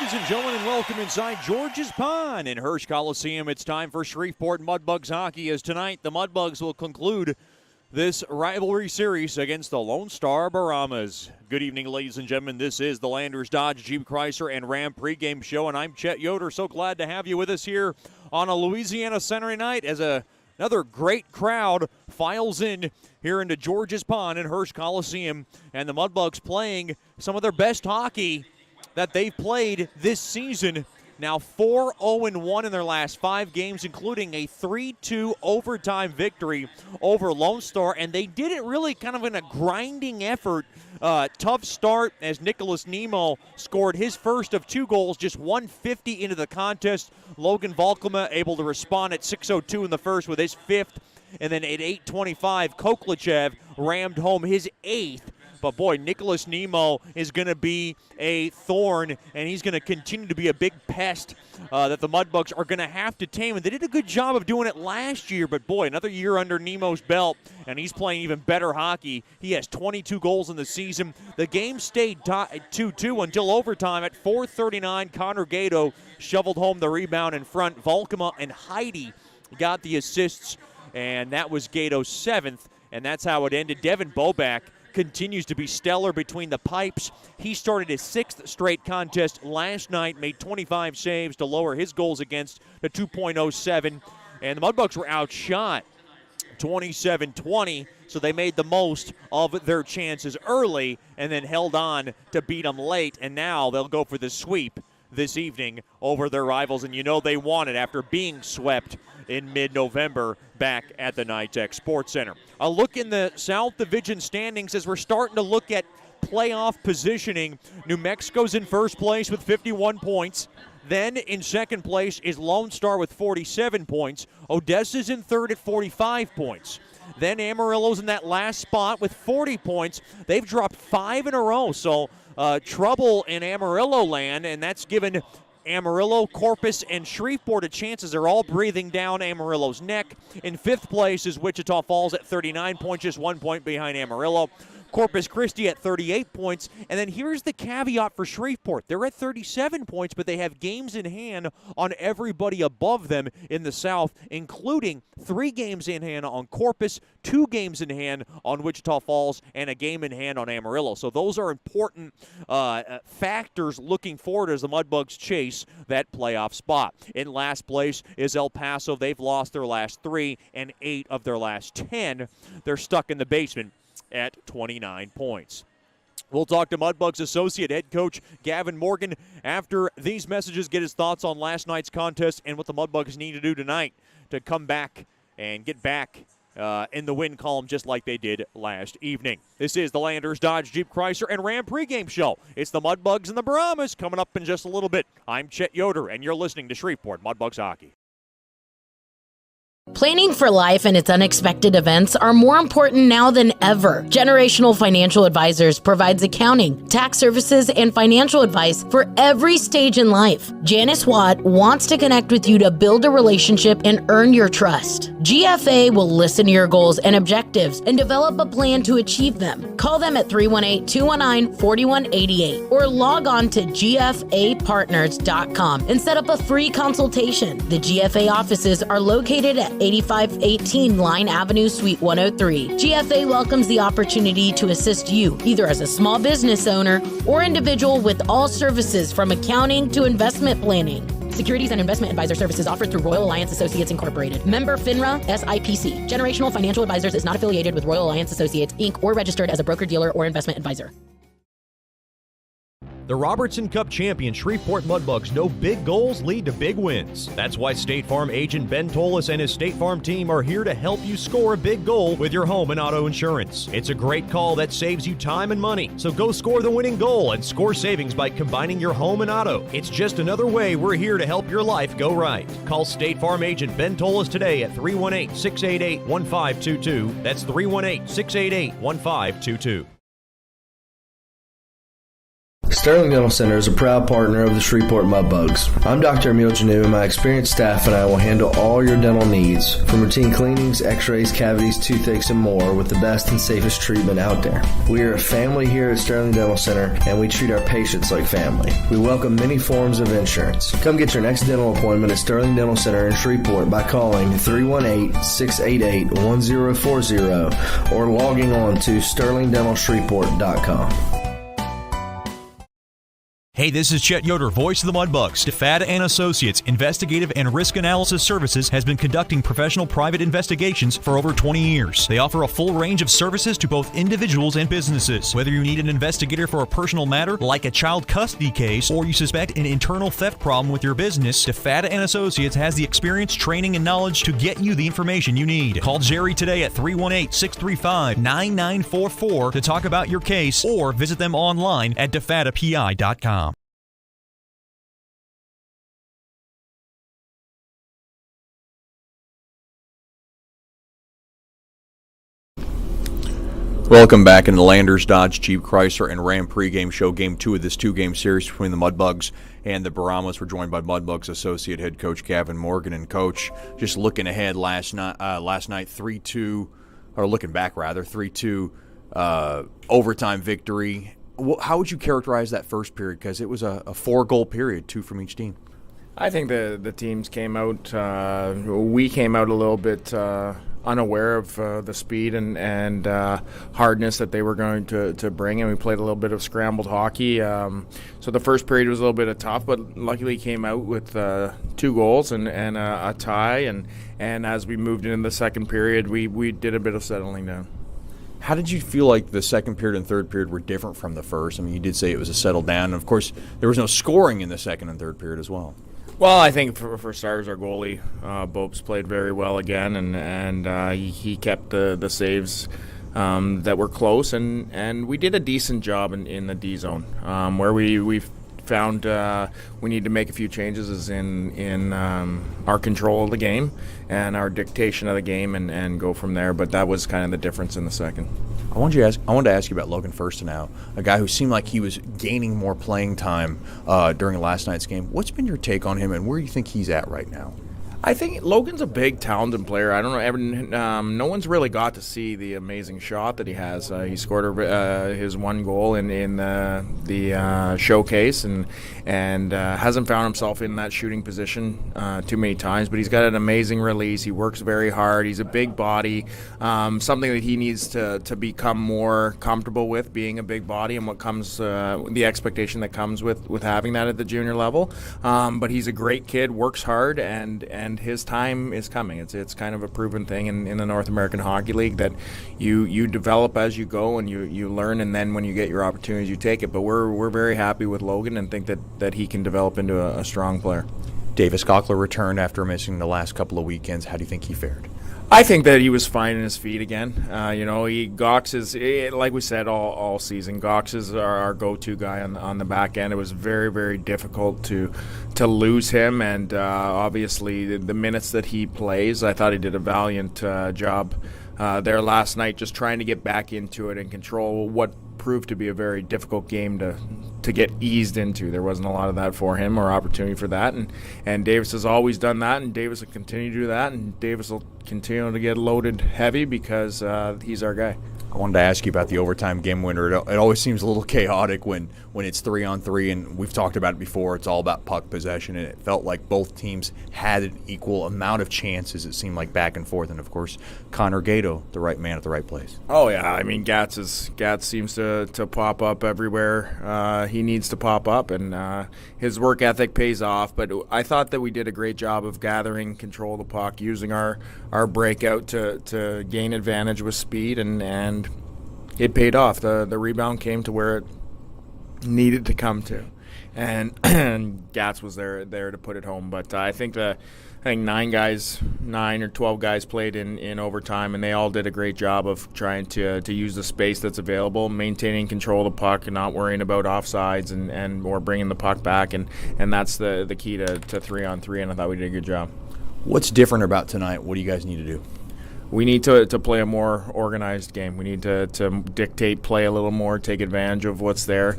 Ladies and gentlemen, and welcome inside George's Pond in Hirsch Coliseum. It's time for Shreveport Mudbugs hockey, as tonight the Mudbugs will conclude this rivalry series against the Lone Star Brahmas. Good evening, ladies and gentlemen. This is the Landers Dodge Jeep Chrysler and Ram pregame show, and I'm Chet Yoder. So glad to have you with us here on a Louisiana Saturday night as another great crowd files in here into George's Pond in Hirsch Coliseum, and the Mudbugs playing some of their best hockey that they've played this season. Now 4-0-1 in their last 5 games, including a 3-2 overtime victory over Lone Star, and they did it really kind of in a grinding effort. Tough start as Nicholas Nemo scored his first of 2 goals, just 1:50 into the contest. Logan Volkema able to respond at 6:02 in the first with his 5th, and then at 8:25, Koklachev rammed home his 8th. But boy, Nicholas Nemo is going to be a thorn, and he's going to continue to be a big pest that the Mudbugs are going to have to tame. And they did a good job of doing it last year, but boy, another year under Nemo's belt, and he's playing even better hockey. He has 22 goals in the season. The game stayed 2-2 until overtime. At 4:39, Connor Gato shoveled home the rebound in front. Volkema and Heidi got the assists, and that was Gato's 7th, and that's how it ended. Devin Bobak continues to be stellar between the pipes. He started his 6th straight contest last night, made 25 saves to lower his goals against to 2.07, and the Mudbugs were outshot 27-20, so they made the most of their chances early and then held on to beat them late, and now they'll go for the sweep this evening over their rivals, and you know they want it after being swept in mid-November back at the NYTEX Sports Center. A look in the South Division standings as we're starting to look at playoff positioning. New Mexico's in first place with 51 points. Then in second place is Lone Star with 47 points. Odessa's in third at 45 points. Then Amarillo's in that last spot with 40 points. They've dropped 5 in a row, so trouble in Amarillo land, and that's given Amarillo, Corpus, and Shreveport a chance as they're all breathing down Amarillo's neck. In 5th place is Wichita Falls at 39 points, just 1 point behind Amarillo. Corpus Christi at 38 points. And then here's the caveat for Shreveport. They're at 37 points, but they have games in hand on everybody above them in the South, including 3 games in hand on Corpus, 2 games in hand on Wichita Falls, and a game in hand on Amarillo. So those are important factors looking forward as the Mudbugs chase that playoff spot. In last place is El Paso. They've lost their last 3 and 8 of their last 10. They're stuck in the basement at 29 points. We'll talk to Mudbugs associate head coach Gavin Morgan after these messages, get his thoughts on last night's contest and what the Mudbugs need to do tonight to come back and get back in the win column just like they did last evening. This is the Landers Dodge Jeep Chrysler and Ram pregame show. It's the Mudbugs and the Brahmas coming up in just a little bit. I'm Chet Yoder, and you're listening to Shreveport Mudbugs Hockey. Planning for life and its unexpected events are more important now than ever. Generational Financial Advisors provides accounting, tax services, and financial advice for every stage in life. Janice Watt wants to connect with you to build a relationship and earn your trust. GFA will listen to your goals and objectives and develop a plan to achieve them. Call them at 318-219-4188 or log on to gfapartners.com and set up a free consultation. The GFA offices are located at 8518 Line Avenue, Suite 103. GFA welcomes the opportunity to assist you, either as a small business owner or individual, with all services from accounting to investment planning. Securities and investment advisor services offered through Royal Alliance Associates Incorporated. Member FINRA SIPC. Generational Financial Advisors is not affiliated with Royal Alliance Associates, Inc. or registered as a broker-dealer or investment advisor. The Robertson Cup champion Shreveport Mudbugs know big goals lead to big wins. That's why State Farm agent Ben Tolis and his State Farm team are here to help you score a big goal with your home and auto insurance. It's a great call that saves you time and money. So go score the winning goal and score savings by combining your home and auto. It's just another way we're here to help your life go right. Call State Farm agent Ben Tolis today at 318-688-1522. That's 318-688-1522. Sterling Dental Center is a proud partner of the Shreveport Mudbugs. I'm Dr. Emil Janu, and my experienced staff and I will handle all your dental needs, from routine cleanings, x-rays, cavities, toothaches, and more, with the best and safest treatment out there. We are a family here at Sterling Dental Center, and we treat our patients like family. We welcome many forms of insurance. Come get your next dental appointment at Sterling Dental Center in Shreveport by calling 318-688-1040 or logging on to sterlingdentalshreveport.com. Hey, this is Chet Yoder, voice of the Mudbugs. DeFada and Associates Investigative and Risk Analysis Services has been conducting professional private investigations for over 20 years. They offer a full range of services to both individuals and businesses. Whether you need an investigator for a personal matter like a child custody case or you suspect an internal theft problem with your business, DeFada and Associates has the experience, training, and knowledge to get you the information you need. Call Jerry today at 318-635-9944 to talk about your case or visit them online at defadapi.com. Welcome back in the Landers, Dodge, Jeep, Chrysler, and Ram pregame show. Game 2 of this two-game series between the Mudbugs and the Brahmas. We're joined by Mudbugs Associate Head Coach Gavin Morgan. And Coach, just looking ahead last night 3-2, or looking back rather, 3-2 overtime victory. How would you characterize that first period? Because it was a 4-goal period, 2 from each team. I think the teams came out. We came out a little bit unaware of the speed and hardness that they were going to bring, and we played a little bit of scrambled hockey. So the first period was a little bit of tough, but luckily came out with 2 goals and a tie. And as we moved into the second period, we did a bit of settling down. How did you feel like the second period and third period were different from the first? I mean, you did say it was a settle down. And, of course, there was no scoring in the second and third period as well. Well, I think for starters, our goalie, Bopes, played very well again, and he kept the saves that were close, and we did a decent job in the D zone, where we found we need to make a few changes is in our control of the game and our dictation of the game and go from there. But that was kind of the difference in the second. I wanted to ask you about Logan Firstenow, a guy who seemed like he was gaining more playing time during last night's game. What's been your take on him, and where do you think he's at right now? I think Logan's a big, talented player. I don't know. No one's really got to see the amazing shot that he has. He scored his 1 goal in the showcase, and hasn't found himself in that shooting position too many times. But he's got an amazing release. He works very hard. He's a big body. Something that he needs to become more comfortable with, being a big body, and what comes the expectation that comes with having that at the junior level. But he's a great kid. Works hard and his time is coming. It's kind of a proven thing in the North American Hockey League that you develop as you go and you learn, and then when you get your opportunities, you take it. But we're very happy with Logan and think that he can develop into a strong player. Davis Cockler returned after missing the last couple of weekends. How do you think he fared? I think that he was finding his feet again. Gox is, like we said all season, Gox is our go-to guy on the back end. It was very, very difficult to lose him, and obviously the minutes that he plays, I thought he did a valiant job there last night, just trying to get back into it and control what proved to be a very difficult game to get eased into. There wasn't a lot of that for him or opportunity for that, and Davis has always done that, and Davis will continue to do that, and Davis will continue to get loaded heavy because he's our guy. I wanted to ask you about the overtime game winner. It always seems a little chaotic when it's 3-on-3, and we've talked about it before. It's all about puck possession, and it felt like both teams had an equal amount of chances. It seemed like back and forth, and of course, Connor Gato, the right man at the right place. Oh yeah, I mean Gats seems to pop up everywhere he needs to pop up, and his work ethic pays off. But I thought that we did a great job of gathering control of the puck, using our breakout to gain advantage with speed, and it paid off. The rebound came to where it needed to come to, and Gats was there to put it home. But I think 9 or 12 guys played in overtime, and they all did a great job of trying to use the space that's available, maintaining control of the puck and not worrying about offsides and or bringing the puck back, and that's the key to 3-on-3, and I thought we did a good job. What's different about tonight? What do you guys need to do? We need to play a more organized game. We need to dictate play a little more, take advantage of what's there.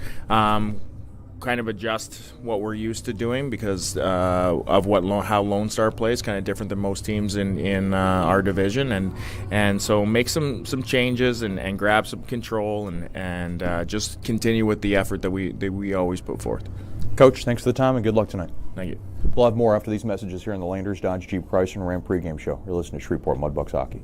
kind of adjust what we're used to doing because of how Lone Star plays, kind of different than most teams in our division, and so make some changes and grab some control and just continue with the effort that we always put forth. Coach, thanks for the time and good luck tonight. Thank you. We'll have more after these messages here on the Landers Dodge Jeep Chrysler and Ram pregame show. You're listening to Shreveport Mudbugs Hockey.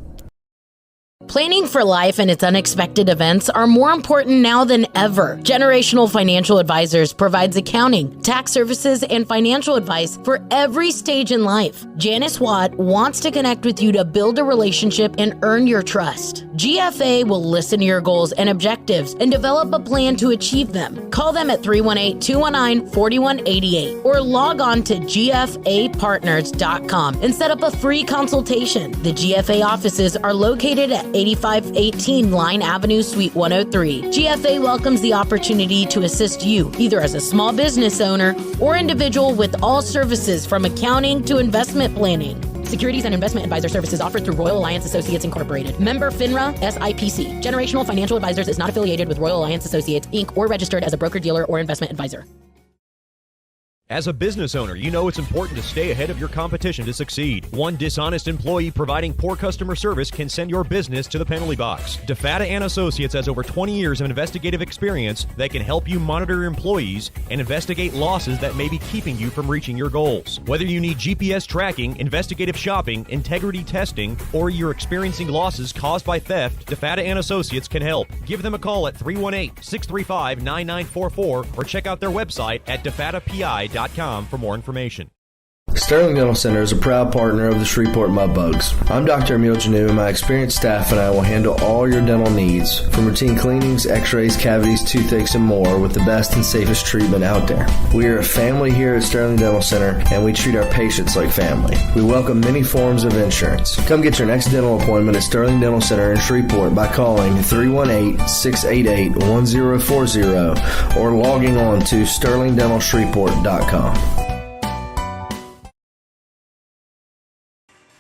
Planning for life and its unexpected events are more important now than ever. Generational Financial Advisors provides accounting, tax services, and financial advice for every stage in life. Janice Watt wants to connect with you to build a relationship and earn your trust. GFA will listen to your goals and objectives and develop a plan to achieve them. Call them at 318-219-4188 or log on to gfapartners.com and set up a free consultation. The GFA offices are located at 8518 Line Avenue, Suite 103. GFA welcomes the opportunity to assist you, either as a small business owner or individual, with all services from accounting to investment planning. Securities and investment advisor services offered through Royal Alliance Associates Incorporated. Member FINRA SIPC. Generational Financial Advisors is not affiliated with Royal Alliance Associates, Inc. or registered as a broker-dealer or investment advisor. As a business owner, you know it's important to stay ahead of your competition to succeed. One dishonest employee providing poor customer service can send your business to the penalty box. DeFata and Associates has over 20 years of investigative experience that can help you monitor your employees and investigate losses that may be keeping you from reaching your goals. Whether you need GPS tracking, investigative shopping, integrity testing, or you're experiencing losses caused by theft, DeFata and Associates can help. Give them a call at 318-635-9944 or check out their website at defatapi.com for more information. Sterling Dental Center is a proud partner of the Shreveport Mudbugs. I'm Dr. Emil Janu, and my experienced staff and I will handle all your dental needs, from routine cleanings, x-rays, cavities, toothaches, and more, with the best and safest treatment out there. We are a family here at Sterling Dental Center, and we treat our patients like family. We welcome many forms of insurance. Come get your next dental appointment at Sterling Dental Center in Shreveport by calling 318-688-1040 or logging on to sterlingdentalshreveport.com.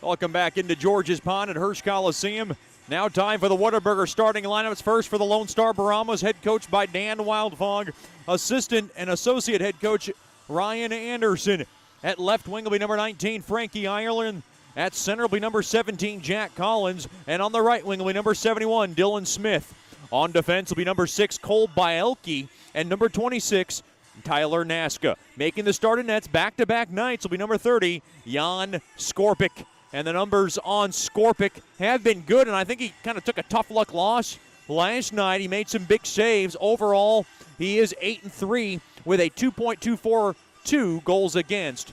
Welcome back into George's Pond at Hirsch Coliseum. Now time for the Whataburger starting lineups. First for the Lone Star Brahmas, head coach by Dan Wildfog. Assistant and associate head coach Ryan Anderson. At left wing will be number 19, Frankie Ireland. At center will be number 17, Jack Collins. And on the right wing will be number 71, Dylan Smith. On defense will be number 6, Cole Bielke. And number 26, Tyler Naska. Making the starting nets back-to-back nights will be number 30, Jan Skorpik. And the numbers on Skorpik have been good, and I think he kind of took a tough luck loss last night. He made some big saves. Overall, he is 8-3 with a 2.242 goals against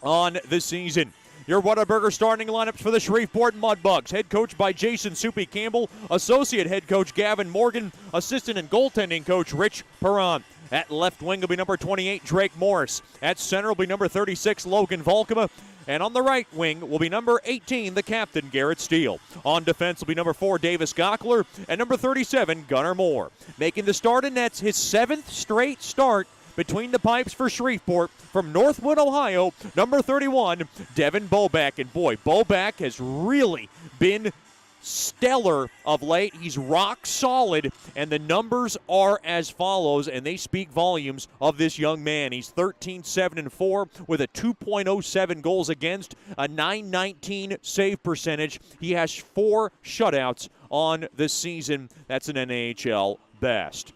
on the season. Your Whataburger starting lineups for the Shreveport Mudbugs. Head coach by Jason Soupy Campbell. Associate head coach Gavin Morgan. Assistant and goaltending coach Rich Perron. At left wing will be number 28, Drake Morris. At center will be number 36, Logan Volkema. And on the right wing will be number 18, the captain, Garrett Steele. On defense will be number 4, Davis Gockler, and number 37, Gunnar Moore. Making the start in nets his 7th straight start between the pipes for Shreveport from Northwood, Ohio, number 31, Devin Boback. And boy, Boback has really been stellar of late. He's rock solid, and the numbers are as follows, and they speak volumes of this young man. He's 13-7-4 with a 2.07 goals against, a .919 save percentage. He has 4 shutouts on the season. That's an NHL best.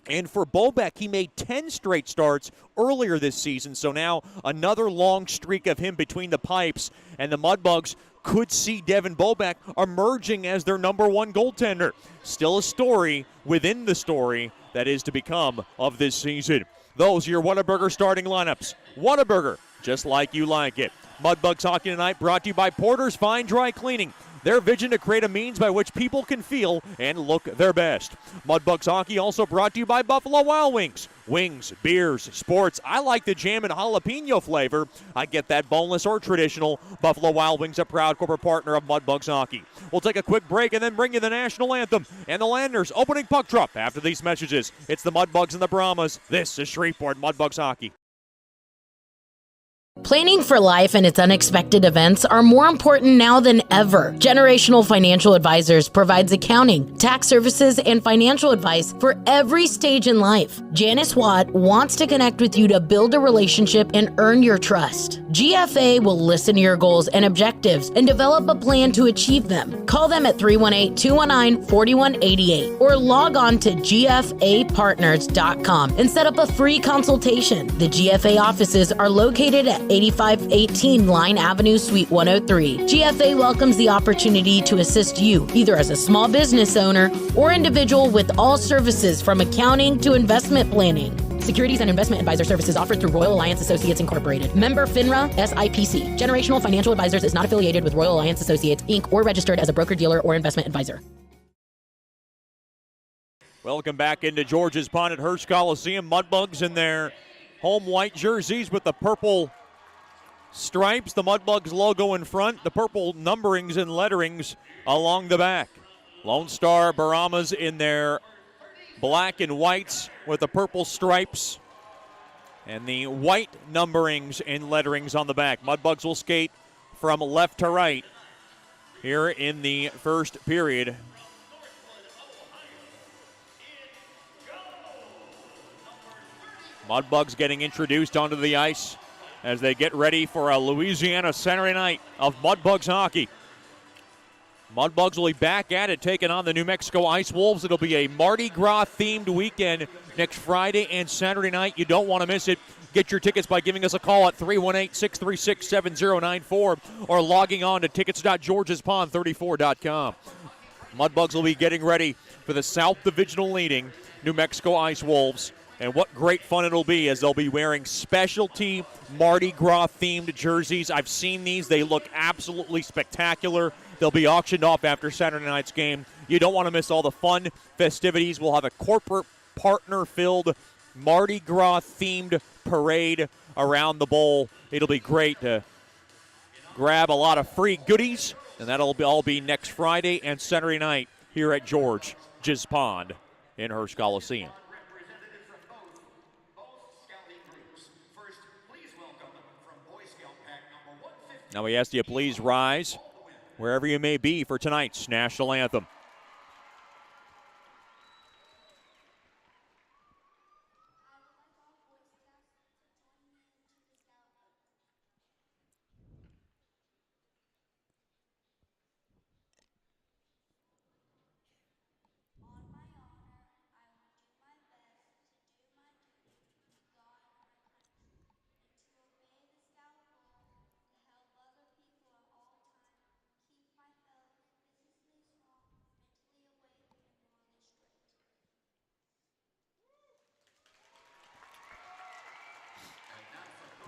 And for Boback, he made 10 straight starts earlier this season, so now another long streak of him between the pipes, and the Mudbugs could see Devin Boback emerging as their number 1 goaltender. Still a story within the story that is to become of this season. Those are your Whataburger starting lineups. Whataburger, just like you like it. Mudbugs Hockey tonight brought to you by Porter's Fine Dry Cleaning. Their vision to create a means by which people can feel and look their best. Mudbugs Hockey also brought to you by Buffalo Wild Wings. Wings, beers, sports. I like the jam and jalapeno flavor. I get that boneless or traditional. Buffalo Wild Wings, a proud corporate partner of Mudbugs Hockey. We'll take a quick break and then bring you the national anthem and the Landers opening puck drop after these messages. It's the Mudbugs and the Brahmas. This is Shreveport Mudbugs Hockey. Planning for life and its unexpected events are more important now than ever. Generational Financial Advisors provides accounting, tax services, and financial advice for every stage in life. Janice Watt wants to connect with you to build a relationship and earn your trust. GFA will listen to your goals and objectives and develop a plan to achieve them. Call them at 318-219-4188 or log on to gfapartners.com and set up a free consultation. The GFA offices are located at 8518 Line Avenue, Suite 103. GFA welcomes the opportunity to assist you, either as a small business owner or individual, with all services from accounting to investment planning. Securities and investment advisor services offered through Royal Alliance Associates Incorporated. Member FINRA SIPC. Generational Financial Advisors is not affiliated with Royal Alliance Associates, Inc. or registered as a broker-dealer or investment advisor. Welcome back into George's Pond at Hearst Coliseum. Mudbugs in their home white jerseys with the purple stripes, the Mudbugs logo in front, the purple numberings and letterings along the back. Lone Star Brahmas in their black and whites with the purple stripes and the white numberings and letterings on the back. Mudbugs will skate from left to right here in the first period. Mudbugs getting introduced onto the ice as they get ready for a Louisiana Saturday night of Mudbugs hockey. Mudbugs will be back at it, taking on the New Mexico Ice Wolves. It'll be a Mardi Gras-themed weekend next Friday and Saturday night. You don't want to miss it. Get your tickets by giving us a call at 318-636-7094 or logging on to tickets.georgespond34.com. Mudbugs will be getting ready for the South Divisional leading New Mexico Ice Wolves. And what great fun it'll be as they'll be wearing specialty Mardi Gras-themed jerseys. I've seen these. They look absolutely spectacular. They'll be auctioned off after Saturday night's game. You don't want to miss all the fun festivities. We'll have a corporate partner-filled Mardi Gras-themed parade around the bowl. It'll be great to grab a lot of free goodies, and that'll all be next Friday and Saturday night here at George's Pond in Hearst Coliseum. Now we ask you please rise wherever you may be for tonight's national anthem.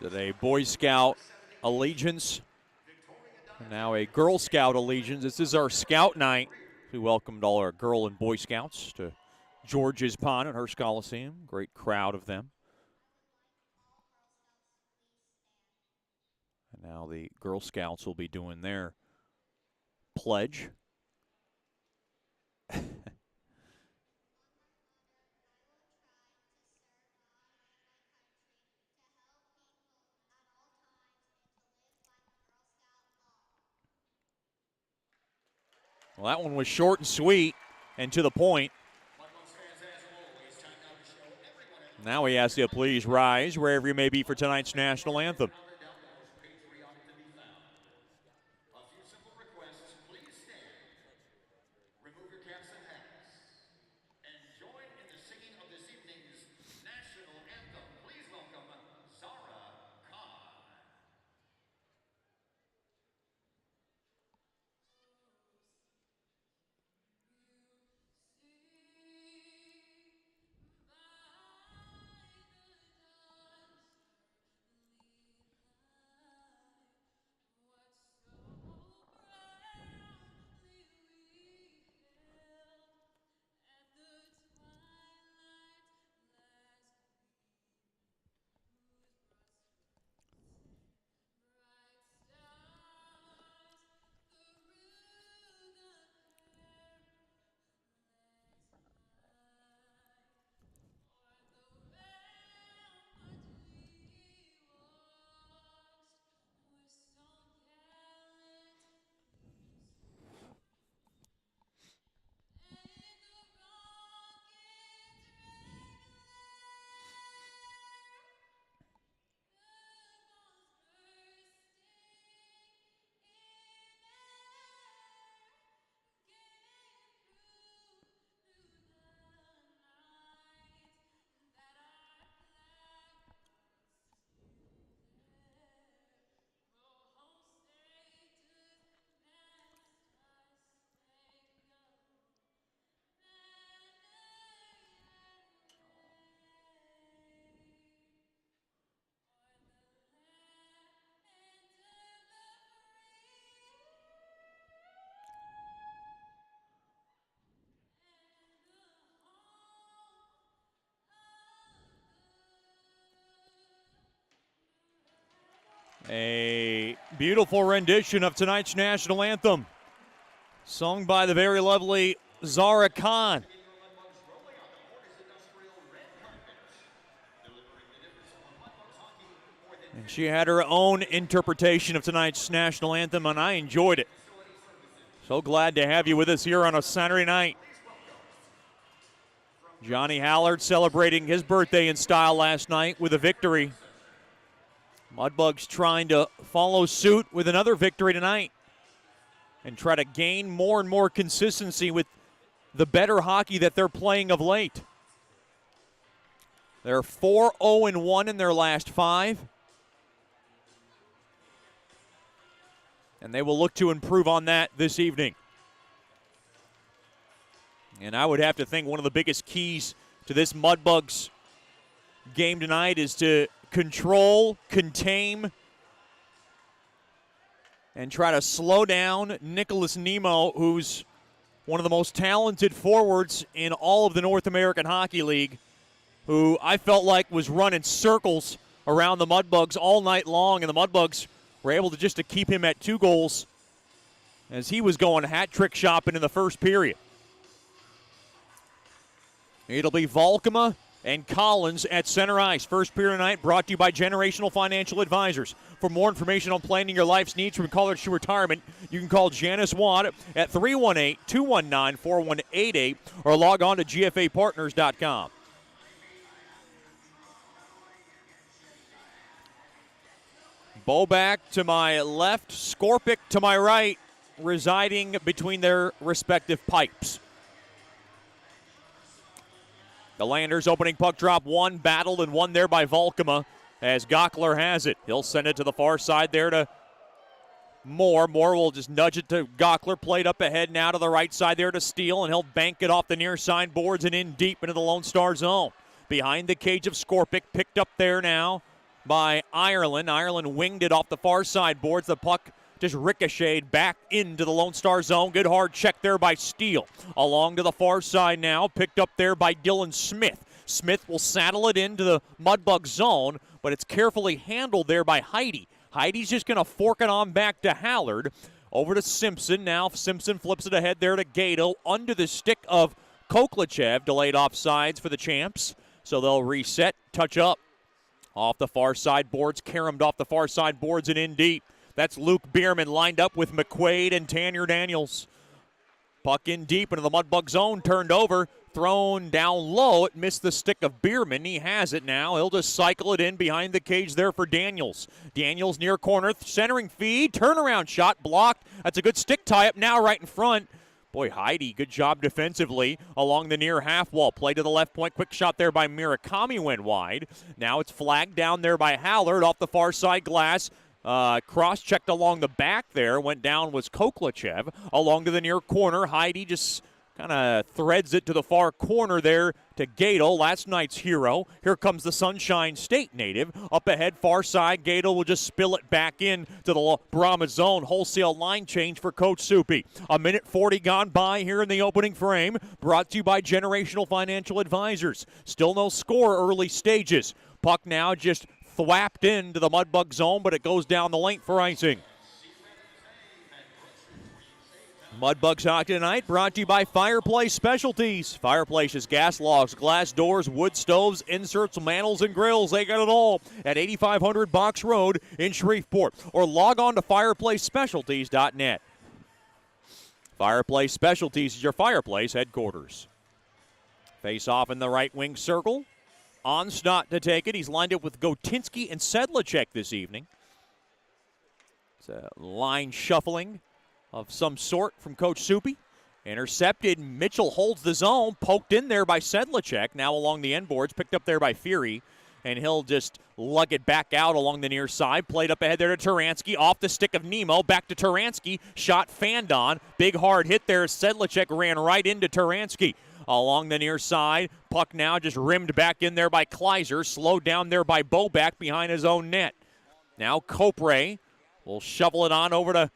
Did a Boy Scout allegiance, and now a Girl Scout allegiance. This is our Scout night. We welcomed all our Girl and Boy Scouts to George's Pond at Hearst Coliseum. Great crowd of them. And now the Girl Scouts will be doing their pledge. Well, that one was short and sweet and to the point. Now we ask you to please rise wherever you may be for tonight's national anthem. A beautiful rendition of tonight's national anthem, sung by the very lovely Zara Khan. And she had her own interpretation of tonight's national anthem, and I enjoyed it. So glad to have you with us here on a Saturday night. Johnny Hallard celebrating his birthday in style last night with a victory. Mudbugs trying to follow suit with another victory tonight and try to gain more and more consistency with the better hockey that they're playing of late. They're 4-0-1 in their last 5. And they will look to improve on that this evening. And I would have to think one of the biggest keys to this Mudbugs game tonight is to control, contain, and try to slow down Nicholas Nemo, who's one of the most talented forwards in all of the North American Hockey League, who I felt like was running circles around the Mudbugs all night long, and the Mudbugs were able to keep him at 2 goals as he was going hat-trick shopping in the first period. It'll be Volkema and Collins at center ice. First period tonight brought to you by Generational Financial Advisors. For more information on planning your life's needs from college to retirement, you can call Janice Watt at 318-219-4188 or log on to gfapartners.com. Boback to my left, Skorpic to my right, residing between their respective pipes. The Landers opening puck drop, one battled and won there by Volkema as Gockler has it. He'll send it to the far side there to Moore. Moore will just nudge it to Gockler, played up ahead now to the right side there to Steele, and he'll bank it off the near side boards and in deep into the Lone Star zone. Behind the cage of Skorpic, picked up there now by Ireland. Ireland winged it off the far side boards. The puck just ricocheted back into the Lone Star zone. Good hard check there by Steele. Along to the far side now, picked up there by Dylan Smith. Smith will saddle it into the Mudbug zone, but it's carefully handled there by Heidi. Heidi's just going to fork it on back to Hallard. Over to Simpson. Now Simpson flips it ahead there to Gato. Under the stick of Koklachev. Delayed offsides for the champs. So they'll reset, touch up. Off the far side boards, caromed off the far side boards and in deep. That's Luke Bierman lined up with McQuaid and Tanya Daniels. Puck in deep into the Mudbug zone, turned over, thrown down low. It missed the stick of Bierman. He has it now. He'll just cycle it in behind the cage there for Daniels. Daniels near corner, centering feed, turnaround shot, blocked. That's a good stick tie-up now right in front. Boy, Heidi, good job defensively along the near half wall. Play to the left point. Quick shot there by Murakami went wide. Now it's flagged down there by Hallard off the far side glass. Cross-checked along the back there. Went down was Koklachev. Along to the near corner. Heidi just kind of threads it to the far corner there to Gato, last night's hero. Here comes the Sunshine State native. Up ahead, far side. Gato will just spill it back in to the Brahmas zone. Wholesale line change for Coach Soupy. 1:40 gone by here in the opening frame. Brought to you by Generational Financial Advisors. Still no score early stages. Puck now just thwapped into the Mudbug zone, but it goes down the lane for icing. Mudbugs hockey tonight brought to you by Fireplace Specialties. Fireplaces, gas logs, glass doors, wood stoves, inserts, mantles, and grills. They got it all at 8500 Box Road in Shreveport. Or log on to fireplacespecialties.net. Fireplace Specialties is your fireplace headquarters. Face off in the right wing circle. Onstott to take it. He's lined up with Gotinski and Sedlacek this evening. It's a line shuffling of some sort from Coach Soupy. Intercepted. Mitchell holds the zone. Poked in there by Sedlacek. Now along the end boards. Picked up there by Fury. And he'll just lug it back out along the near side. Played up ahead there to Turansky. Off the stick of Nemo. Back to Turansky. Shot fanned on. Big hard hit there. Sedlacek ran right into Turansky. Along the near side. Puck now just rimmed back in there by Kleiser. Slowed down there by Boback behind his own net. Now Copray will shovel it on over to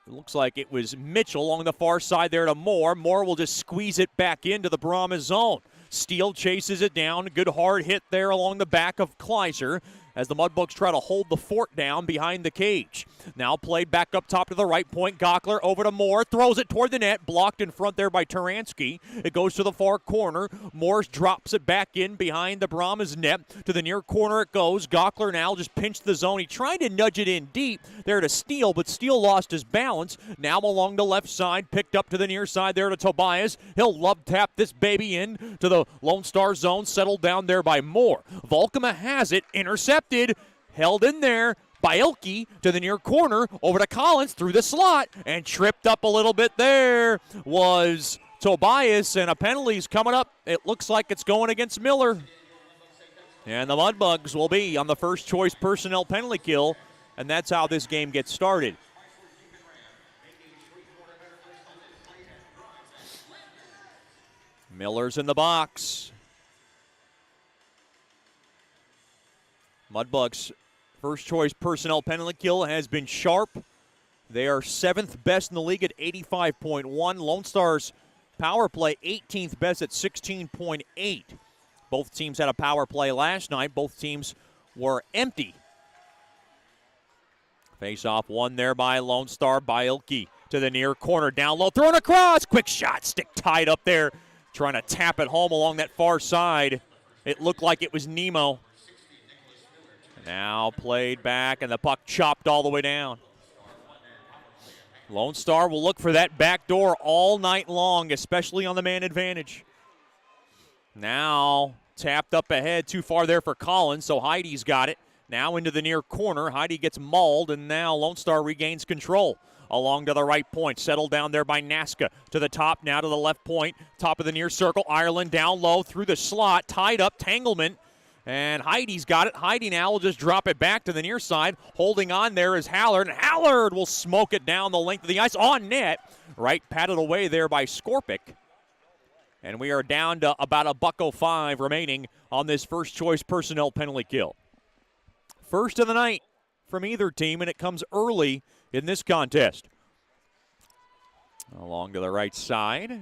looks like it was Mitchell along the far side there to Moore. Moore will just squeeze it back into the Brahmas zone. Steele chases it down. Good hard hit there along the back of Kleiser. as the Mudbugs try to hold the fort down behind the cage. Now played back up top to the right point. Gockler over to Moore, throws it toward the net, blocked in front there by Taransky. It goes to the far corner. Morse drops it back in behind the Brahmas net. To the near corner it goes. Gockler now just pinched the zone. He tried to nudge it in deep there to Steele, but Steele lost his balance. Now along the left side, picked up to the near side there to Tobias. He'll love tap this baby in to the Lone Star zone, settled down there by Moore. Volkema has it, intercepted, held in there by Ilke to the near corner, over to Collins through the slot, and tripped up a little bit there was Tobias, and a penalty's coming up. It looks like it's going against Miller. And the Mudbugs will be on the first choice personnel penalty kill, and that's how this game gets started. Miller's in the box. Mudbugs' first choice personnel penalty kill has been sharp. They are 7th best in the league at 85.1. Lone Star's power play 18th best at 16.8. Both teams had a power play last night. Both teams were empty. Face-off won there by Lone Star by Ilke to the near corner. Down low, thrown across. Quick shot, stick tied up there. Trying to tap it home along that far side. It looked like it was Nemo. Now played back, and the puck chopped all the way down. Lone Star will look for that back door all night long, especially on the man advantage. Now tapped up ahead, too far there for Collins, so Heidi's got it. Now into the near corner. Heidi gets mauled, and now Lone Star regains control. Along to the right point, settled down there by Naska. To the top, now to the left point. Top of the near circle, Ireland down low through the slot. Tied up, tanglement. And Heidi's got it. Heidi now will just drop it back to the near side. Holding on there is Hallard. And Hallard will smoke it down the length of the ice on net. Right, patted away there by Skorpic. And we are down to about $1.05 remaining on this first choice personnel penalty kill. First of the night from either team, and it comes early in this contest. Along to the right side.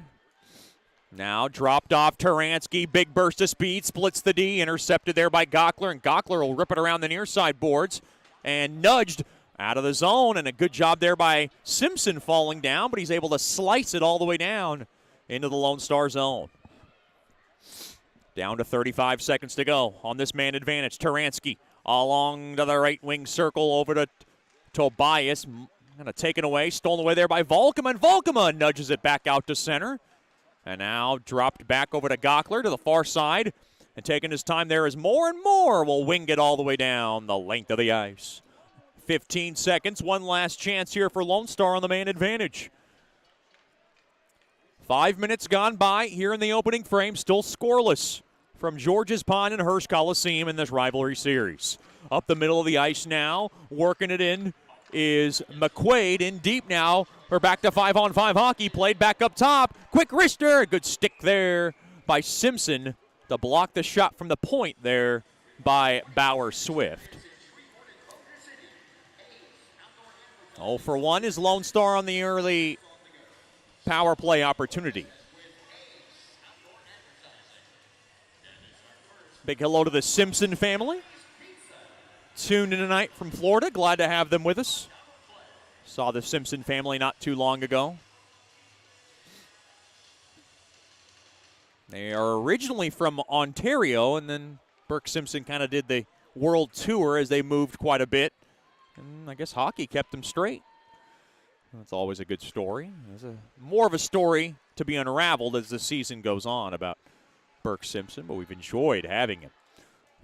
Now dropped off Taransky. Big burst of speed. Splits the D. Intercepted there by Gockler. And Gockler will rip it around the near side boards. And nudged out of the zone. And a good job there by Simpson falling down. But he's able to slice it all the way down into the Lone Star zone. Down to 35 seconds to go on this man advantage. Taransky along to the right wing circle over to Tobias. Kind of taken away, stolen away there by Volkema, and Volkema nudges it back out to center. And now dropped back over to Gockler to the far side. And taking his time there is Moore, and Moore will wing it all the way down the length of the ice. 15 seconds, one last chance here for Lone Star on the man advantage. 5 minutes gone by here in the opening frame, still scoreless from George's Pond and Hirsch Coliseum in this rivalry series. Up the middle of the ice now, working it in is McQuaid in deep now. We're back to 5-on-5 hockey, played back up top. Quick wrister, good stick there by Simpson to block the shot from the point there by Bauer Swift. 0 for 1 is Lone Star on the early power play opportunity. Big hello to the Simpson family. Tuned in tonight from Florida. Glad to have them with us. Saw the Simpson family not too long ago. They are originally from Ontario, and then Burke Simpson kind of did the world tour as they moved quite a bit. And I guess hockey kept them straight. That's always a good story. There's more of a story to be unraveled as the season goes on about Burke Simpson, but we've enjoyed having him.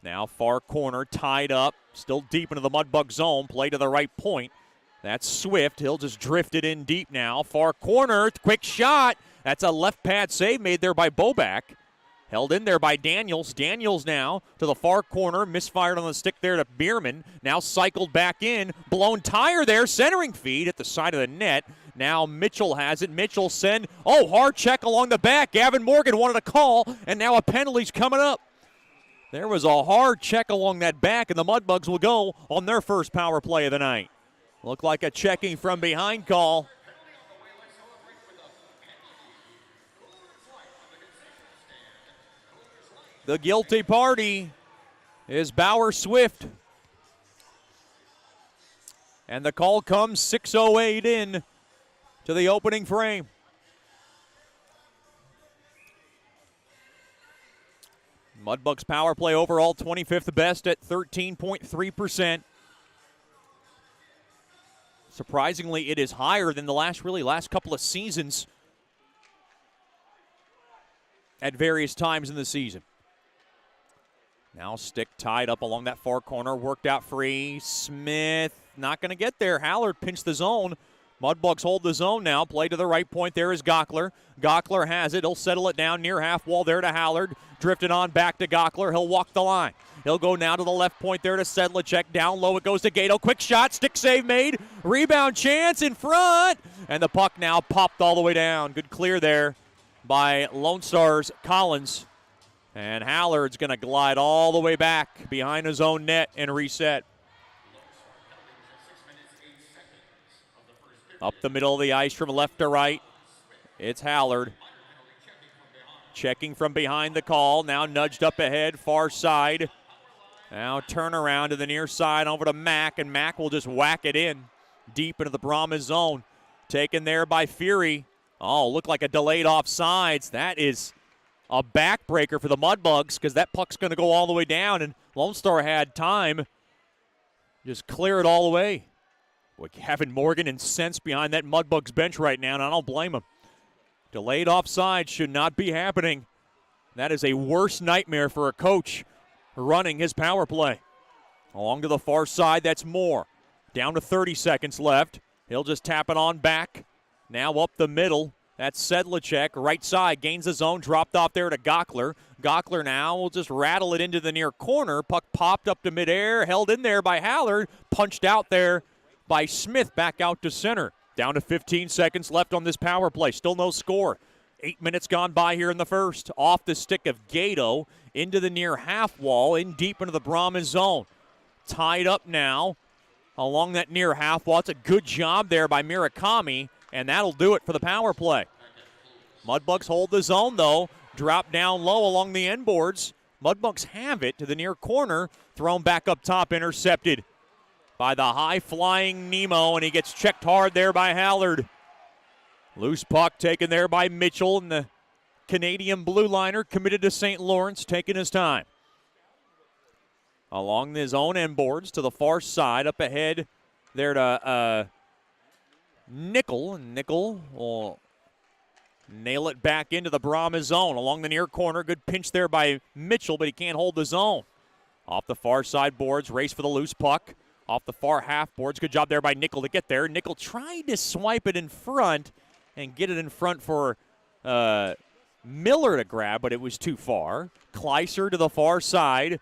Now far corner, tied up, still deep into the Mudbug zone, play to the right point. That's Swift. He'll just drift it in deep now. Far corner, quick shot. That's a left pad save made there by Boback. Held in there by Daniels. Daniels now to the far corner. Misfired on the stick there to Bierman. Now cycled back in. Blown tire there. Centering feed at the side of the net. Now Mitchell has it. Mitchell send. Oh, hard check along the back. Gavin Morgan wanted a call. And now a penalty's coming up. There was a hard check along that back, and the Mudbugs will go on their first power play of the night. Looked like a checking from behind call. The guilty party is Bauer Swift. And the call comes 6:08 in to the opening frame. Mudbugs power play overall 25th best at 13.3%. Surprisingly, it is higher than the last couple of seasons at various times in the season. Now stick tied up along that far corner, worked out free. Smith not going to get there. Hallard pinched the zone. Mudbugs hold the zone now. Play to the right point. There is Gockler. Gockler has it. He'll settle it down near half wall there to Hallard. Drifted on back to Gockler. He'll walk the line. He'll go now to the left point there to Sedlicek. Down low it goes to Gato. Quick shot. Stick save made. Rebound chance in front. And the puck now popped all the way down. Good clear there by Lone Star's Collins. And Hallard's going to glide all the way back behind his own net and reset. Up the middle of the ice from left to right. It's Hallard. Checking from behind the call. Now nudged up ahead, far side. Now turn around to the near side over to Mack, and Mack will just whack it in deep into the Brahmas zone. Taken there by Fury. Oh, looked like a delayed offsides. That is a backbreaker for the Mudbugs because that puck's going to go all the way down, and Lone Star had time. Just clear it all away. Boy, Kevin Morgan incensed behind that Mudbugs bench right now, and I don't blame him. Delayed offside should not be happening. That is a worse nightmare for a coach running his power play. Along to the far side, that's Moore. Down to 30 seconds left. He'll just tap it on back. Now up the middle. That's Sedlicek, right side, gains the zone, dropped off there to Gockler. Gockler now will just rattle it into the near corner. Puck popped up to midair, held in there by Hallard, punched out there by Smith back out to center. Down to 15 seconds left on this power play. Still no score. 8 minutes gone by here in the first. Off the stick of Gato into the near half wall, in deep into the Brahmas zone. Tied up now along that near half wall. It's a good job there by Murakami, and that'll do it for the power play. Mudbugs hold the zone, though. Drop down low along the end boards. Mudbugs have it to the near corner. Thrown back up top, intercepted by the high-flying Nemo, and he gets checked hard there by Hallard. Loose puck taken there by Mitchell, and the Canadian blue liner committed to St. Lawrence, taking his time. Along his own end boards to the far side, up ahead there to Nickel. And Nickel will nail it back into the Brahmas zone. Along the near corner, good pinch there by Mitchell, but he can't hold the zone. Off the far side boards, race for the loose puck. Off the far half boards. Good job there by Nickel to get there. Nickel tried to swipe it in front and get it in front for Miller to grab, but it was too far. Kleiser to the far side.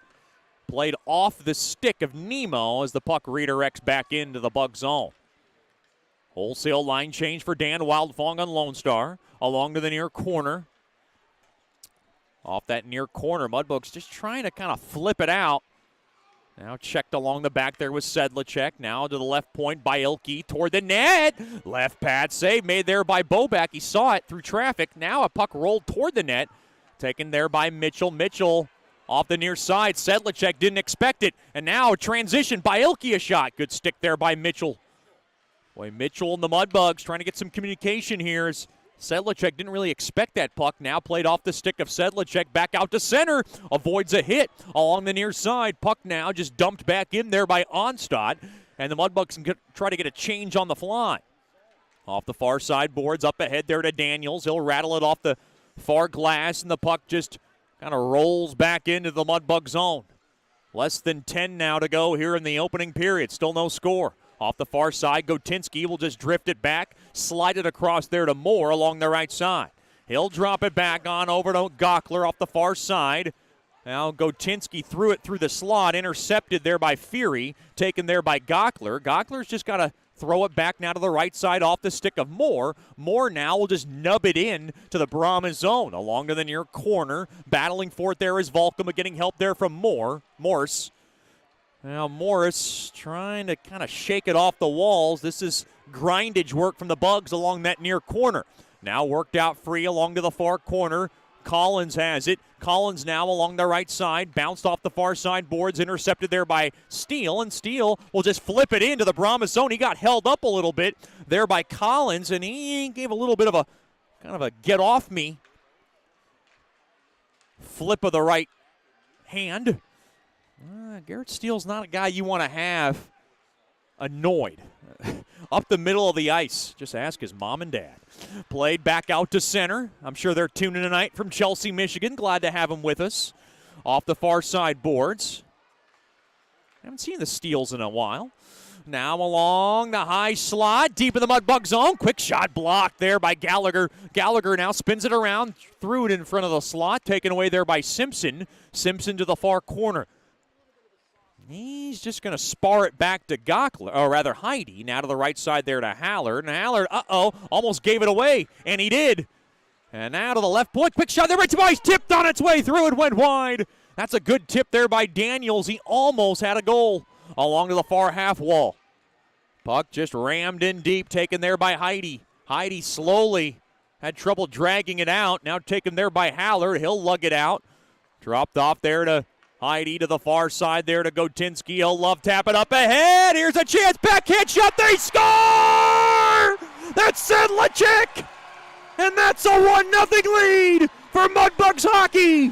Played off the stick of Nemo as the puck redirects back into the Bug zone. Wholesale line change for Dan Wildfong on Lone Star. Along to the near corner. Off that near corner, Mudbugs just trying to kind of flip it out. Now checked along the back there with Sedlicek. Now to the left point by Ilke toward the net. Left pad save made there by Bobak. He saw it through traffic. Now a puck rolled toward the net. Taken there by Mitchell. Mitchell off the near side. Sedlicek didn't expect it. And now a transition by Ilke, a shot. Good stick there by Mitchell. Boy, Mitchell and the Mudbugs trying to get some communication here as Sedlicek didn't really expect that puck. Now played off the stick of Sedlicek. Back out to center. Avoids a hit along the near side. Puck now just dumped back in there by Onstad. And the Mudbugs can try to get a change on the fly. Off the far side boards. Up ahead there to Daniels. He'll rattle it off the far glass. And the puck just kind of rolls back into the Mudbug zone. Less than 10 now to go here in the opening period. Still no score. Off the far side, Gotinski will just drift it back, slide it across there to Moore along the right side. He'll drop it back on over to Gockler off the far side. Now Gotinski threw it through the slot, intercepted there by Fury, taken there by Gockler. Gockler's just got to throw it back now to the right side off the stick of Moore. Moore now will just nub it in to the Brahmas zone. Along to the near corner, battling for it there is Volkema, getting help there from Morse. Now Morris trying to kind of shake it off the walls. This is grindage work from the Bugs along that near corner. Now worked out free along to the far corner. Collins has it. Collins now along the right side, bounced off the far side boards, intercepted there by Steele, and Steele will just flip it into the Brahmas zone. He got held up a little bit there by Collins, and he gave a little bit of a kind of a get off me flip of the right hand. Garrett Steele's not a guy you want to have annoyed up the middle of the ice. Just ask his mom and dad. Played back out to center. I'm sure they're tuning tonight from Chelsea, Michigan. Glad to have him with us. Off the far side boards. Haven't seen the Steels in a while. Now along the high slot, deep in the Mudbug zone. Quick shot blocked there by Gallagher. Gallagher now spins it around, threw it in front of the slot, taken away there by Simpson. Simpson to the far corner. He's just going to spar it back to Gockler, or rather Heidi. Now to the right side there to Hallard. And Hallard, almost gave it away, and he did. And now to the left point. Quick shot there by Tobias. Tipped on its way through. It went wide. That's a good tip there by Daniels. He almost had a goal along to the far half wall. Puck just rammed in deep, taken there by Heidi. Heidi slowly had trouble dragging it out. Now taken there by Hallard. He'll lug it out. Dropped off there to Heidi to the far side there to Gotinski. He'll love tap it up ahead. Here's a chance. Backhand shot. They score! That's Sedlacek! And that's a 1-0 lead for Mudbugs hockey.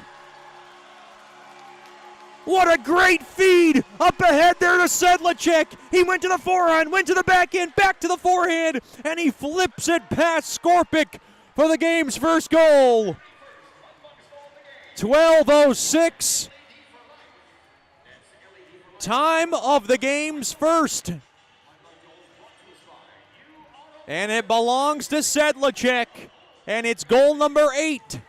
What a great feed up ahead there to Sedlacek. He went to the forehand, went to the backhand, back to the forehand, and he flips it past Skorpic for the game's first goal. 12:06. Time of the game's first. And it belongs to Sedlacek. And it's goal number 8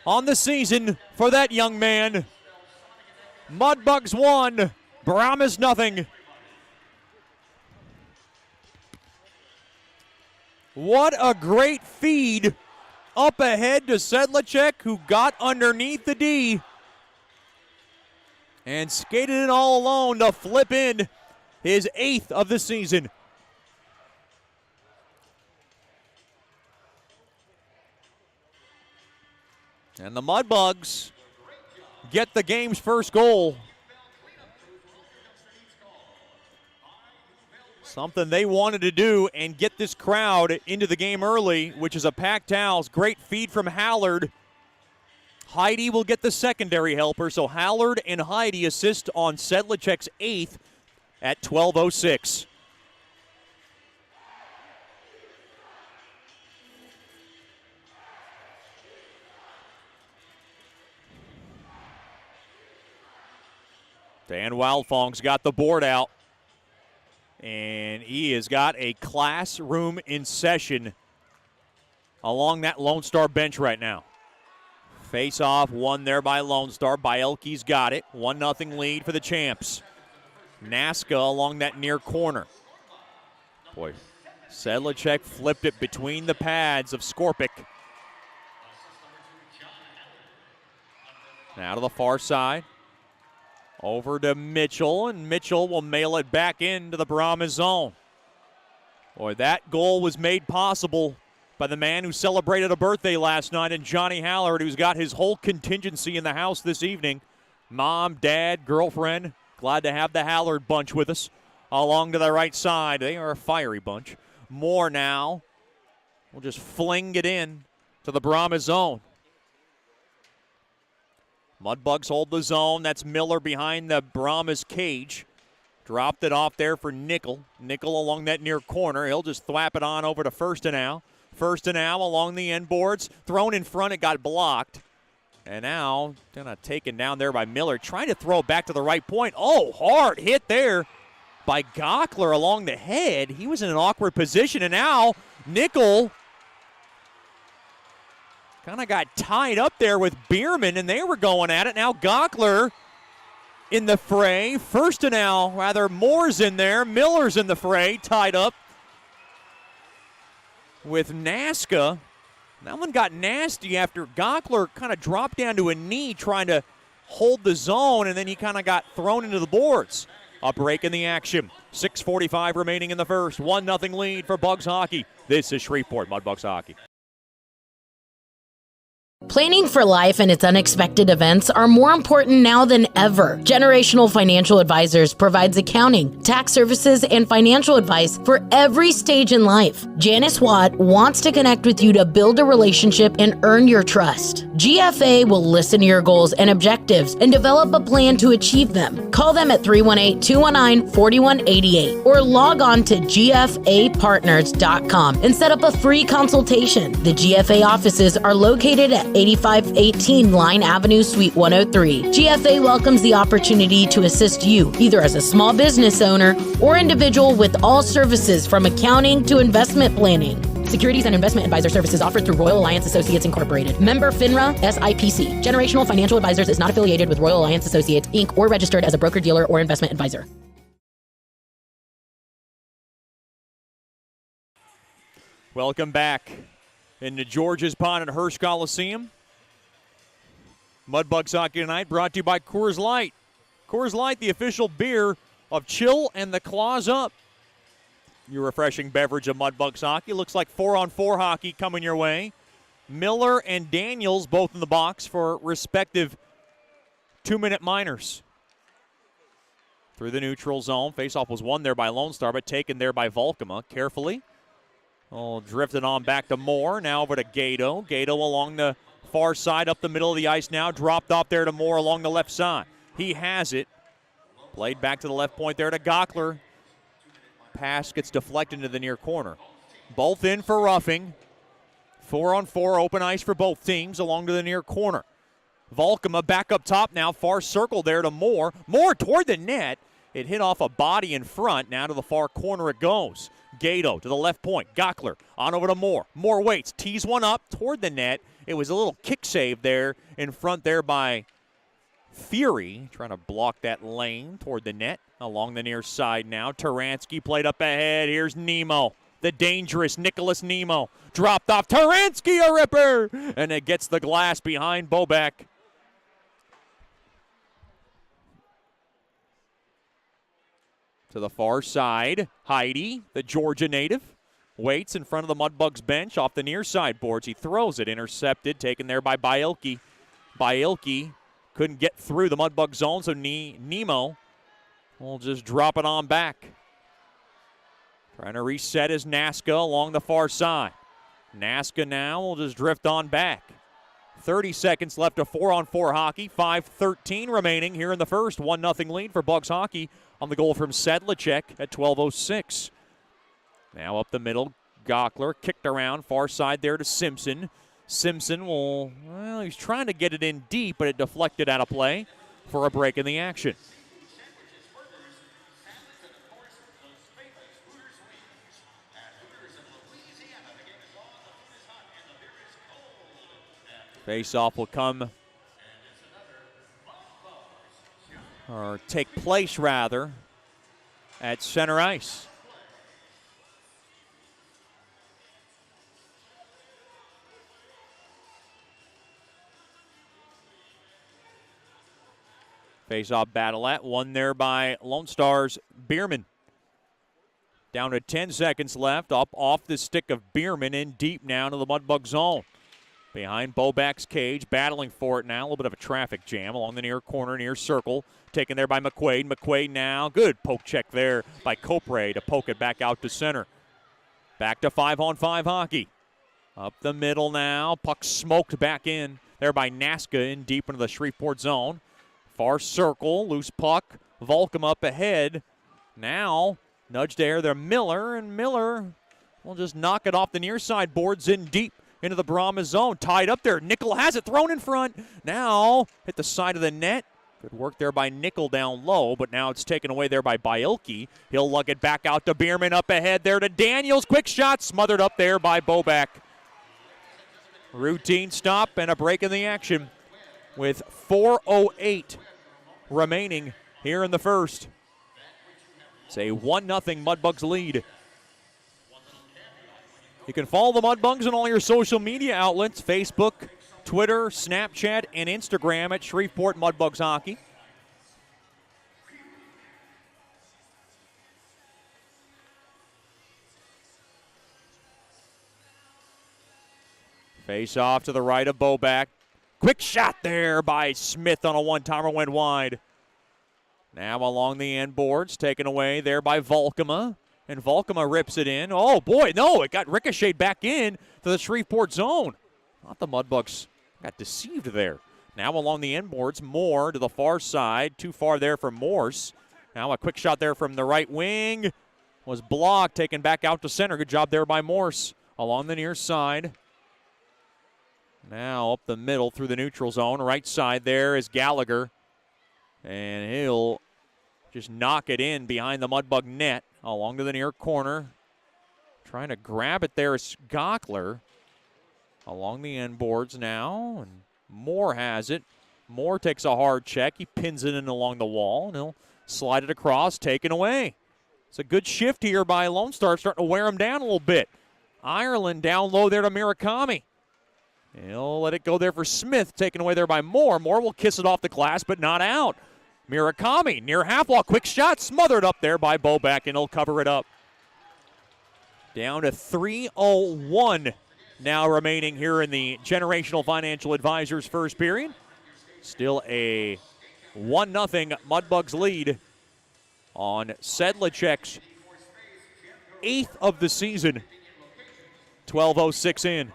on the season for that young man. Mudbugs 1, Brahmas 0. What a great feed up ahead to Sedlacek, who got underneath the D and skated it all alone to flip in his 8th of the season. And the Mudbugs get the game's first goal. Something they wanted to do and get this crowd into the game early, which is a packed house. Great feed from Hallard. Heidi will get the secondary helper, so Hallard and Heidi assist on Sedlacek's 8th at 12:06. Dan Wildfong's got the board out, and he has got a classroom in session along that Lone Star bench right now. Face-off won there by Lone Star. Bielke's got it. 1-0 lead for the champs. Naska along that near corner. Boy, Sedlacek flipped it between the pads of Skorpic. Now to the far side. Over to Mitchell, and Mitchell will mail it back into the Brahmas zone. Boy, that goal was made possible by the man who celebrated a birthday last night, and Johnny Hallard, who's got his whole contingency in the house this evening. Mom, dad, girlfriend, glad to have the Hallard bunch with us. Along to the right side, they are a fiery bunch. Moore now will just fling it in to the Brahmas zone. Mudbugs hold the zone. That's Miller behind the Brahmas cage. Dropped it off there for Nickel. Nickel along that near corner. He'll just thwap it on over to Firstenow. Firstenow along the end boards. Thrown in front. It got blocked. And now kind of taken down there by Miller. Trying to throw it back to the right point. Oh, hard hit there by Gockler along the head. He was in an awkward position. And now Nickel kind of got tied up there with Bierman, and they were going at it. Now Gockler in the fray. Firstenow, rather, Moore's in there. Miller's in the fray, tied up with Naska. That one got nasty after Gockler kind of dropped down to a knee trying to hold the zone, and then he kind of got thrown into the boards. A break in the action. 6:45 remaining in the first. 1-0 lead for Bugs hockey. This is Shreveport Mudbugs hockey. Planning for life and its unexpected events are more important now than ever. Generational Financial Advisors provides accounting, tax services, and financial advice for every stage in life. Janice Watt wants to connect with you to build a relationship and earn your trust. GFA will listen to your goals and objectives and develop a plan to achieve them. Call them at 318-219-4188 or log on to gfapartners.com and set up a free consultation. The GFA offices are located at 8518 Line Avenue, Suite 103. GFA welcomes the opportunity to assist you, either as a small business owner or individual, with all services from accounting to investment planning. Securities and investment advisor services offered through Royal Alliance Associates Incorporated. Member FINRA SIPC. Generational Financial Advisors is not affiliated with Royal Alliance Associates, Inc. or registered as a broker-dealer or investment advisor. Welcome back into George's Pond at Hirsch Coliseum. Mudbugs hockey tonight brought to you by Coors Light. Coors Light, the official beer of Chill and the Claws Up. Your refreshing beverage of Mudbugs hockey. Looks like 4-on-4 hockey coming your way. Miller and Daniels both in the box for respective 2-minute minors. Through the neutral zone. Faceoff was won there by Lone Star, but taken there by Volkema carefully. Oh, drifted on back to Moore. Now over to Gato. Gato along the far side, up the middle of the ice now. Dropped off there to Moore along the left side. He has it. Played back to the left point there to Gockler. Pass gets deflected into the near corner. Both in for roughing. 4-on-4 open ice for both teams along to the near corner. Volkema back up top now. Far circle there to Moore. Moore toward the net. It hit off a body in front. Now to the far corner it goes. Gato to the left point. Gockler on over to Moore. Moore waits. Tees one up toward the net. It was a little kick save there in front there by Fury. Trying to block that lane toward the net. Along the near side now. Taransky played up ahead. Here's Nemo. The dangerous Nicholas Nemo. Dropped off. Taransky, a ripper! And it gets the glass behind Bobek. To the far side, Heidi, the Georgia native, waits in front of the Mudbugs bench off the near side boards. He throws it, intercepted, taken there by Bielke. Bielke couldn't get through the Mudbug zone, so Nemo will just drop it on back. Trying to reset his Nazca along the far side. Nazca now will just drift on back. 30 seconds left of 4-on-4 hockey. 5:13 remaining here in the first. 1-0 lead for Bugs hockey on the goal from Sedlacek at 12:06. Now up the middle, Gockler kicked around far side there to Simpson. Simpson he's trying to get it in deep, but it deflected out of play for a break in the action. Face-off will come, or take place rather, at center ice. Face-off battle won there by Lone Star's Bierman. Down to 10 seconds left, up off the stick of Bierman, in deep now to the Mudbug zone. Behind Bobak's cage, battling for it now. A little bit of a traffic jam along the near corner, near circle. Taken there by McQuaid. McQuaid now, good poke check there by Copre to poke it back out to center. Back to 5-on-5 hockey. Up the middle now. Puck smoked back in there by Nazca, in deep into the Shreveport zone. Far circle, loose puck. Volcom up ahead. Now, nudged there Miller, and Miller will just knock it off the near side boards in deep into the Brahmas zone. Tied up there. Nickel has it thrown in front. Now hit the side of the net. Good work there by Nickel down low, but now it's taken away there by Bielke. He'll lug it back out to Bierman, up ahead there to Daniels. Quick shot smothered up there by Bobak. Routine stop and a break in the action with 4:08 remaining here in the first. It's a 1-0 Mudbugs lead. You can follow the Mudbugs on all your social media outlets, Facebook, Twitter, Snapchat, and Instagram at Shreveport Mudbugs Hockey. Face off to the right of Bobak. Quick shot there by Smith on a one-timer, went wide. Now along the end boards, taken away there by Volkema. And Volkema rips it in. Oh, boy, no, it got ricocheted back in to the Shreveport zone. Thought the Mudbugs got deceived there. Now along the end boards, Moore to the far side. Too far there for Morse. Now a quick shot there from the right wing. Was blocked, taken back out to center. Good job there by Morse. Along the near side. Now up the middle through the neutral zone. Right side there is Gallagher. And he'll just knock it in behind the Mudbug net. Along to the near corner. Trying to grab it there is Gockler. Along the end boards now. And Moore has it. Moore takes a hard check. He pins it in along the wall. And he'll slide it across. Taken away. It's a good shift here by Lone Star. Starting to wear him down a little bit. Ireland down low there to Murakami. He'll let it go there for Smith. Taken away there by Moore. Moore will kiss it off the glass, but not out. Murakami near half wall. Quick shot. Smothered up there by Bobak, and he'll cover it up. Down to 3:01 now remaining here in the Generational Financial Advisors first period. Still a 1-0 Mudbugs lead on Sedlacek's 8th of the season. 12:06 in.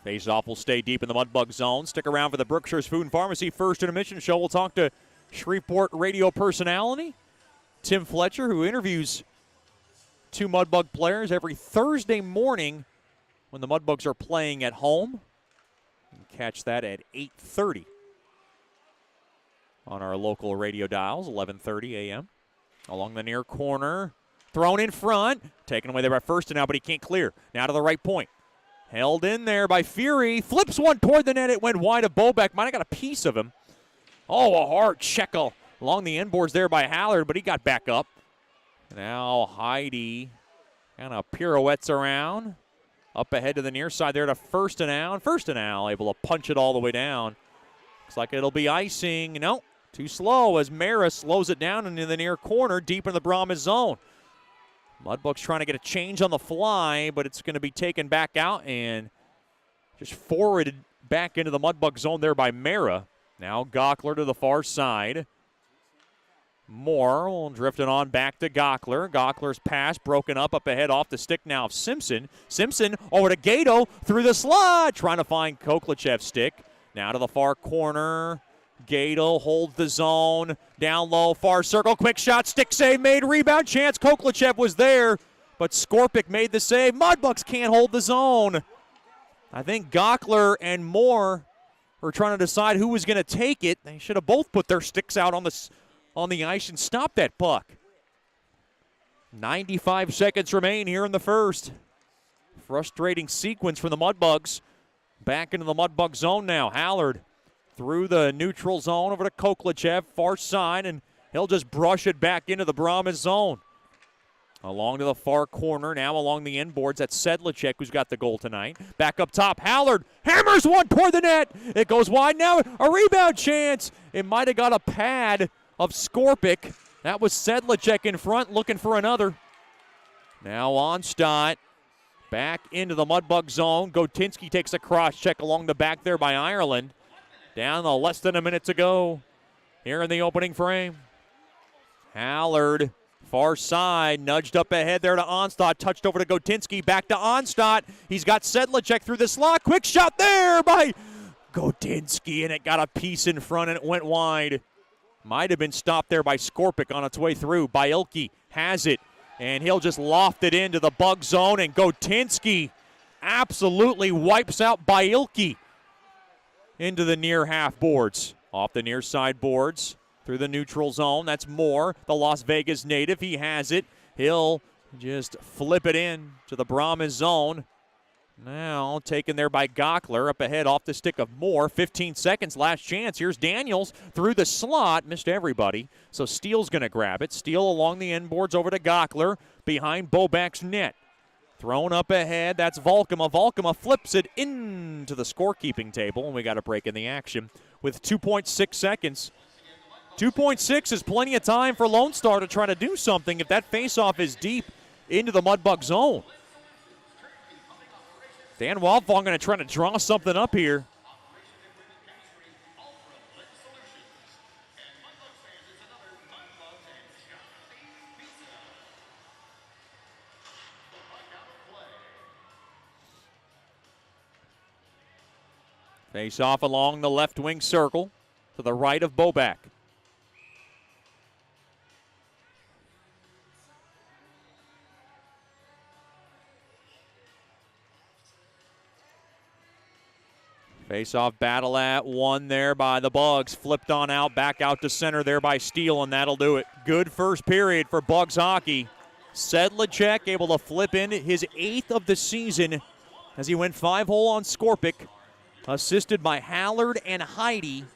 Face-off will stay deep in the Mudbug zone. Stick around for the Brookshire's Food and Pharmacy First Intermission Show. We'll talk to Shreveport radio personality Tim Fletcher, who interviews two Mudbug players every Thursday morning when the Mudbugs are playing at home. You can catch that at 8:30 on our local radio dials, 11:30 a.m. Along the near corner, thrown in front, taken away there by First now, but he can't clear. Now to the right point. Held in there by Fury. Flips one toward the net. It went wide of Bobak. Might have got a piece of him. Oh, a hard check along the end boards there by Hallard, but he got back up. Now Heidi kind of pirouettes around. Up ahead to the near side there to First and Al able to punch it all the way down. Looks like it'll be icing. No, too slow as Mara slows it down into the near corner deep in the Brahmas zone. Mudbugs trying to get a change on the fly, but it's going to be taken back out and just forwarded back into the Mudbug zone there by Mara. Now Gockler to the far side. Moore will drift it on back to Gockler. Gockler's pass broken up ahead off the stick now of Simpson. Simpson over to Gato through the slot, trying to find Koklachev's stick. Now to the far corner. Gato holds the zone. Down low, far circle. Quick shot, stick save made, rebound chance. Koklachev was there, but Skorpic made the save. Mudbugs can't hold the zone. I think Gockler and Moore were trying to decide who was going to take it. They should have both put their sticks out on the ice and stopped that puck. 95 seconds remain here in the first. Frustrating sequence for the Mudbugs. Back into the Mudbug zone now. Hallard through the neutral zone over to Koklachev, far side, and he'll just brush it back into the Brahmas zone. Along to the far corner, now along the end boards. That's Sedlacek, who's got the goal tonight. Back up top, Hallard hammers one toward the net. It goes wide now, a rebound chance. It might have got a pad of Skorpic. That was Sedlacek in front, looking for another. Now Onstadt back into the Mudbug zone. Gotinski takes a cross check along the back there by Ireland. Down to less than a minute to go here in the opening frame. Hallard, far side, nudged up ahead there to Onstadt, touched over to Gotinski, back to Onstadt. He's got Sedlacek through the slot. Quick shot there by Gotinski, and it got a piece in front, and it went wide. Might have been stopped there by Skorpic on its way through. Bielke has it, and he'll just loft it into the Bug zone, and Gotinski absolutely wipes out Bielke into the near half boards. Off the near side boards through the neutral zone. That's Moore, the Las Vegas native. He has it. He'll just flip it in to the Brahmas zone. Now taken there by Gockler. Up ahead off the stick of Moore. 15 seconds, last chance. Here's Daniels through the slot. Missed everybody. So Steele's going to grab it. Steele along the end boards over to Gockler behind Bobak's net. Thrown up ahead, that's Volkema. Volkema flips it into the scorekeeping table, and we got a break in the action with 2.6 seconds 2.6 is plenty of time for Lone Star to try to do something if that faceoff is deep into the Mudbug zone. Dan Wildfong going to try to draw something up here. Face off along the left wing circle to the right of Boback. Face-off battle at one there by the Bugs. Flipped on out, back out to center there by Steele, and that'll do it. Good first period for Bugs hockey. Sedlacek able to flip in his 8th of the season as he went 5-hole on Skorpic, assisted by Hallard and Heidi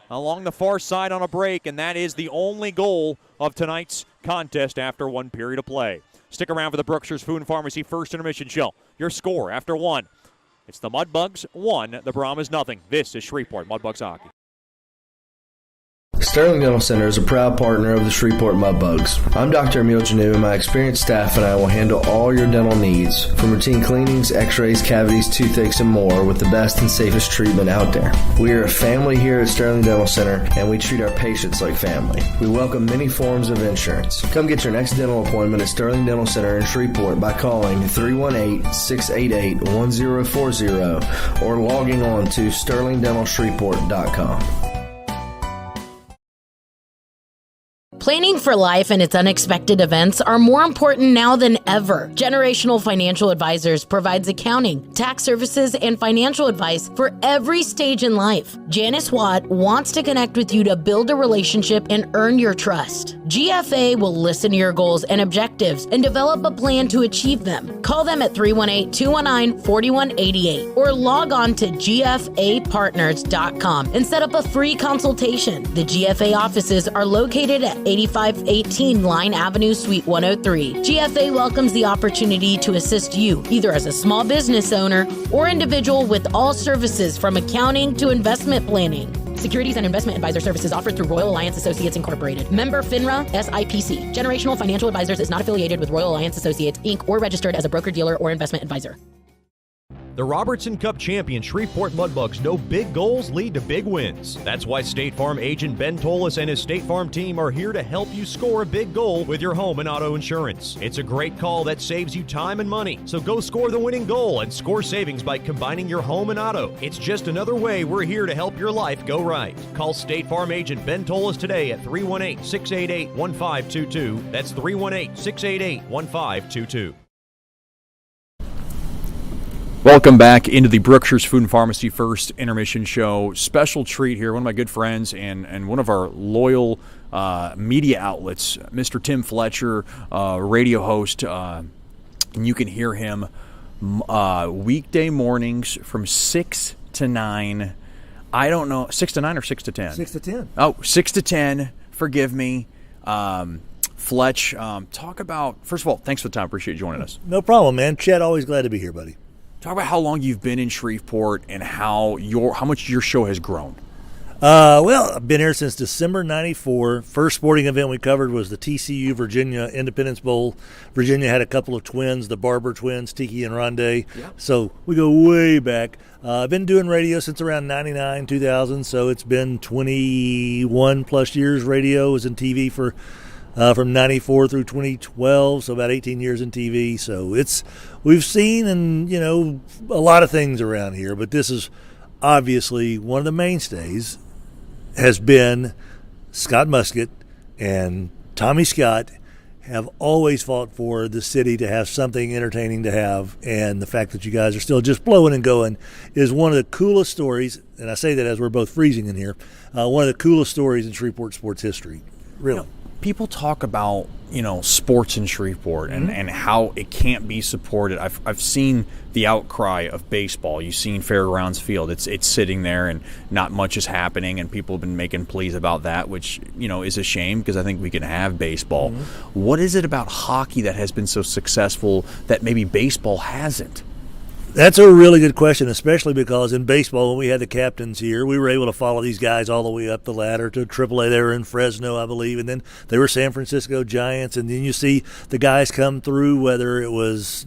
along the far side on a break, and that is the only goal of tonight's contest after 1 period of play. Stick around for the Brookshire's Food and Pharmacy first intermission show. Your score after 1. It's the Mudbugs 1, the Brahmas nothing. This is Shreveport Mudbugs hockey. Sterling Dental Center is a proud partner of the Shreveport Mudbugs. I'm Dr. Emil Janu, and my experienced staff and I will handle all your dental needs, from routine cleanings, x-rays, cavities, toothaches, and more, with the best and safest treatment out there. We are a family here at Sterling Dental Center, and we treat our patients like family. We welcome many forms of insurance. Come get your next dental appointment at Sterling Dental Center in Shreveport by calling 318-688-1040 or logging on to sterlingdentalshreveport.com. Planning for life and its unexpected events are more important now than ever. Generational Financial Advisors provides accounting, tax services, and financial advice for every stage in life. Janice Watt wants to connect with you to build a relationship and earn your trust. GFA will listen to your goals and objectives and develop a plan to achieve them. Call them at 318-219-4188 or log on to gfapartners.com and set up a free consultation. The GFA offices are located at 8518 Line Avenue, Suite 103. GFA welcomes the opportunity to assist you, either as a small business owner or individual, with all services from accounting to investment planning. Securities and investment advisor services offered through Royal Alliance Associates Incorporated. Member FINRA SIPC. Generational Financial Advisors is not affiliated with Royal Alliance Associates, Inc. or registered as a broker-dealer or investment advisor. The Robertson Cup champion Shreveport Mudbugs know big goals lead to big wins. That's why State Farm agent Ben Tolis and his State Farm team are here to help you score a big goal with your home and auto insurance. It's a great call that saves you time and money. So go score the winning goal and score savings by combining your home and auto. It's just another way we're here to help your life go right. Call State Farm agent Ben Tolis today at 318-688-1522. That's 318-688-1522. Welcome back into the Brookshire's Food and Pharmacy First Intermission Show. Special treat here. One of my good friends and one of our loyal media outlets, Mr. Tim Fletcher, radio host. And you can hear him weekday mornings from 6 to 9. I don't know, 6 to 9 or 6 to 10? 6 to 10. Oh, 6 to 10. Forgive me. Fletch, talk about, first of all, thanks for the time. Appreciate you joining us. No problem, man. Chet, always glad to be here, buddy. Talk about how long you've been in Shreveport and how much your show has grown. Well, I've been here since December '94. First sporting event we covered was the TCU Virginia Independence Bowl. Virginia had a couple of twins, the Barber twins, Tiki and Rondé. Yep. So we go way back. I've been doing radio since around 99, 2000, so it's been 21 plus years radio. Was in TV for from 94 through 2012, so about 18 years in TV. So we've seen a lot of things around here, but this is obviously one of the mainstays has been Scott Musket, and Tommy Scott have always fought for the city to have something entertaining to have, and the fact that you guys are still just blowing and going is one of the coolest stories, and I say that as we're both freezing in here, one of the coolest stories in Shreveport sports history, really. People talk about, sports in Shreveport and how it can't be supported. I've seen the outcry of baseball. You've seen Fairgrounds Field. It's sitting there and not much is happening, and people have been making pleas about that, which, is a shame because I think we can have baseball. What is it about hockey that has been so successful that maybe baseball hasn't? That's a really good question, especially because in baseball, when we had the captains here, we were able to follow these guys all the way up the ladder to AAA. They were in Fresno, I believe, and then they were San Francisco Giants. And then you see the guys come through, whether it was,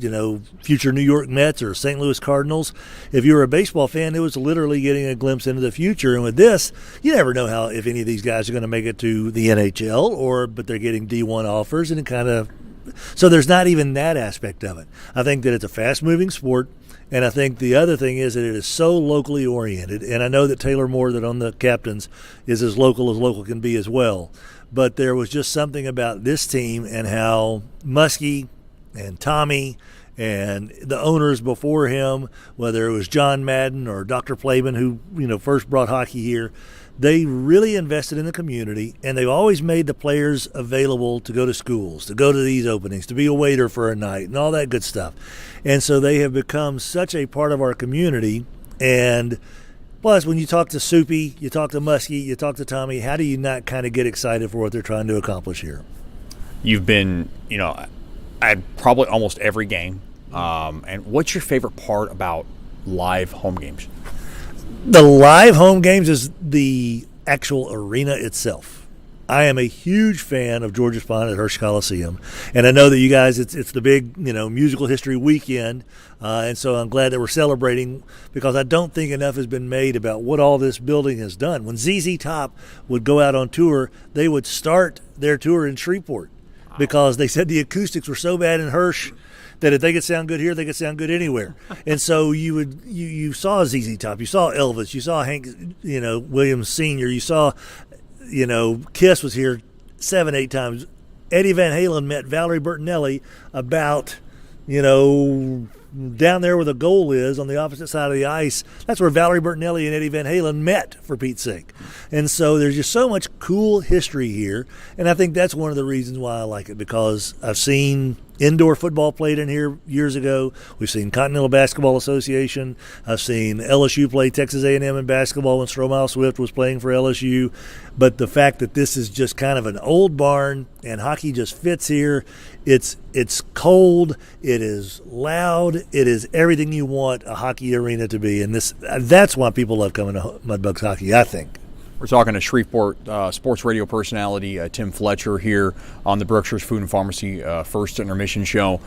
future New York Mets or St. Louis Cardinals. If you were a baseball fan, it was literally getting a glimpse into the future. And with this, you never know if any of these guys are going to make it to the NHL, but they're getting D1 offers, and it kind of – so there's not even that aspect of it. I think that it's a fast-moving sport. And I think the other thing is that it is so locally oriented. And I know that Taylor Moore, that on the captains, is as local can be as well. But there was just something about this team and how Muskie and Tommy and the owners before him, whether it was John Madden or Dr. Plavin, who first brought hockey here, they really invested in the community, and they've always made the players available to go to schools, to go to these openings, to be a waiter for a night, and all that good stuff. And so they have become such a part of our community. And plus, when you talk to Soupy, you talk to Muskie, you talk to Tommy, how do you not kind of get excited for what they're trying to accomplish here? You've been, at probably almost every game. And what's your favorite part about live home games? The live home games is the actual arena itself. I am a huge fan of George's Pond at Hirsch Coliseum, and I know that you guys, it's the big, musical history weekend, and so I'm glad that we're celebrating, because I don't think enough has been made about what all this building has done. When ZZ Top would go out on tour, they would start their tour in Shreveport, because they said the acoustics were so bad in Hirsch that if they could sound good here, they could sound good anywhere. And so you saw ZZ Top, you saw Elvis, you saw Hank, Williams Sr., you saw, Kiss was here 7-8 times. Eddie Van Halen met Valerie Bertinelli about, down there where the goal is on the opposite side of the ice. That's where Valerie Bertinelli and Eddie Van Halen met, for Pete's sake. And so there's just so much cool history here, and I think that's one of the reasons why I like it, because I've seen indoor football played in here years ago. We've seen Continental Basketball Association. I've seen LSU play Texas A&M in basketball when Stromile Swift was playing for LSU. But the fact that this is just kind of an old barn and hockey just fits here, it's cold, it is loud, it is everything you want a hockey arena to be. And that's why people love coming to Mudbugs hockey, I think. We're talking to Shreveport sports radio personality Tim Fletcher here on the Brookshire's Food and Pharmacy First Intermission Show.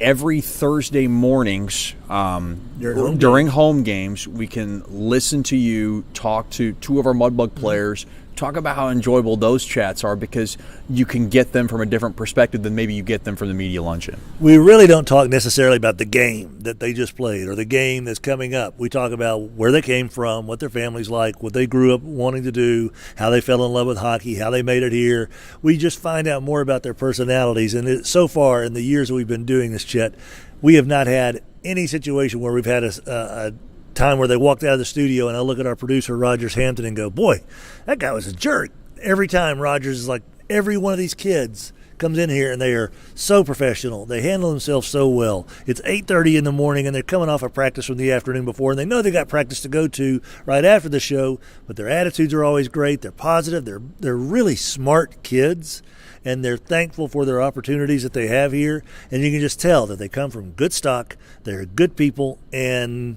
Every Thursday mornings during home games, we can listen to you talk to two of our Mudbug players, talk about how enjoyable those chats are, because you can get them from a different perspective than maybe you get them from the media luncheon. We really don't talk necessarily about the game that they just played or the game that's coming up. We talk about where they came from, what their family's like, what they grew up wanting to do, how they fell in love with hockey, how they made it here. We just find out more about their personalities. And so far in the years that we've been doing this, Chet, we have not had any situation where we've had a time where they walked out of the studio and I look at our producer, Rogers Hampton, and go, boy, that guy was a jerk. Every time Rogers is like, every one of these kids comes in here and they are so professional. They handle themselves so well. It's 8:30 in the morning and they're coming off a practice from the afternoon before, and they know they got practice to go to right after the show, but their attitudes are always great. They're positive. They're really smart kids, and they're thankful for their opportunities that they have here. And you can just tell that they come from good stock. They're good people, and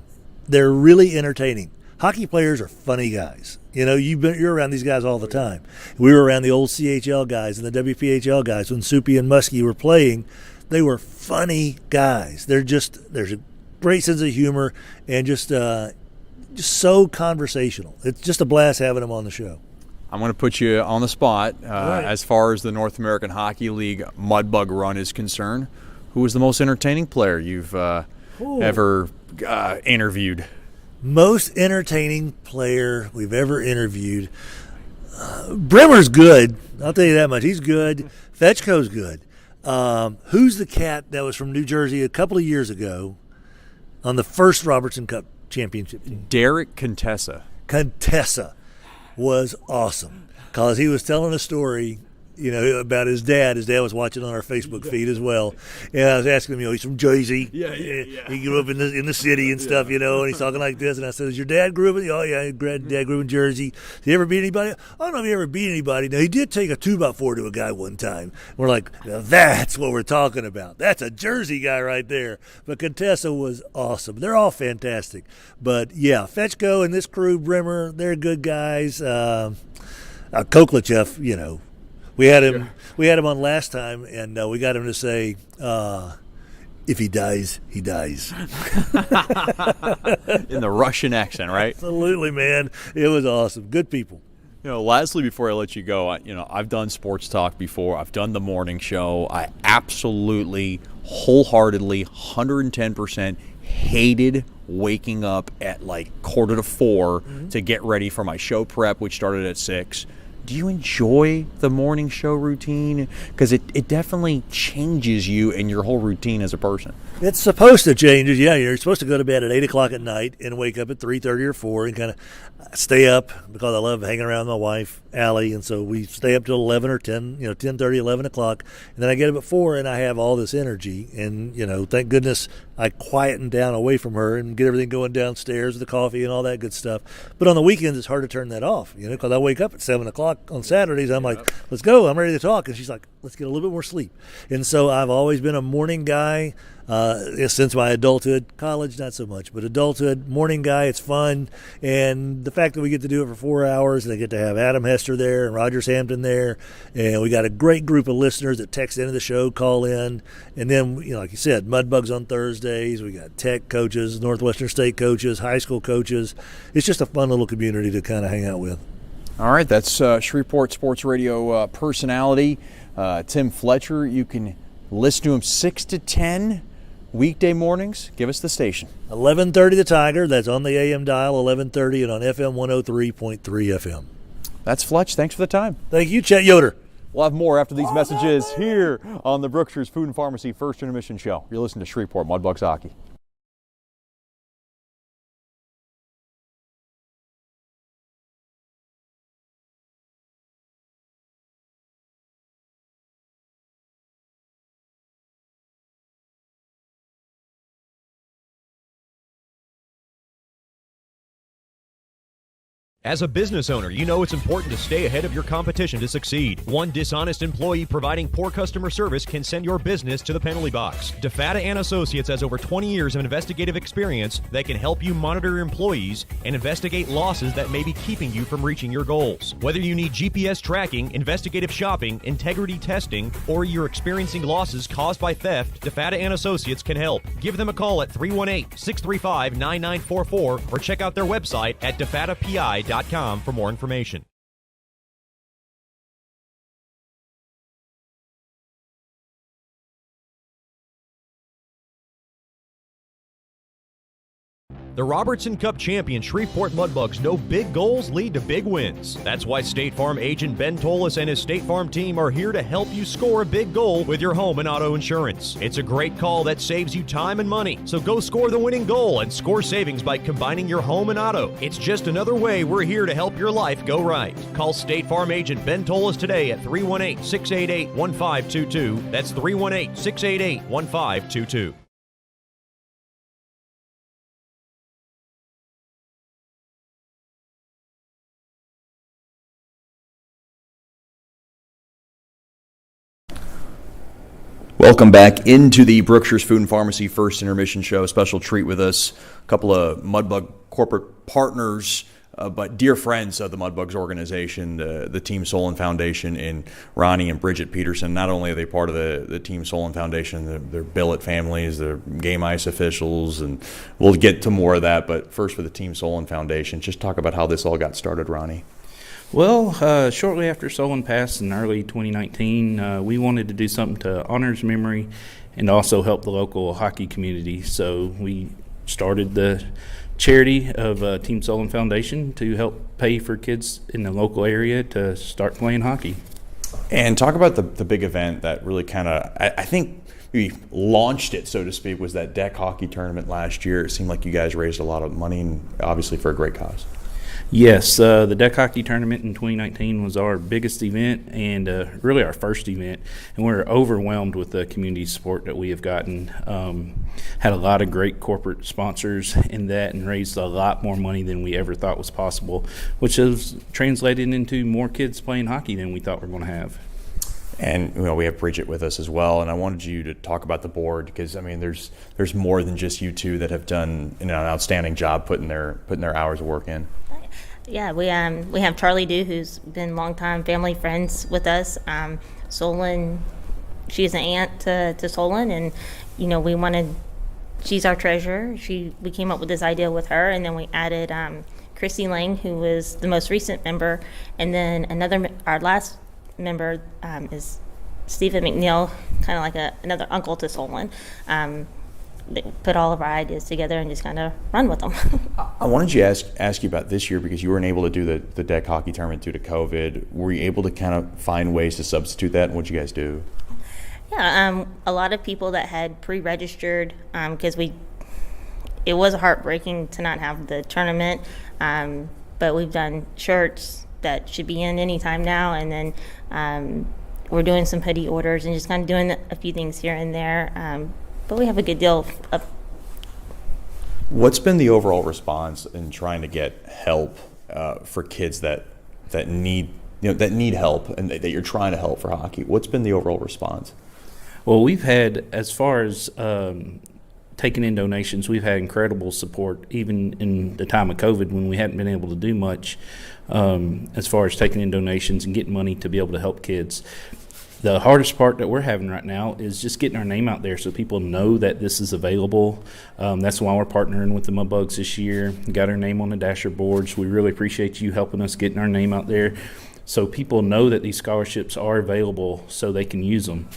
they're really entertaining. Hockey players are funny guys. You're around these guys all the time. We were around the old CHL guys and the WPHL guys when Soupy and Muskie were playing. They were funny guys. There's a great sense of humor and just so conversational. It's just a blast having them on the show. I'm going to put you on the spot as far as the North American Hockey League Mudbug run is concerned. Who was the most entertaining player you've ever interviewed? Most entertaining player we've ever interviewed. Bremer's good. I'll tell you that much. He's good. Fetchko's good. Who's the cat that was from New Jersey a couple of years ago on the first Robertson Cup championship team? Derek Contessa. Contessa was awesome because he was telling a story about his dad. His dad was watching on our Facebook feed as well. And I was asking him, he's from Jersey. Yeah. He grew up in the city and stuff, and he's talking like this. And I said, "Is your dad grew up in?" "Oh yeah, dad grew up in Jersey." "Did he ever beat anybody?" "I don't know if he ever beat anybody." "No, he did take a 2x4 to a guy one time." We're like, now that's what we're talking about. That's a Jersey guy right there. But Contessa was awesome. They're all fantastic. But yeah, Fetchko and this crew, Brimmer, they're good guys. Koklachev, we had him on last time, and we got him to say, "If he dies, he dies." In the Russian accent, right? Absolutely, man. It was awesome. Good people. Lastly, before I let you go, I've done sports talk before. I've done the morning show. I absolutely, wholeheartedly, 110% hated waking up at like 3:45 to get ready for my show prep, which started at 6. Do you enjoy the morning show routine? Because it definitely changes you and your whole routine as a person. It's supposed to change. Yeah, you're supposed to go to bed at 8 o'clock at night and wake up at 3:30 or 4 and kind of stay up, because I love hanging around with my wife, Allie, and so we stay up till 11 or 10, 10:30, 11 o'clock, and then I get up at 4 and I have all this energy, and, thank goodness I quieten down away from her and get everything going downstairs with the coffee and all that good stuff. But on the weekends, it's hard to turn that off, because I wake up at 7 o'clock on Saturdays. I'm like, let's go, I'm ready to talk. And she's like, let's get a little bit more sleep. And so I've always been a morning guy. Since my adulthood, college not so much, but adulthood, morning guy, it's fun. And the fact that we get to do it for 4 hours, and I get to have Adam Hester there and Rogers Hampton there, and we got a great group of listeners that text into the show, call in, and then, like you said, Mudbugs on Thursdays, we got Tech coaches, Northwestern State coaches, high school coaches. It's just a fun little community to kind of hang out with. All right, that's Shreveport Sports Radio personality, Tim Fletcher. You can listen to him 6 to 10 weekday mornings. Give us the station. 11:30 The Tiger. That's on the AM dial, 11:30, and on FM 103.3 FM. That's Fletch. Thanks for the time. Thank you, Chet Yoder. We'll have more after these messages here on the Brookshire's Food and Pharmacy First Intermission Show. You're listening to Shreveport Mudbugs Hockey. As a business owner, you know it's important to stay ahead of your competition to succeed. One dishonest employee providing poor customer service can send your business to the penalty box. DeFatta & Associates has over 20 years of investigative experience that can help you monitor your employees and investigate losses that may be keeping you from reaching your goals. Whether you need GPS tracking, investigative shopping, integrity testing, or you're experiencing losses caused by theft, DeFatta & Associates can help. Give them a call at 318-635-9944 or check out their website at defattapi.com for more information. The Robertson Cup champion Shreveport Mudbugs know big goals lead to big wins. That's why State Farm agent Ben Tolis and his State Farm team are here to help you score a big goal with your home and auto insurance. It's a great call that saves you time and money. So go score the winning goal and score savings by combining your home and auto. It's just another way we're here to help your life go right. Call State Farm agent Ben Tolis today at 318-688-1522. That's 318-688-1522. Welcome back into the Brookshire's Food and Pharmacy First Intermission Show. Special treat with us, a couple of Mudbug corporate partners, but dear friends of the Mudbugs organization, the Team Solon Foundation, and Ronnie and Bridget Peterson. Not only are they part of the Team Solon Foundation, they're billet families, they're game ice officials, and we'll get to more of that. But first, for the Team Solon Foundation, just talk about how this all got started, Ronnie. Well, shortly after Solon passed in early 2019, we wanted to do something to honor his memory and also help the local hockey community. So we started the charity of Team Solon Foundation to help pay for kids in the local area to start playing hockey. And talk about the big event that really kind of, I think we launched it, so to speak, was that deck hockey tournament last year. It seemed like you guys raised a lot of money, and obviously for a great cause. Yes, the deck hockey tournament in 2019 was our biggest event and really our first event, and we're overwhelmed with the community support that we have gotten. Had a lot of great corporate sponsors in that and raised a lot more money than we ever thought was possible, which has translated into more kids playing hockey than we thought we were going to have. And we have Bridget with us as well, and I wanted you to talk about the board because there's more than just you two that have done an outstanding job putting their hours of work in. Yeah, we have Charlie Dew, who's been longtime family friends with us. Solon, she's an aunt to Solon, and she's our treasurer. We came up with this idea with her, and then we added Chrissy Lang, who was the most recent member, and then our last member is Stephen McNeil, kind of like another uncle to Solon. They put all of our ideas together and just kind of run with them. I wanted you to ask you about this year because you weren't able to do the deck hockey tournament due to COVID. Were you able to kind of find ways to substitute that, and what'd you guys do? Yeah, a lot of people that had pre-registered because it was heartbreaking to not have the tournament, but we've done shirts that should be in any time now, and then we're doing some hoodie orders and just kind of doing a few things here and there. But we have a good deal of. What's been the overall response in trying to get help for kids that need help and that you're trying to help for hockey? What's been the overall response? Well, we've had, as far as taking in donations, we've had incredible support, even in the time of COVID when we hadn't been able to do much, as far as taking in donations and getting money to be able to help kids. The hardest part that we're having right now is just getting our name out there so people know that this is available. That's why we're partnering with the Mudbugs this year. Got our name on the Dasher boards. We really appreciate you helping us getting our name out there so people know that these scholarships are available so they can use them.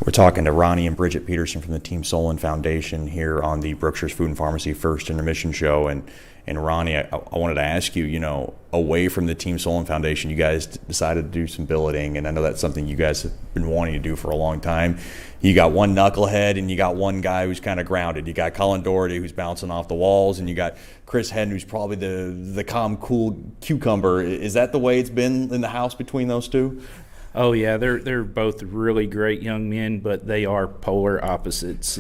We're talking to Ronnie and Bridget Peterson from the Team Solon Foundation here on the Brookshire's Food and Pharmacy First Intermission Show. And Ronnie, I wanted to ask you, away from the Team Solon Foundation, you guys decided to do some billeting, and I know that's something you guys have been wanting to do for a long time. You got one knucklehead, and you got one guy who's kind of grounded. You got Colin Doherty, who's bouncing off the walls, and you got Chris Hedden, who's probably the calm, cool cucumber. Is that the way it's been in the house between those two? Oh yeah, they're both really great young men, but they are polar opposites.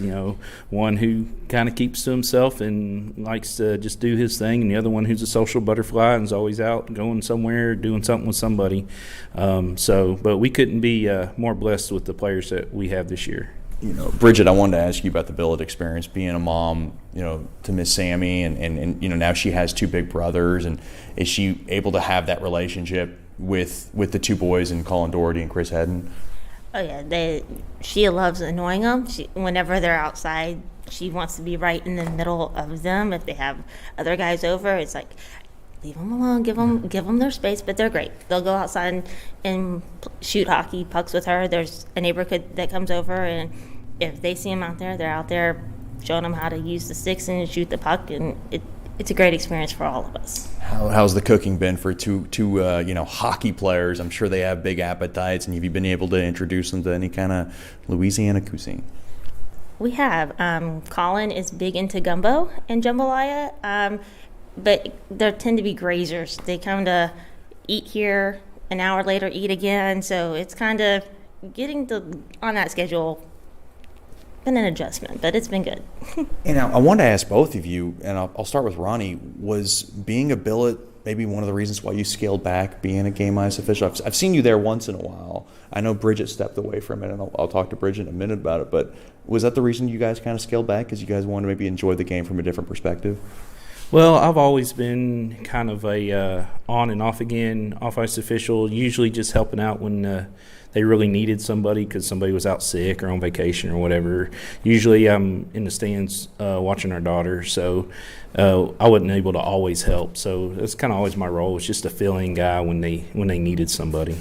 One who kind of keeps to himself and likes to just do his thing, and the other one who's a social butterfly and is always out going somewhere, doing something with somebody. But we couldn't be more blessed with the players that we have this year. Bridget, I wanted to ask you about the billet experience, being a mom, to Miss Sammy, and now she has two big brothers, and is she able to have that relationship with the two boys and Colin Doherty and Chris Hedden? Oh yeah, she loves annoying them. Whenever they're outside, she wants to be right in the middle of them. If they have other guys over, it's like, leave them alone, give them their space. But they're great. They'll go outside and shoot hockey pucks with her. There's a neighborhood that comes over, and if they see them out there, they're out there showing them how to use the sticks and shoot the puck, and it's a great experience for all of us. How's the cooking been for two hockey players? I'm sure they have big appetites, and have you been able to introduce them to any kind of Louisiana cuisine? We have. Colin is big into gumbo and jambalaya, but they tend to be grazers. They come to eat here, an hour later eat again, so it's kind of getting on that schedule. Been an adjustment, but it's been good. And I want to ask both of you, and I'll start with Ronnie. Was being a billet maybe one of the reasons why you scaled back being a game ice official? I've seen you there once in a while. I know Bridget stepped away from it, and I'll talk to Bridget in a minute about it. But was that the reason you guys kind of scaled back, because you guys wanted to maybe enjoy the game from a different perspective? Well, I've always been kind of a on and off again, off ice official, usually just helping out when they really needed somebody because somebody was out sick or on vacation or whatever. Usually I'm in the stands watching our daughter, so I wasn't able to always help. So that's kind of always my role, was just a fill-in guy when they needed somebody.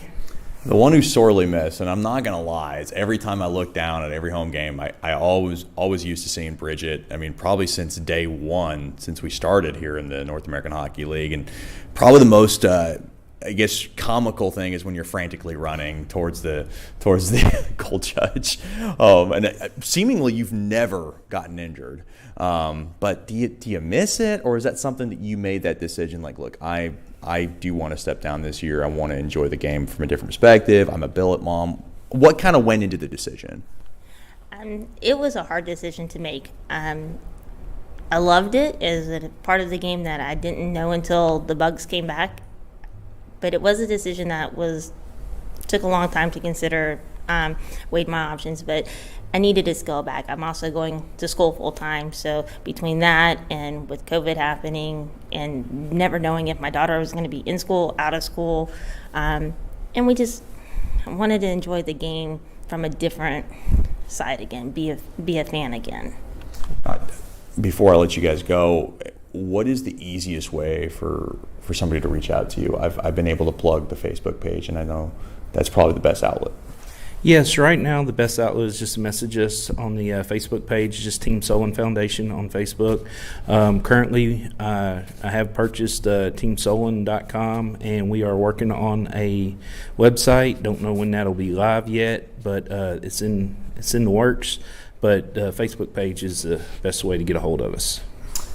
The one who's sorely missed, and I'm not going to lie, it's every time I look down at every home game, I always used to seeing Bridget. I mean, probably since day one, since we started here in the North American Hockey League, and probably the most I guess comical thing is when you're frantically running towards the goal judge, and seemingly you've never gotten injured. But do you miss it, or is that something that you made that decision? Like, look, I do want to step down this year. I want to enjoy the game from a different perspective. I'm a billet mom. What kind of went into the decision? It was a hard decision to make. I loved it as a part of the game that I didn't know until the Bugs came back. But it was a decision that took a long time to consider, weighed my options, but I needed to scale back. I'm also going to school full time, so between that and with COVID happening and never knowing if my daughter was going to be in school, out of school, and we just wanted to enjoy the game from a different side again, be a fan again. Before I let you guys go, what is the easiest way for somebody to reach out to you? I've been able to plug the Facebook page, and I know that's probably the best outlet. Yes, right now the best outlet is just to message us on the Facebook page, just Team Solon Foundation on Facebook. Currently, I have purchased teamsolon.com, and we are working on a website. Don't know when that'll be live yet, but it's in the works. But Facebook page is the best way to get a hold of us.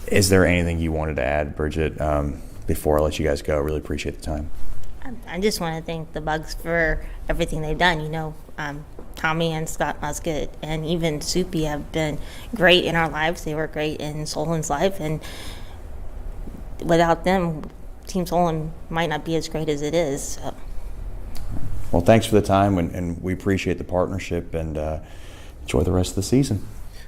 Is there anything you wanted to add, Bridget, before I let you guys go? I really appreciate the time. I just want to thank the Bugs for everything they've done. Tommy and Scott Musket and even Soupy have been great in our lives. They were great in Solon's life, and without them, Team Solon might not be as great as it is. So. Well, thanks for the time, and we appreciate the partnership, and enjoy the rest of the season.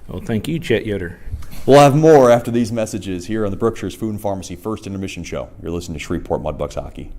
Well, thank you, Chet Yoder. We'll have more after these messages here on the Brookshires Food and Pharmacy First Intermission Show. You're listening to Shreveport Mudbugs Hockey.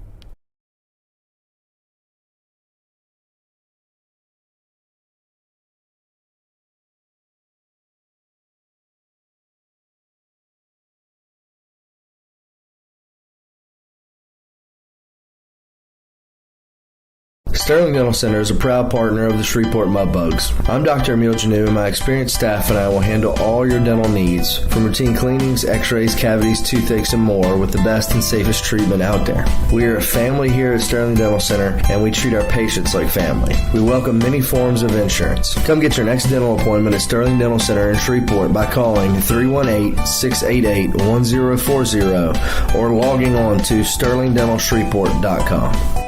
Sterling Dental Center is a proud partner of the Shreveport Mudbugs. I'm Dr. Emil Janu, and my experienced staff and I will handle all your dental needs, from routine cleanings, x-rays, cavities, toothaches, and more, with the best and safest treatment out there. We are a family here at Sterling Dental Center, and we treat our patients like family. We welcome many forms of insurance. Come get your next dental appointment at Sterling Dental Center in Shreveport by calling 318-688-1040 or logging on to sterlingdentalshreveport.com.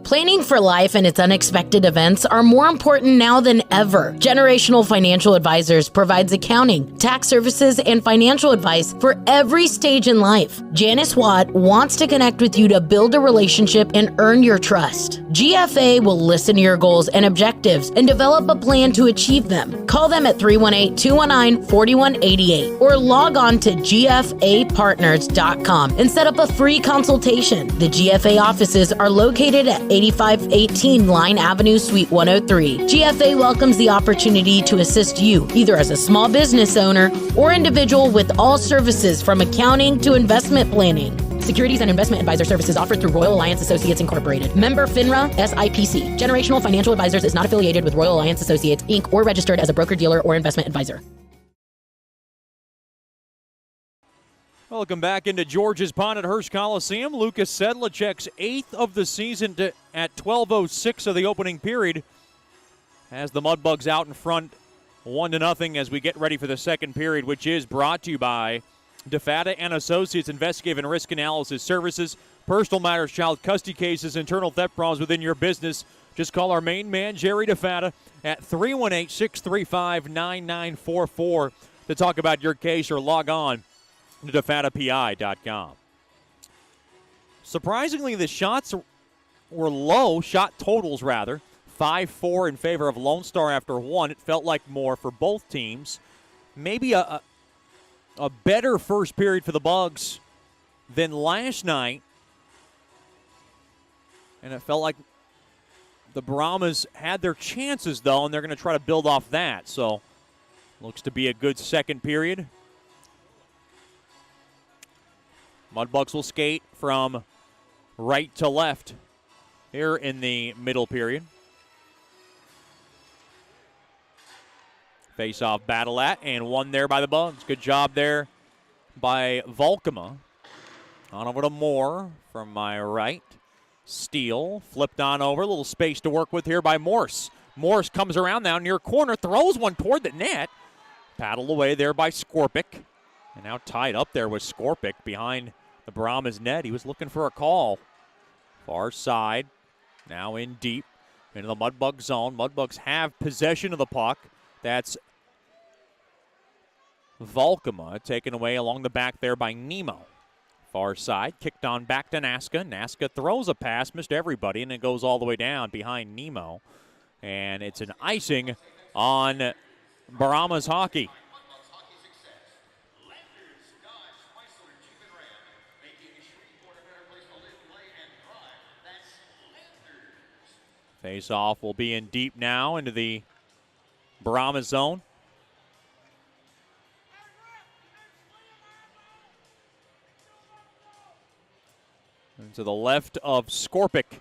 Planning for life and its unexpected events are more important now than ever. Generational Financial Advisors provides accounting, tax services, and financial advice for every stage in life. Janice Watt wants to connect with you to build a relationship and earn your trust. GFA will listen to your goals and objectives and develop a plan to achieve them. Call them at 318-219-4188 or log on to gfapartners.com and set up a free consultation. The GFA offices are located at 8518 Line Avenue, Suite 103. GFA welcomes the opportunity to assist you, either as a small business owner or individual, with all services from accounting to investment planning. Securities and investment advisor services offered through Royal Alliance Associates Incorporated. Member FINRA SIPC. Generational Financial Advisors is not affiliated with Royal Alliance Associates, Inc. or registered as a broker-dealer or investment advisor. Welcome back into George's Pond at Hearst Coliseum. Lucas Sedlacek's 8th of the season at 12:06 of the opening period has the Mudbugs out in front 1-0 as we get ready for the second period, which is brought to you by DeFata and Associates, Investigative and Risk Analysis Services, Personal Matters, Child Custody Cases, Internal Theft Problems within your business. Just call our main man, Jerry DeFata, at 318-635-9944 to talk about your case, or log on to defatapi.com. Surprisingly, the shots were low, shot totals rather, 5-4 in favor of Lone Star after one. It felt like more for both teams. Maybe a better first period for the Bugs than last night. And it felt like the Brahmas had their chances, though, and they're going to try to build off that. So, looks to be a good second period. Mudbugs will skate from right to left here in the middle period. Face-off battle and won there by the Bugs. Good job there by Volkema. On over to Moore from my right. Steele flipped on over. A little space to work with here by Morse. Morse comes around now near corner, throws one toward the net. Paddled away there by Skorpic. And now tied up there with Skorpic behind the Brahmas net. He was looking for a call. Far side. Now in deep into the Mudbug zone. Mudbugs have possession of the puck. That's Volkema taken away along the back there by Nemo. Far side, kicked on back to Naska. Naska throws a pass, missed everybody, and it goes all the way down behind Nemo. And it's an icing on Brahmas hockey. Face-off will be in deep now into the Brahmas zone. And to the left of Skorpic.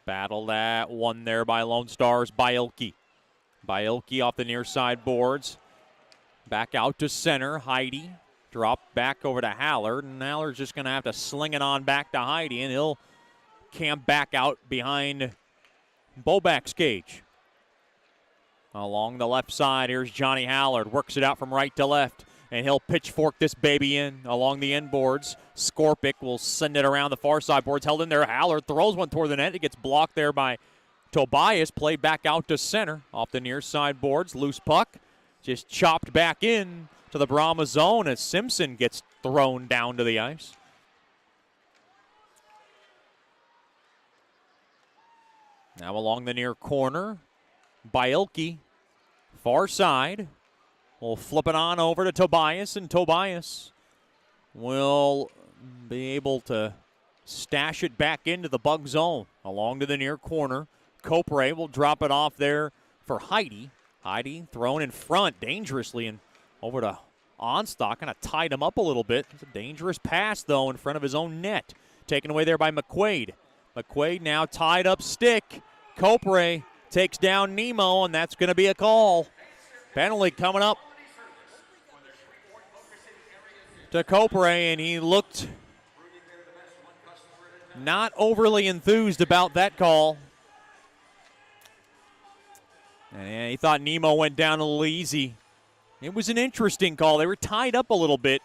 Battle that one there by Lone Stars. Bielke. Bielke off the near side boards. Back out to center. Heidi. Drop back over to Hallard. And Hallard's just going to have to sling it on back to Heidi. And he'll camp back out behind Bobak's cage. Along the left side, here's Johnny Hallard. Works it out from right to left. And he'll pitchfork this baby in along the end boards. Skorpic will send it around the far side boards. Held in there. Hallard throws one toward the net. It gets blocked there by Tobias. Played back out to center off the near side boards. Loose puck. Just chopped back in to the Brahmas zone as Simpson gets thrown down to the ice. Now along the near corner. Bielke. Far side. We'll flip it on over to Tobias, and Tobias will be able to stash it back into the Bug zone. Along to the near corner. Copre will drop it off there for Heidi. Heidi thrown in front dangerously and over to Onstock. Kind of tied him up a little bit. It's a dangerous pass, though, in front of his own net. Taken away there by McQuaid. McQuaid now tied up stick. Copre takes down Nemo, and that's going to be a call. Penalty coming up to Copre, and he looked not overly enthused about that call. And he thought Nemo went down a little easy. It was an interesting call. They were tied up a little bit.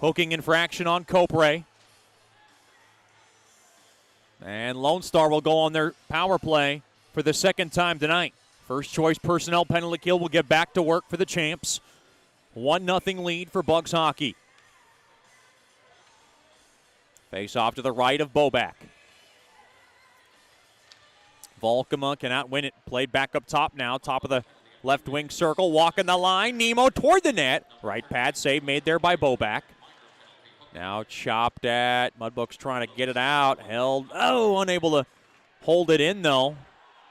Hooking infraction on Copre. And Lone Star will go on their power play for the second time tonight. First choice personnel penalty kill will get back to work for the champs. 1-0 lead for Bugs hockey. Face off to the right of Bobak. Volkema cannot win it. Played back up top now. Top of the left wing circle. Walking the line. Nemo toward the net. Right pad save made there by Bobak. Now chopped at. Mudbugs trying to get it out. Held. Oh, unable to hold it in though.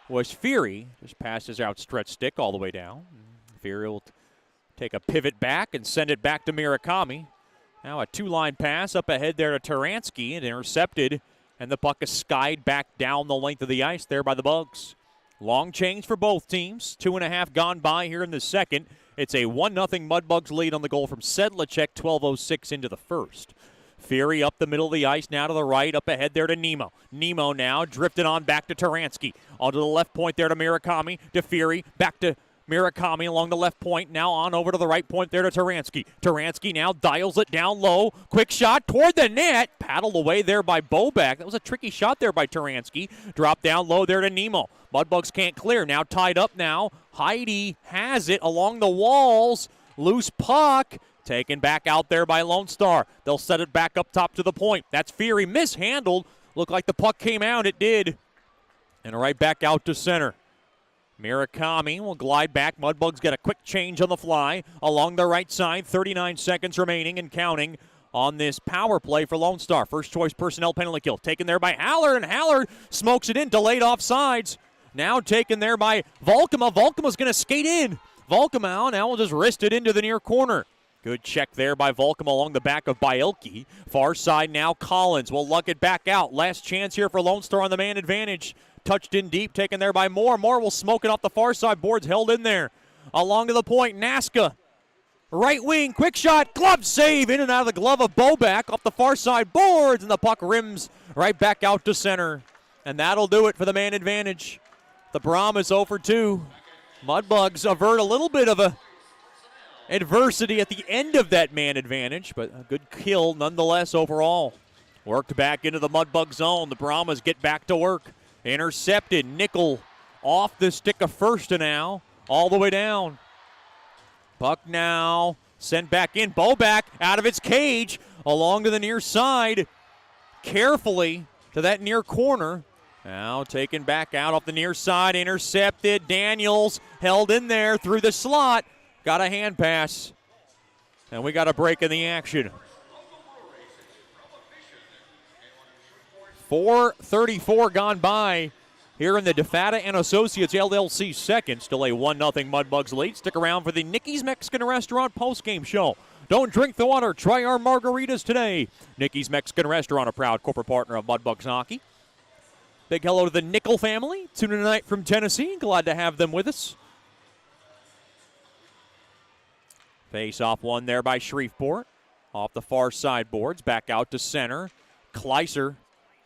Was Fury. Just passed his outstretched stick all the way down. Fury will take a pivot back and send it back to Murakami. Now a two-line pass up ahead there to Taransky and intercepted. And the puck is skied back down the length of the ice there by the Bugs. Long change for both teams. 2.5 gone by here in the second. It's a 1-0 Mudbugs lead on the goal from Sedlacek, 12:06 into the first. Fury up the middle of the ice, now to the right, up ahead there to Nemo. Nemo now drifted on back to Taransky. Onto the left point there to Murakami, to Fury, back to Murakami along the left point, now on over to the right point there to Taransky. Taransky now dials it down low. Quick shot toward the net. Paddled away there by Bobak. That was a tricky shot there by Taransky. Drop down low there to Nemo. Mudbugs can't clear. Now tied up now. Heidi has it along the walls. Loose puck. Taken back out there by Lone Star. They'll set it back up top to the point. That's Fury mishandled. Looked like the puck came out. It did. And right back out to center. Murakami will glide back. Mudbugs get a quick change on the fly along the right side. 39 seconds remaining and counting on this power play for Lone Star. First choice personnel penalty kill. Taken there by Hallard, and Hallard smokes it in. Delayed offsides. Now taken there by Volkema. Volkema's going to skate in. Volkema now will just wrist it into the near corner. Good check there by Volkema along the back of Bielke. Far side now, Collins will lug it back out. Last chance here for Lone Star on the man advantage. Touched in deep, taken there by Moore. Moore will smoke it off the far side boards, held in there. Along to the point, Naska Right wing, quick shot, glove save, in and out of the glove of Boback, off the far side boards, and the puck rims right back out to center. And that'll do it for the man advantage. The Brahmas 0 for 2. Mudbugs avert a little bit of a adversity at the end of that man advantage, but a good kill nonetheless overall. Worked back into the Mudbug zone. The Brahmas get back to work. Intercepted. Nickel off the stick of first to now, all the way down. Puck now sent back in. Boback out of its cage along to the near side. Carefully to that near corner. Now taken back out off the near side. Intercepted. Daniels held in there through the slot. Got a hand pass. And we got a break in the action. 4:34 gone by here in the DeFata and Associates LLC second. Still a 1-0 Mudbugs lead. Stick around for the Nicky's Mexican Restaurant postgame show. Don't drink the water. Try our margaritas today. Nicky's Mexican Restaurant, a proud corporate partner of Mudbugs Hockey. Big hello to the Nickel family. Tuning tonight from Tennessee. Glad to have them with us. Face-off one there by Shreveport. Off the far side boards. Back out to center. Kleiser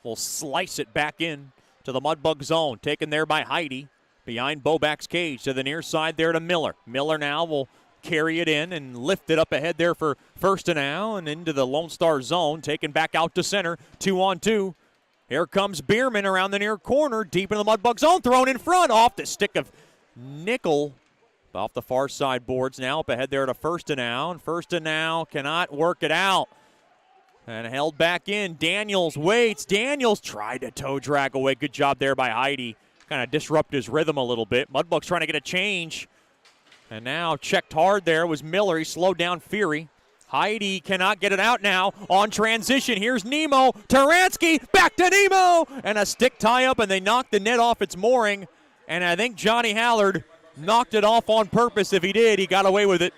will slice it back in to the Mudbug zone. Taken there by Heidi. Behind Boback's cage to the near side there to Miller. Miller now will carry it in and lift it up ahead there for first and now and into the Lone Star zone. Taken back out to center. 2-on-2. Here comes Bierman around the near corner. Deep in the Mudbug zone. Thrown in front. Off the stick of Nickel. Off the far side boards now. Up ahead there to first and now. And first and now cannot work it out. And held back in. Daniels waits. Daniels tried to toe drag away. Good job there by Heidi. Kind of disrupt his rhythm a little bit. Mudbugs trying to get a change. And now checked hard there was Miller. He slowed down Fury. Heidi cannot get it out now. On transition, here's Nemo. Taransky, back to Nemo. And a stick tie-up, and they knocked the net off its mooring. And I think Johnny Hallard knocked it off on purpose. If he did, he got away with it.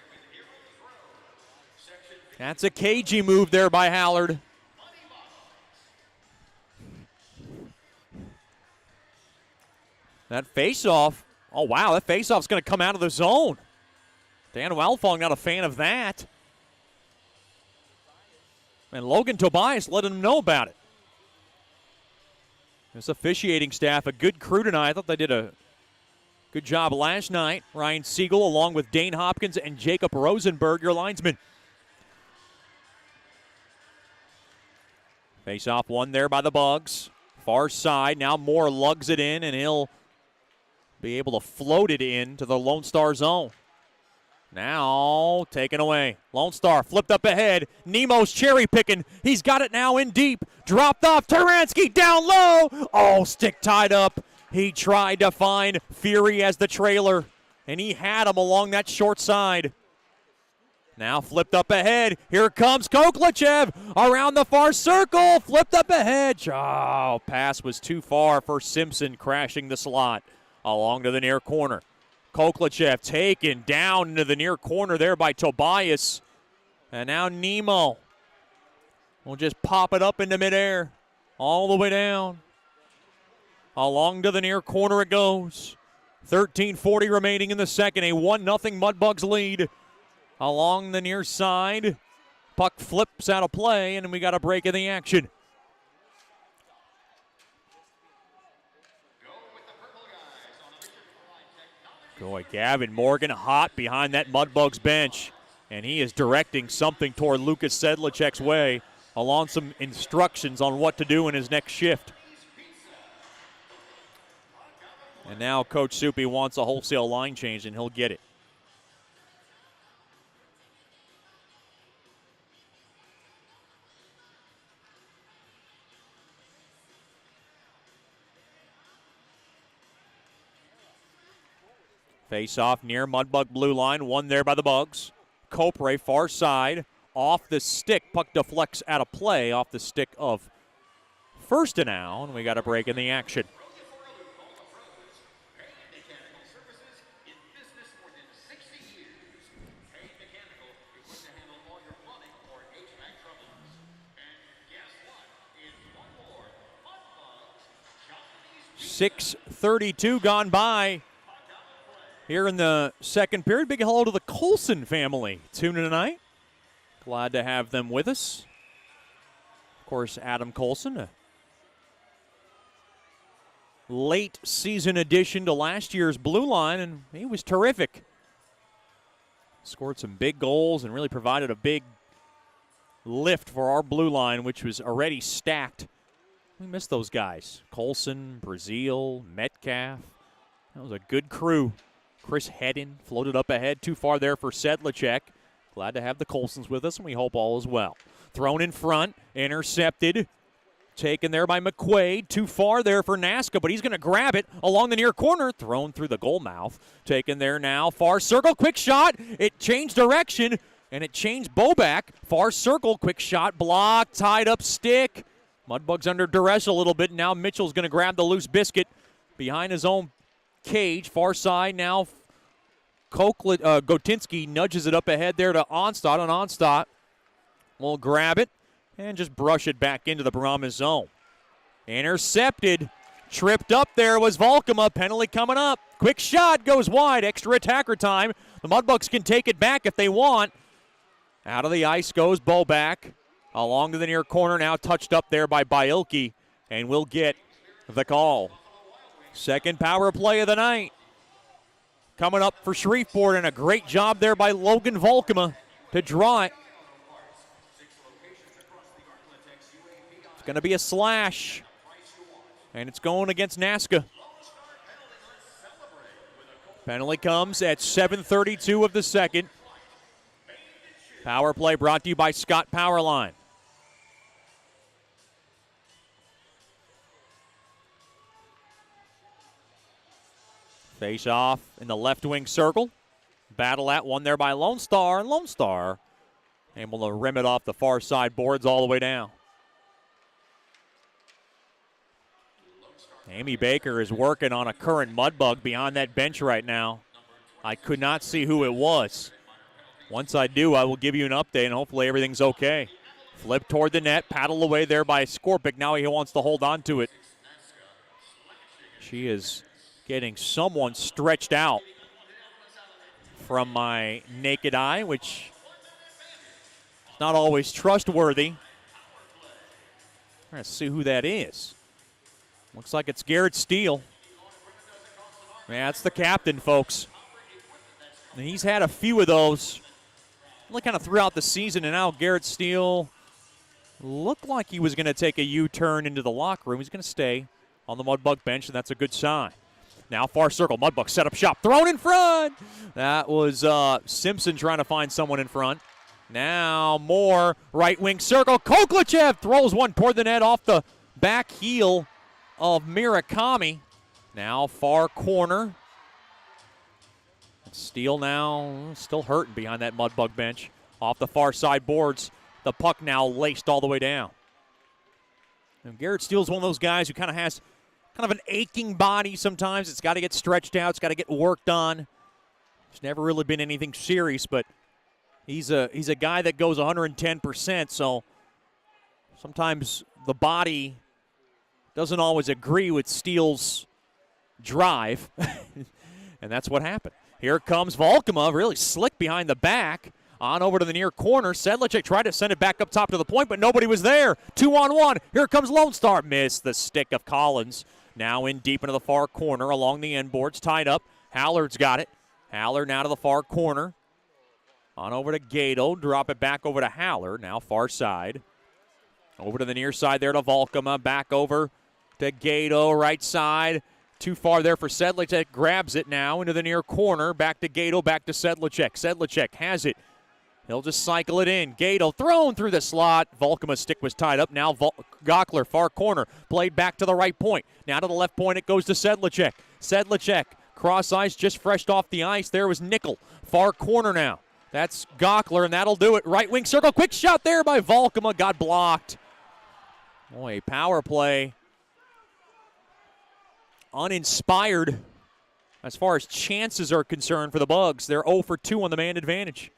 That's a cagey move there by Hallard. That face-off, oh wow, that face-off's going to come out of the zone. Dan Walfong not a fan of that. And Logan Tobias let him know about it. This officiating staff, a good crew tonight. I thought they did a good job last night. Ryan Siegel along with Dane Hopkins and Jacob Rosenberg, your linesmen. Face off one there by the Bugs. Far side, now Moore lugs it in and he'll be able to float it in to the Lone Star zone. Now taken away. Lone Star flipped up ahead. Nemo's cherry picking. He's got it now in deep. Dropped off. Taransky down low. Oh, stick tied up. He tried to find Fury as the trailer, and he had him along that short side. Now flipped up ahead. Here comes Koklachev around the far circle. Flipped up ahead. Oh, pass was too far for Simpson, crashing the slot along to the near corner. Koklachev taken down into the near corner there by Tobias. And now Nemo will just pop it up into midair. All the way down. Along to the near corner it goes. 13:40 remaining in the second. A 1-0 Mudbugs lead. Along the near side. Puck flips out of play, and we got a break in the action. Boy, Gavin Morgan hot behind that Mudbugs bench, and he is directing something toward Lucas Sedlichek's way, along some instructions on what to do in his next shift. And now Coach Soupy wants a wholesale line change, and he'll get it. Face off near Mudbug blue line. One there by the Bugs. Copre far side. Off the stick. Puck deflects out of play off the stick of first and now. And we got a break in the action. .6:32 gone by here in the second period. Big hello to the Colson family tuning tonight. Glad to have them with us. Of course, Adam Colson, a late season addition to last year's blue line, and he was terrific. Scored some big goals and really provided a big lift for our blue line, which was already stacked. We miss those guys. Colson, Brazil, Metcalf. That was a good crew. Chris Hedden floated up ahead. Too far there for Sedlicek. Glad to have the Colsons with us, and we hope all is well. Thrown in front, intercepted. Taken there by McQuaid. Too far there for Nasca, but he's going to grab it along the near corner. Thrown through the goal mouth. Taken there now. Far circle. Quick shot. It changed direction, and it changed Boback. Far circle. Quick shot. Block. Tied up stick. Mudbugs under duress a little bit. Now Mitchell's going to grab the loose biscuit behind his own cage. Far side now. Gotinski nudges it up ahead there to Onstad, and Onstad will grab it and just brush it back into the Brahmas zone. Intercepted. Tripped up there was Volkema. Penalty coming up. Quick shot goes wide. Extra attacker time. The Mudbugs can take it back if they want. Out of the ice goes Boback. Along to the near corner, now touched up there by Bielke, and will get the call. Second power play of the night. Coming up for Shreveport, and a great job there by Logan Volkema to draw it. It's going to be a slash, and it's going against Nasca. Penalty comes at 7:32 of the second. Power play brought to you by Scott Powerline. Face off in the left wing circle. Battle at one there by Lone Star, and Lone Star able to rim it off the far side boards all the way down. Amy Baker is working on a current Mudbug behind that bench right now. I could not see who it was. Once I do, I will give you an update, and hopefully everything's okay. Flip toward the net, paddle away there by Skorpic. Now he wants to hold on to it. She is getting someone stretched out from my naked eye, which is not always trustworthy. Let's see who that is. Looks like it's Garrett Steele. Yeah, that's the captain, folks. And he's had a few of those kind of throughout the season, and now Garrett Steele looked like he was going to take a U-turn into the locker room. He's going to stay on the Mudbug bench, and that's a good sign. Now far circle, Mudbug set up shop, thrown in front. That was Simpson trying to find someone in front. Now more right wing circle. Koklachev throws one toward the net off the back heel of Murakami. Now far corner. Steele now still hurting behind that Mudbug bench. Off the far side boards. The puck now laced all the way down. And Garrett Steele's one of those guys who kind of has an aching body sometimes. It's got to get stretched out. It's got to get worked on. It's never really been anything serious, but he's a guy that goes 110%, so sometimes the body doesn't always agree with Steele's drive, and that's what happened. Here comes Volkema, really slick behind the back. On over to the near corner. Sedlicek tried to send it back up top to the point, but nobody was there. 2-on-1. Here comes Lone Star. Missed the stick of Collins. Now in deep into the far corner along the end boards. Tied up. Hallard's got it. Hallard now to the far corner. On over to Gato. Drop it back over to Hallard. Now far side. Over to the near side there to Volkema. Back over to Gato. Right side. Too far there for Sedlicek. Grabs it now into the near corner. Back to Gato. Back to Sedlicek. Sedlicek has it. He'll just cycle it in. Gato thrown through the slot. Volkema's stick was tied up. Now Gockler, far corner. Played back to the right point. Now to the left point it goes to Sedlicek. Sedlicek, cross ice, just fresh off the ice. There was Nickel. Far corner now. That's Gockler, and that'll do it. Right wing circle. Quick shot there by Volkema. Got blocked. Boy, power play. Uninspired as far as chances are concerned for the Bugs. They're 0 for 2 on the man advantage.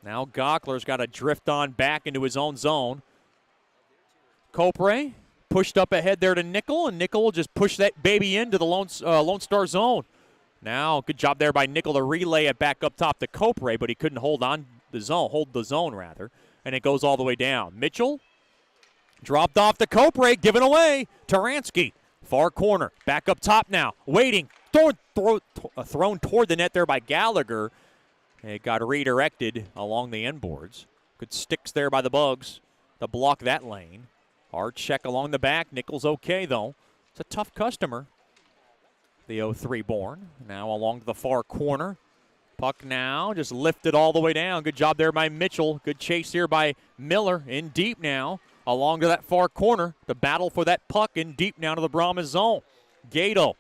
Now Gockler's got to drift on back into his own zone. Copre pushed up ahead there to Nickel, and Nickel will just push that baby into the Lone Star zone. Now, good job there by Nickel to relay it back up top to Copre, but he couldn't hold the zone, and it goes all the way down. Mitchell dropped off to Copre, given away. Taransky, far corner, back up top now, waiting. Thrown toward the net there by Gallagher. It got redirected along the end boards. Good sticks there by the Bugs to block that lane. Hard check along the back. Nickel's okay, though. It's a tough customer. The 0-3 born. Now along to the far corner. Puck now just lifted all the way down. Good job there by Mitchell. Good chase here by Miller. In deep now. Along to that far corner. The battle for that puck in deep now to the Brahmas zone. Gato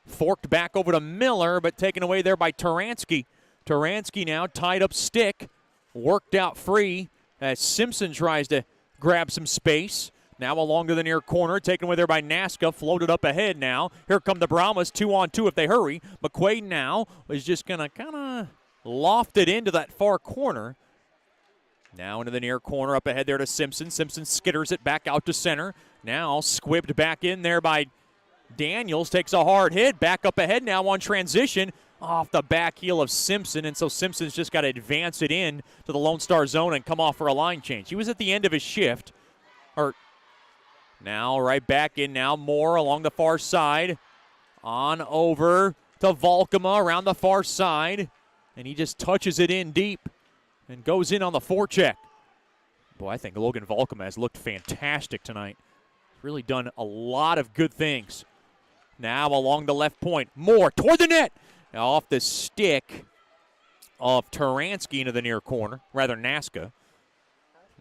forked back over to Miller, but taken away there by Taransky. Taransky now tied up stick. Worked out free as Simpson tries to grab some space. Now along to the near corner, taken away there by Nasca, floated up ahead now. Here come the Brahmas, 2-on-2 if they hurry. McQuaid now is just going to kind of loft it into that far corner. Now into the near corner, up ahead there to Simpson. Simpson skitters it back out to center. Now squibbed back in there by Daniels, takes a hard hit. Back up ahead now on transition. Off the back heel of Simpson, and so Simpson's just got to advance it in to the Lone Star zone and come off for a line change. He was at the end of his shift. Now right back in now, Moore along the far side. On over to Volkema around the far side, and he just touches it in deep and goes in on the forecheck. Boy, I think Logan Volkema has looked fantastic tonight. Really done a lot of good things. Now along the left point, Moore toward the net. Off the stick of Taransky into the near corner, rather Nasca.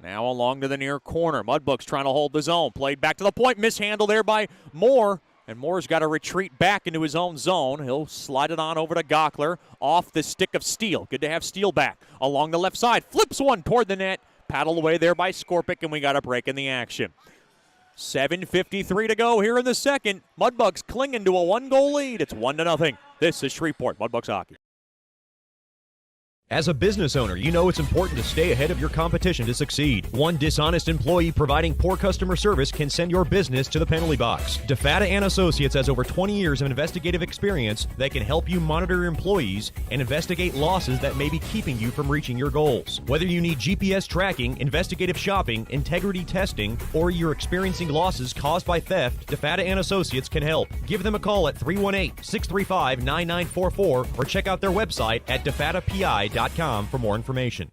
Now along to the near corner. Mudbugs trying to hold the zone. Played back to the point. Mishandle there by Moore. And Moore's got to retreat back into his own zone. He'll slide it on over to Gockler. Off the stick of Steele. Good to have Steele back. Along the left side. Flips one toward the net. Paddled away there by Skorpic, and we got a break in the action. 7:53 to go here in the second. Mudbugs clinging to a one-goal lead. It's 1-0. This is Shreveport Mudbugs hockey. As a business owner, you know it's important to stay ahead of your competition to succeed. One dishonest employee providing poor customer service can send your business to the penalty box. DeFata & Associates has over 20 years of investigative experience that can help you monitor your employees and investigate losses that may be keeping you from reaching your goals. Whether you need GPS tracking, investigative shopping, integrity testing, or you're experiencing losses caused by theft, DeFata & Associates can help. Give them a call at 318-635-9944 or check out their website at defatapi.com for more information.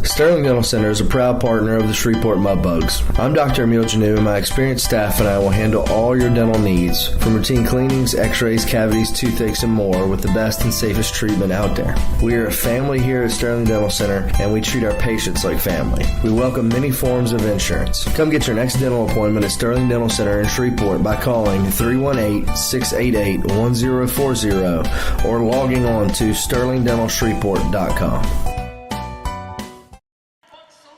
Sterling Dental Center is a proud partner of the Shreveport Mudbugs. I'm Dr. Emil Janu, and my experienced staff and I will handle all your dental needs, from routine cleanings, x-rays, cavities, toothaches, and more, with the best and safest treatment out there. We are a family here at Sterling Dental Center, and we treat our patients like family. We welcome many forms of insurance. Come get your next dental appointment at Sterling Dental Center in Shreveport by calling 318-688-1040 or logging on to sterlingdentalshreveport.com.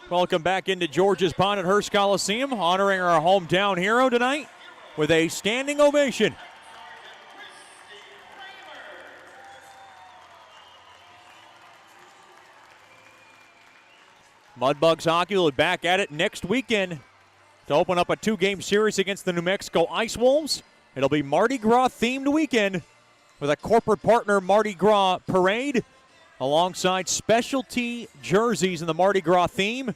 Welcome back into George's Pond at Hearst Coliseum, honoring our hometown hero tonight with a standing ovation. Mudbugs hockey will be back at it next weekend to open up a 2-game series against the New Mexico Ice Wolves. It'll be Mardi Gras themed weekend with a corporate partner Mardi Gras parade alongside specialty jerseys in the Mardi Gras theme.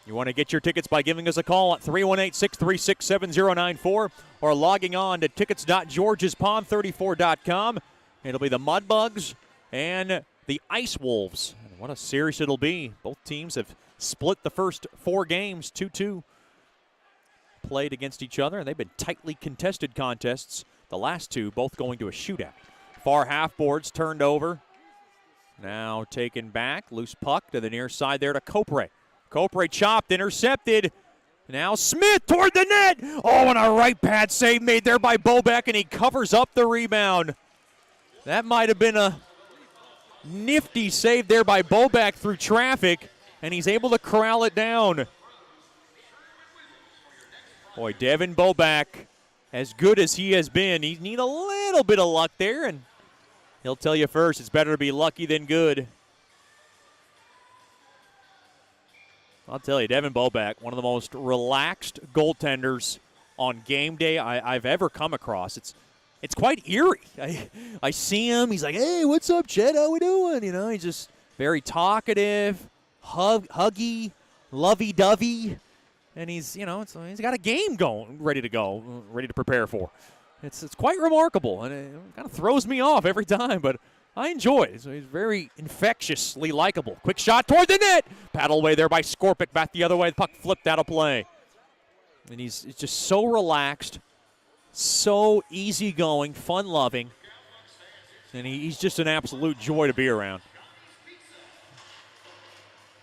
You want to get your tickets by giving us a call at 318-636-7094 or logging on to tickets.georgespond34.com. It'll be the Mudbugs and the Ice Wolves. And what a series it'll be. Both teams have split the first 4 games, 2-2 played against each other, and they've been tightly contested contests. The last 2 both going to a shootout. Far half boards turned over. Now taken back. Loose puck to the near side there to Copre. Copre chopped, intercepted. Now Smith toward the net. Oh, and a right pad save made there by Bobek, and he covers up the rebound. That might have been a nifty save there by Bobek through traffic, and he's able to corral it down. Boy, Devin Bobek, as good as he has been, he needs a little bit of luck there, and he'll tell you first, it's better to be lucky than good. I'll tell you, Devin Bobek, one of the most relaxed goaltenders on game day I've ever come across. It's it's quite eerie. I see him. He's like, hey, what's up, Chet? How we doing? You know, he's just very talkative, huggy, lovey-dovey. And he's got a game going, ready to go, ready to prepare for. It's quite remarkable, and it kind of throws me off every time, but I enjoy it. So he's very infectiously likable. Quick shot toward the net. Paddle away there by Skorpic. Back the other way. The puck flipped out of play. And he's just so relaxed, so easygoing, fun-loving, and he's just an absolute joy to be around.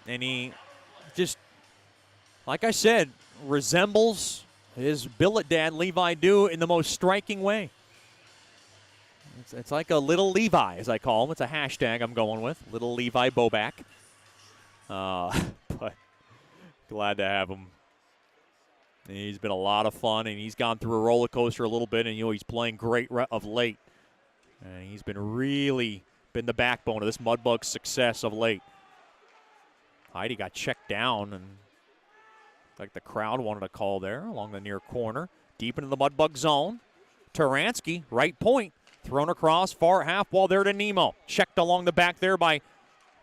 And he just, like I said, resembles his billet dad, Levi Dew, in the most striking way. It's like a little Levi, as I call him. It's a hashtag I'm going with, little Levi Boback. But glad to have him. He's been a lot of fun, and he's gone through a roller coaster a little bit, and he's playing great of late. And he's really been the backbone of this Mudbugs success of late. Heidi got checked down, and like the crowd wanted a call there along the near corner. Deep into the Mudbug zone. Taransky, right point. Thrown across, far half wall there to Nemo. Checked along the back there by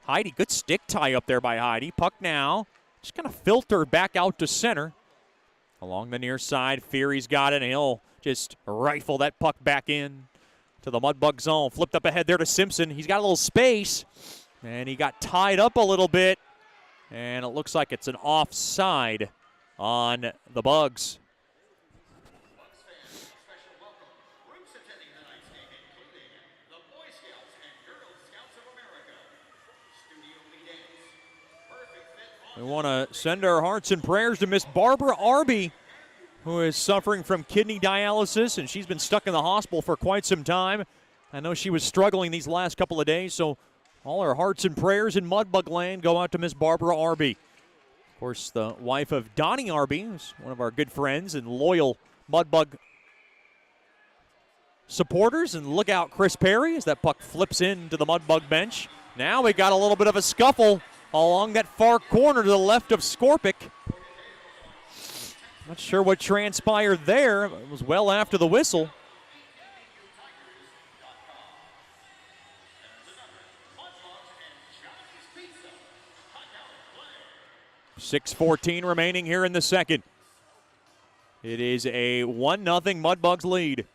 Heidi. Good stick tie up there by Heidi. Puck now just kind of filtered back out to center. Along the near side, Fury's got it, and he'll just rifle that puck back in to the Mudbug zone. Flipped up ahead there to Simpson. He's got a little space, and he got tied up a little bit, and it looks like it's an offside on the Bugs. We want to send our hearts and prayers to Miss Barbara Arby, who is suffering from kidney dialysis, and she's been stuck in the hospital for quite some time. I know she was struggling these last couple of days, so all our hearts and prayers in Mudbug land go out to Miss Barbara Arby. Of course, the wife of Donnie Arby, who's one of our good friends and loyal Mudbug supporters. And look out, Chris Perry, as that puck flips into the Mudbug bench. Now we got a little bit of a scuffle along that far corner to the left of Skorpic. Not sure what transpired there. It was well after the whistle. .6:14 remaining here in the second. It is a 1-0 Mudbugs lead.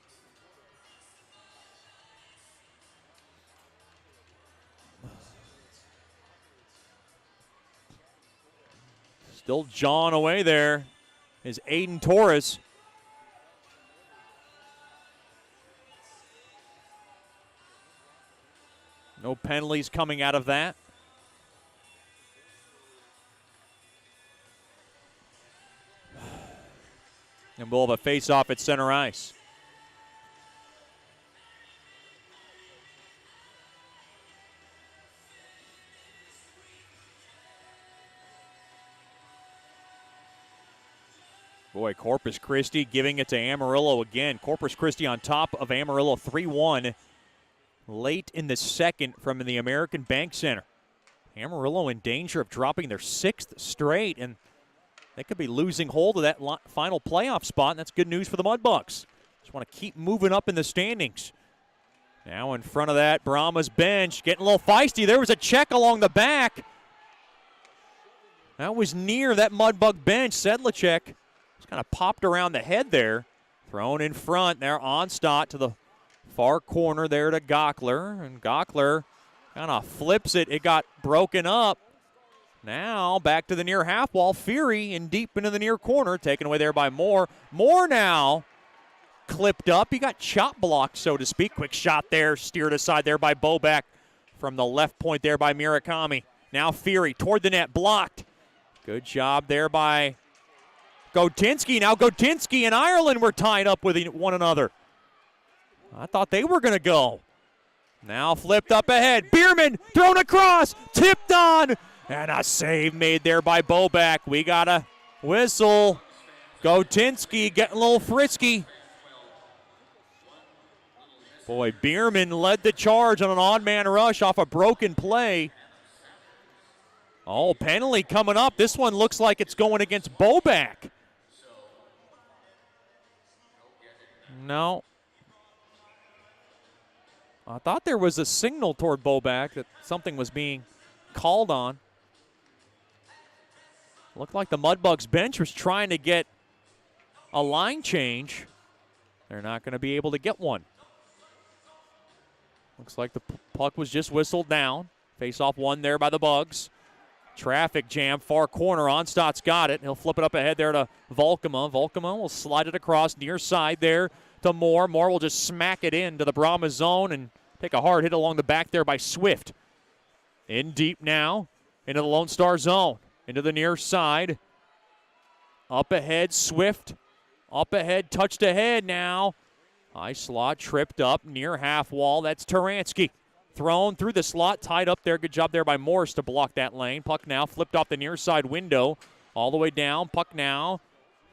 Still jawing away there is Aiden Torres. No penalties coming out of that. And we'll have a face-off at center ice. Boy, Corpus Christi giving it to Amarillo again. Corpus Christi on top of Amarillo 3-1 late in the second from the American Bank Center. Amarillo in danger of dropping their 6th straight, and they could be losing hold of that final playoff spot, and that's good news for the Mudbugs. Just want to keep moving up in the standings. Now in front of that Brahmas bench, getting a little feisty. There was a check along the back. That was near that Mudbug bench. Sedlacek just kind of popped around the head there. Thrown in front there, Onstadt to the far corner there to Gockler. And Gockler kind of flips it. It got broken up. Now back to the near half wall. Fury in deep into the near corner. Taken away there by Moore. Moore now clipped up. He got chop blocked, so to speak. Quick shot there. Steered aside there by Boback from the left point there by Murakami. Now Fury toward the net. Blocked. Good job there by Gotinsky. Now Gotinsky and Ireland were tied up with one another. I thought they were going to go. Now flipped up ahead. Bierman thrown across. Tipped on. And a save made there by Boback. We got a whistle. Gotinsky getting a little frisky. Boy, Bierman led the charge on an odd man rush off a broken play. Oh, penalty coming up. This one looks like it's going against Boback. No. I thought there was a signal toward Boback that something was being called on. Looked like the Mudbugs bench was trying to get a line change. They're not going to be able to get one. Looks like the puck was just whistled down. Face-off one there by the Bugs. Traffic jam, far corner. Onstadt's got it. He'll flip it up ahead there to Volkema. Volkema will slide it across near side there to Moore. Moore will just smack it into the Brahmas zone and take a hard hit along the back there by Swift. In deep now, into the Lone Star zone, into the near side. Up ahead, Swift. Up ahead, touched ahead now. High slot, tripped up near half wall. That's Taransky. Thrown through the slot, tied up there. Good job there by Morris to block that lane. Puck now flipped off the near side window. All the way down. Puck now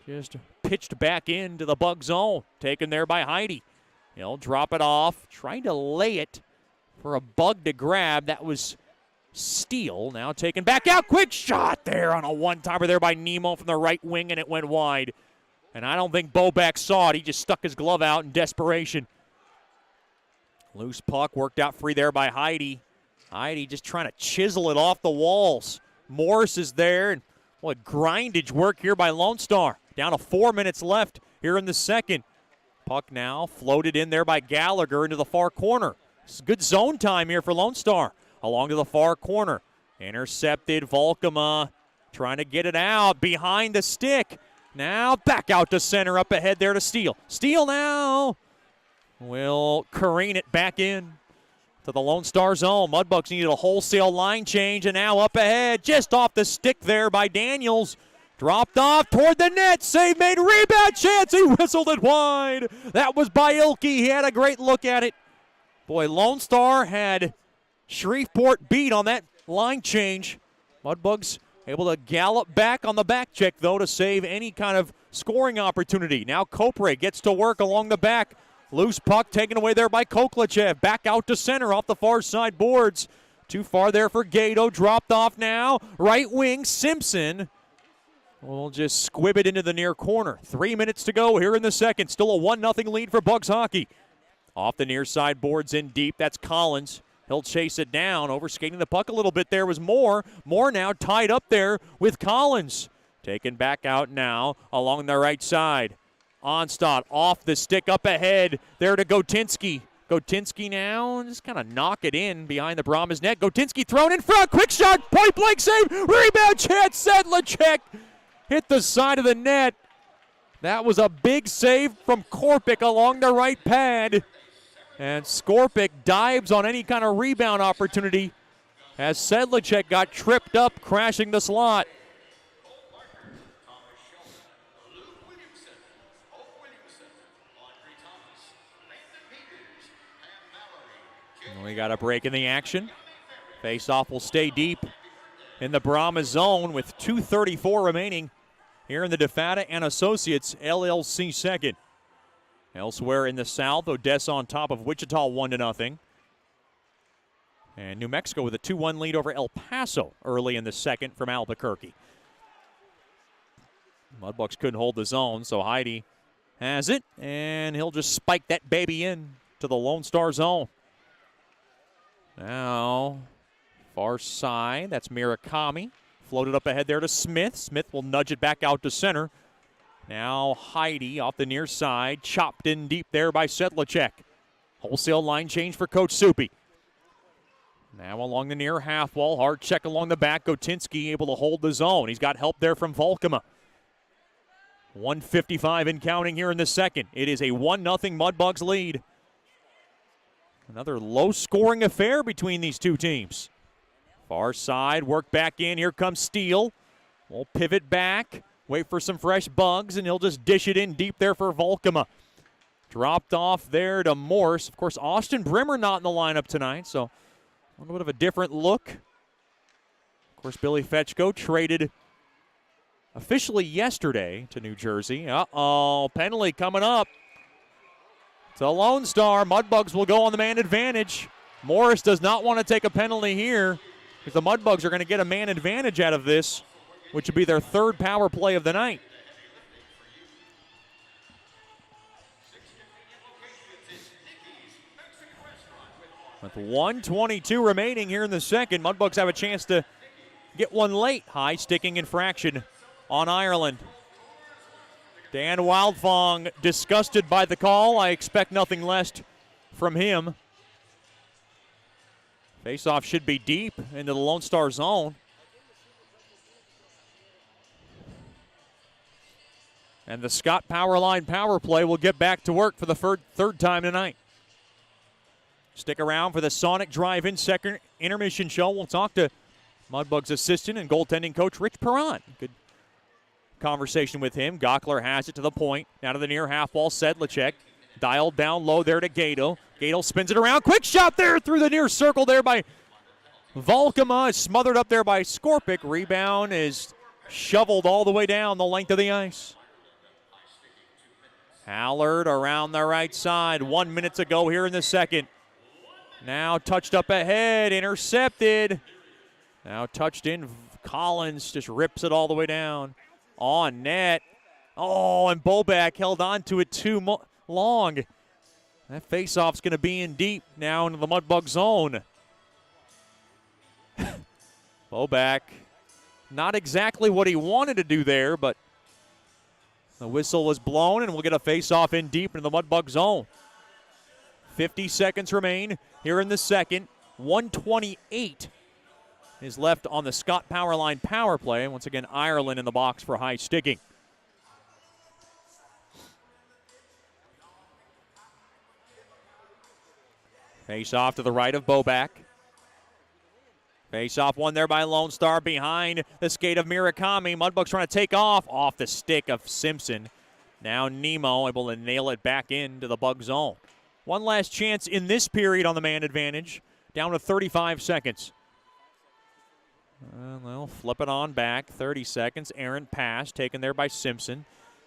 just pitched back into the Bug zone. Taken there by Heidi. He'll drop it off. Trying to lay it for a Bug to grab. That was Steele. Now taken back out. Quick shot there on a one-timer there by Nemo from the right wing, and it went wide. And I don't think Boback saw it. He just stuck his glove out in desperation. Loose puck worked out free there by Heidi. Heidi just trying to chisel it off the walls. Morris is there. And what grindage work here by Lone Star. Down to 4 minutes left here in the second. Puck now floated in there by Gallagher into the far corner. It's good zone time here for Lone Star. Along to the far corner. Intercepted. Volkema trying to get it out behind the stick. Now back out to center, up ahead there to Steele. Steele now will careen it back in to the Lone Star zone. Mudbugs needed a wholesale line change, and now up ahead, just off the stick there by Daniels. Dropped off toward the net. Save made, rebound chance. He whistled it wide. That was by Ilke. He had a great look at it. Boy, Lone Star had Shreveport beat on that line change. Mudbugs able to gallop back on the back check, though, to save any kind of scoring opportunity. Now Kopre gets to work along the back. Loose puck taken away there by Koklachev. Back out to center off the far side boards. Too far there for Gato. Dropped off now. Right wing, Simpson will just squib it into the near corner. 3 minutes to go here in the second. Still a 1-0 lead for Bugs hockey. Off the near side boards in deep. That's Collins. He'll chase it down. Overskating the puck a little bit there was Moore. Moore now tied up there with Collins. Taken back out now along the right side. Onstadt off the stick up ahead there to Gotinski. Gotinski now just kind of knock it in behind the Brahmas net. Gotinski thrown in front. Quick shot. Point blank save. Rebound chance. Sedlacek hit the side of the net. That was a big save from Korpik along the right pad. And Skorpik dives on any kind of rebound opportunity as Sedlacek got tripped up, crashing the slot. We got a break in the action. Face-off will stay deep in the Brahmas zone with 2:34 remaining here in the DeFata and Associates LLC second. Elsewhere in the South, Odessa on top of Wichita 1-0. And New Mexico with a 2-1 lead over El Paso early in the second from Albuquerque. Mudbugs couldn't hold the zone, so Heidi has it, and he'll just spike that baby in to the Lone Star zone. Now, far side, that's Mirakami. Floated up ahead there to Smith. Smith will nudge it back out to center. Now Heidi off the near side, chopped in deep there by Sedlacek. Wholesale line change for Coach Soupy. Now along the near half wall, hard check along the back. Gotinski able to hold the zone. He's got help there from Volkema. 1:55 and counting here in the second. It is a 1-0 Mudbugs lead. Another low-scoring affair between these two teams. Far side, work back in. Here comes Steele. We'll pivot back, wait for some fresh Bugs, and he'll just dish it in deep there for Volkema. Dropped off there to Morse. Of course, Austin Brimmer not in the lineup tonight, so a little bit of a different look. Of course, Billy Fetchko traded officially yesterday to New Jersey. Uh-oh, penalty coming up. It's a Lone Star. Mudbugs will go on the man advantage. Morris does not want to take a penalty here because the Mudbugs are going to get a man advantage out of this, which would be their third power play of the night. With 1:22 remaining here in the second, Mudbugs have a chance to get one late. High sticking infraction on Ireland. Dan Wildfong disgusted by the call. I expect nothing less from him. Faceoff should be deep into the Lone Star zone. And the Scott Powerline power play will get back to work for the third time tonight. Stick around for the Sonic Drive-In second intermission show. We'll talk to Mudbugs assistant and goaltending coach Rich Perron. Good conversation with him. Gockler has it to the point. Now to the near half wall, Sedlicek. Dialed down low there to Gato. Gato spins it around. Quick shot there through the near circle there by Volkema. Smothered up there by Skorpic. Rebound is shoveled all the way down the length of the ice. Hallard around the right side. 1 minute to go here in the second. Now touched up ahead. Intercepted. Now touched in. Collins just rips it all the way down. On net. Oh, and Bobak held on to it too long. That faceoff's going to be in deep now into the Mudbug zone. Bobak, not exactly what he wanted to do there, but the whistle was blown, and we'll get a faceoff in deep into the Mudbug zone. 50 seconds remain here in the second. 1:28 is left on the Scott Powerline power play. And once again, Ireland in the box for high sticking. Face-off to the right of Bobak. Face-off one there by Lone Star behind the skate of Murakami. Mudbugs trying to take off the stick of Simpson. Now Nemo able to nail it back into the Bug zone. One last chance in this period on the man advantage. Down to 35 seconds. They'll flip it on back. 30 seconds. Errant pass taken there by Simpson.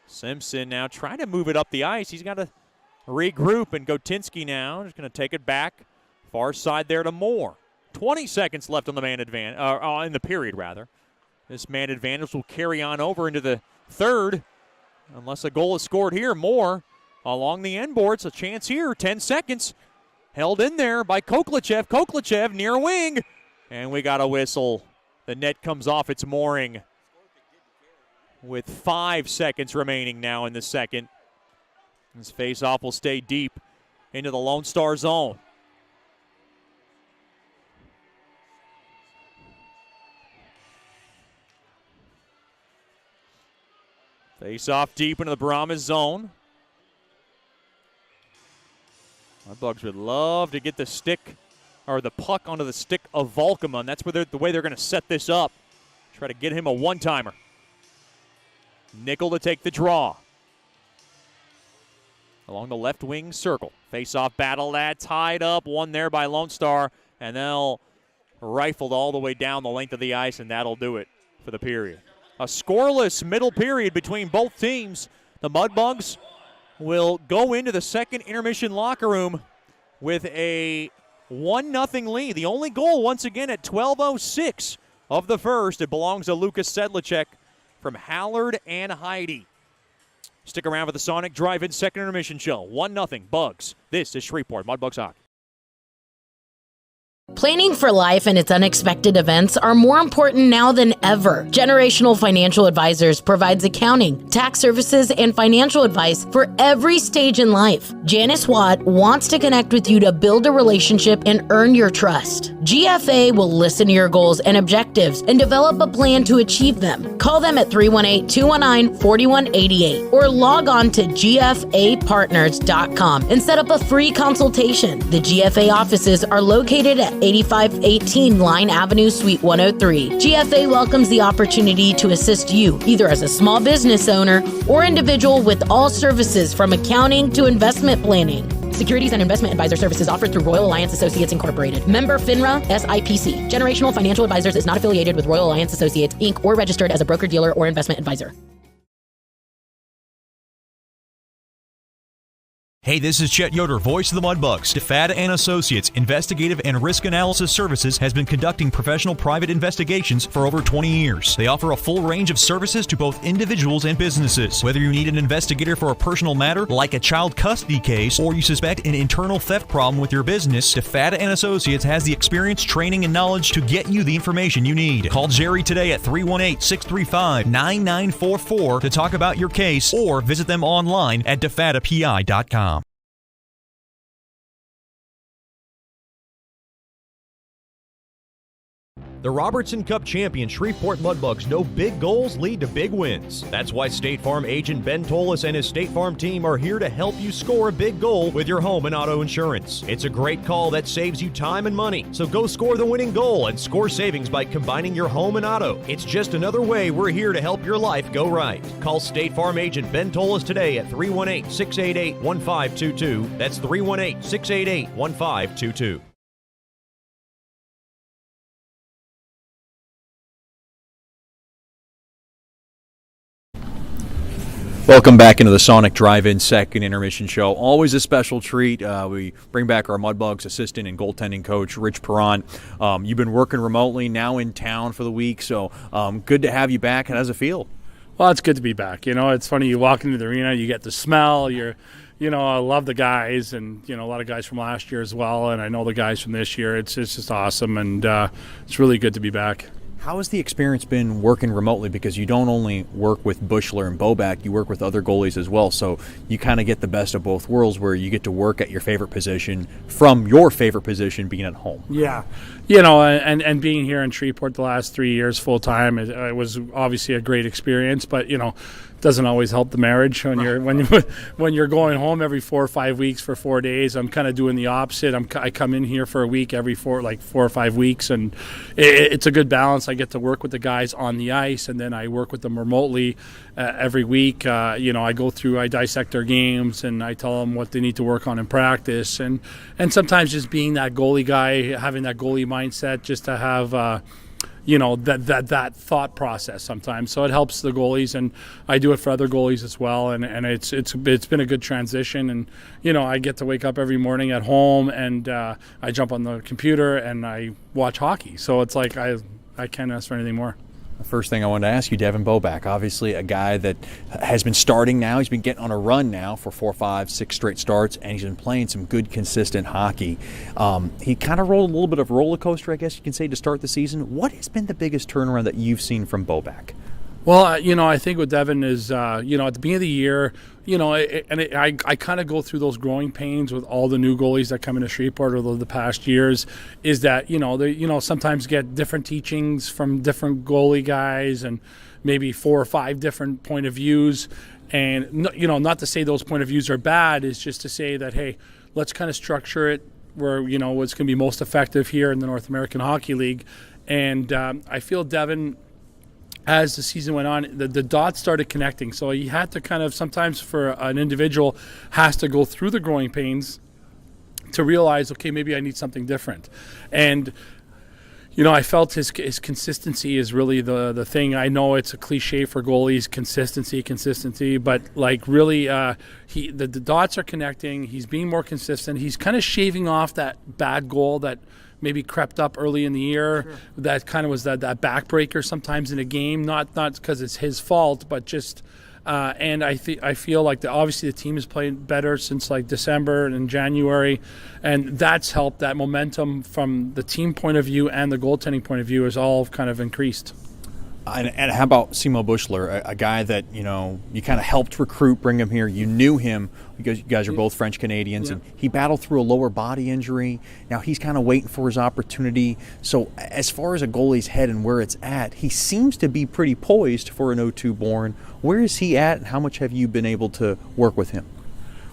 Simpson now trying to move it up the ice. He's got to regroup, and Gotinski now is going to take it back. Far side there to Moore. 20 seconds left on the man advantage, in the period rather. This man advantage will carry on over into the third, unless a goal is scored here. Moore along the end boards, a chance here. 10 seconds, held in there by Koklachev. Koklachev near wing, and we got a whistle. The net comes off its mooring with 5 seconds remaining now in the second. This faceoff will stay deep into the Lone Star zone. Face-off deep into the Brahmas zone. Mudbugs would love to get the stick or the puck onto the stick of Volkema, and that's where the way they're going to set this up. Try to get him a one-timer. Nickel to take the draw. Along the left wing circle. Face-off battle that tied up. One there by Lone Star, and they'll rifled all the way down the length of the ice, and that'll do it for the period. A scoreless middle period between both teams. The Mudbugs will go into the second intermission locker room with a 1-0 lead. The only goal once again at 12:06 of the first. It belongs to Lucas Sedlicek from Hallard and Heidi. Stick around for the Sonic Drive-In second intermission show. 1-0 Bugs. This is Shreveport Mudbugs Hockey. Planning for life and its unexpected events are more important now than ever. Generational Financial Advisors provides accounting, tax services, and financial advice for every stage in life. Janice Watt wants to connect with you to build a relationship and earn your trust. GFA will listen to your goals and objectives and develop a plan to achieve them. Call them at 318-219-4188 or log on to gfapartners.com and set up a free consultation. The GFA offices are located at 8518 Line Avenue, Suite 103. GFA welcomes the opportunity to assist you, either as a small business owner or individual, with all services from accounting to investment planning. Securities and investment advisor services offered through Royal Alliance Associates Incorporated. Member FINRA SIPC. Generational Financial Advisors is not affiliated with Royal Alliance Associates, Inc. or registered as a broker-dealer or investment advisor. Hey, this is Chet Yoder, voice of the Mudbugs. DeFada and Associates Investigative and Risk Analysis Services has been conducting professional private investigations for over 20 years. They offer a full range of services to both individuals and businesses. Whether you need an investigator for a personal matter like a child custody case or you suspect an internal theft problem with your business, DeFada and Associates has the experience, training, and knowledge to get you the information you need. Call Jerry today at 318-635-9944 to talk about your case or visit them online at defadapi.com. The Robertson Cup champion Shreveport Mudbugs know big goals lead to big wins. That's why State Farm agent Ben Tolis and his State Farm team are here to help you score a big goal with your home and auto insurance. It's a great call that saves you time and money. So go score the winning goal and score savings by combining your home and auto. It's just another way we're here to help your life go right. Call State Farm agent Ben Tolis today at 318-688-1522. That's 318-688-1522. Welcome back into the Sonic Drive-In second intermission show. Always a special treat. We bring back our Mudbugs assistant and goaltending coach, Rich Perron. You've been working remotely, now in town for the week, so good to have you back. How does it feel? Well, it's good to be back. You know, it's funny, you walk into the arena, you get the smell, I love the guys, and, a lot of guys from last year as well, and I know the guys from this year. It's just awesome, and it's really good to be back. How has the experience been working remotely? Because you don't only work with Bushler and Bobak, you work with other goalies as well. So you kind of get the best of both worlds where you get to work at your favorite position from your favorite position being at home. Yeah. And being here in Shreveport the last 3 years full time, it was obviously a great experience, but, doesn't always help the marriage when you're going home every 4 or 5 weeks for 4 days. I'm kind of doing the opposite. I come in here for a week every 4 or 5 weeks, and it's a good balance. I get to work with the guys on the ice, and then I work with them remotely every week. I dissect their games, and I tell them what they need to work on in practice, and sometimes just being that goalie guy, having that goalie mindset, just to have that thought process sometimes. So it helps the goalies, and I do it for other goalies as well. And it's been a good transition. And, I get to wake up every morning at home, and I jump on the computer and I watch hockey. So it's like I can't ask for anything more. The first thing I wanted to ask you, Devin Bobak, obviously a guy that has been starting now. He's been getting on a run now for 4, 5, 6 straight starts, and he's been playing some good, consistent hockey. He kind of rolled a little bit of a roller coaster, I guess you can say, to start the season. What has been the biggest turnaround that you've seen from Bobak? Well, I think with Devin is, at the beginning of the year, I kind of go through those growing pains with all the new goalies that come into Shreveport over the past years, is that, they sometimes get different teachings from different goalie guys and maybe 4 or 5 different point of views. And, not to say those point of views are bad, is just to say that, hey, let's kind of structure it where, what's going to be most effective here in the North American Hockey League. And I feel Devin, as the season went on, the dots started connecting. So he had to kind of, sometimes for an individual, has to go through the growing pains to realize, okay, maybe I need something different. And, I felt his consistency is really the thing. I know it's a cliche for goalies, consistency, but like really the dots are connecting. He's being more consistent. He's kind of shaving off that bad goal that maybe crept up early in the year. Sure. That kind of was that backbreaker sometimes in a game, not because it's his fault, but just and I feel like obviously the team is playing better since like December and January, and that's helped. That momentum from the team point of view and the goaltending point of view is all kind of increased. And how about Simo Bushler, a guy that, you kind of helped recruit, bring him here. You knew him because you guys are both French Canadians, and he battled through a lower body injury. Now he's kind of waiting for his opportunity. So as far as a goalie's head and where it's at, he seems to be pretty poised for an 02 born. Where is he at, and how much have you been able to work with him?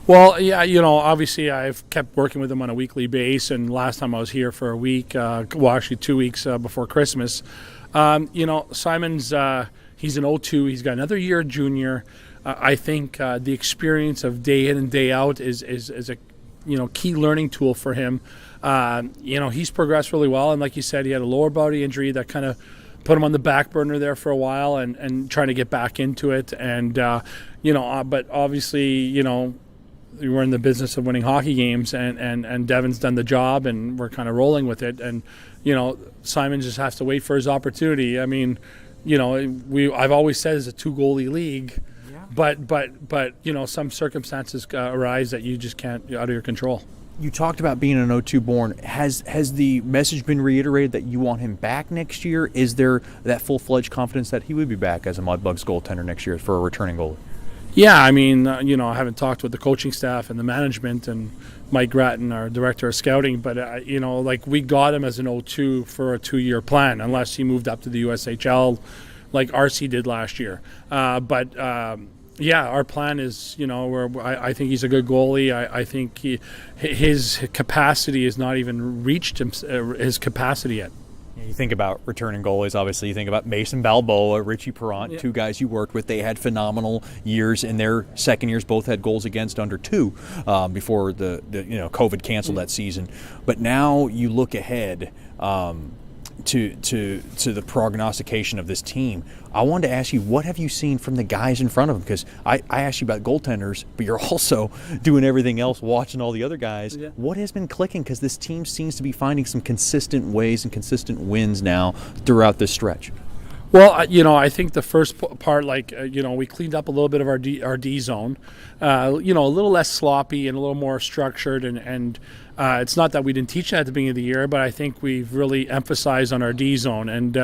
Well, yeah, obviously I've kept working with him on a weekly basis, and last time I was here for a week, actually 2 weeks before Christmas. Simon's he's an 02. He's got another year junior. I think the experience of day in and day out is a key learning tool for him. He's progressed really well, and like you said, he had a lower body injury that kind of put him on the back burner there for a while, and trying to get back into it. And but obviously we're in the business of winning hockey games, and Devin's done the job, and we're kind of rolling with it. And Simon just has to wait for his opportunity. I mean, I've always said it's a 2-goalie league, but some circumstances arise that you just can't, out of your control. You talked about being an 0-2 born. Has the message been reiterated that you want him back next year? Is there that full-fledged confidence that he would be back as a Mudbugs goaltender next year for a returning goalie? Yeah, I mean, I haven't talked with the coaching staff and the management and Mike Gratton, our director of scouting, but, we got him as an 0-2 for a 2-year plan, unless he moved up to the USHL like RC did last year. Yeah, our plan is, I think he's a good goalie. I think his capacity has not even reached his capacity yet. You think about returning goalies, obviously. You think about Mason Balboa, Richie Perrant, two guys you worked with. They had phenomenal years in their second years. Both had goals against under 2 before the COVID canceled that season. But now you look ahead to the prognostication of this team. I wanted to ask you, what have you seen from the guys in front of them? Because I asked you about goaltenders, but you're also doing everything else, watching all the other guys. Yeah. What has been clicking? Because this team seems to be finding some consistent ways and consistent wins now throughout this stretch. Well, I think the first part, we cleaned up a little bit of our D zone, a little less sloppy and a little more structured, and it's not that we didn't teach that at the beginning of the year, but I think we've really emphasized on our D zone. And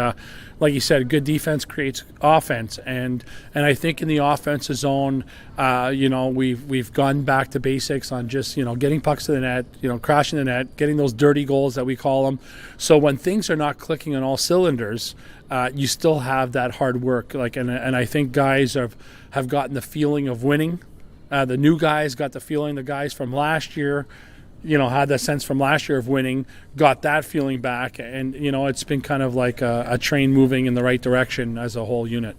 like you said, good defense creates offense, and I think in the offensive zone, we've gone back to basics on just getting pucks to the net, crashing the net, getting those dirty goals that we call them. So when things are not clicking on all cylinders, you still have that hard work. And I think guys have gotten the feeling of winning. The new guys got the feeling. The guys from last year, had the sense from last year of winning, got that feeling back. And, it's been kind of like a train moving in the right direction as a whole unit.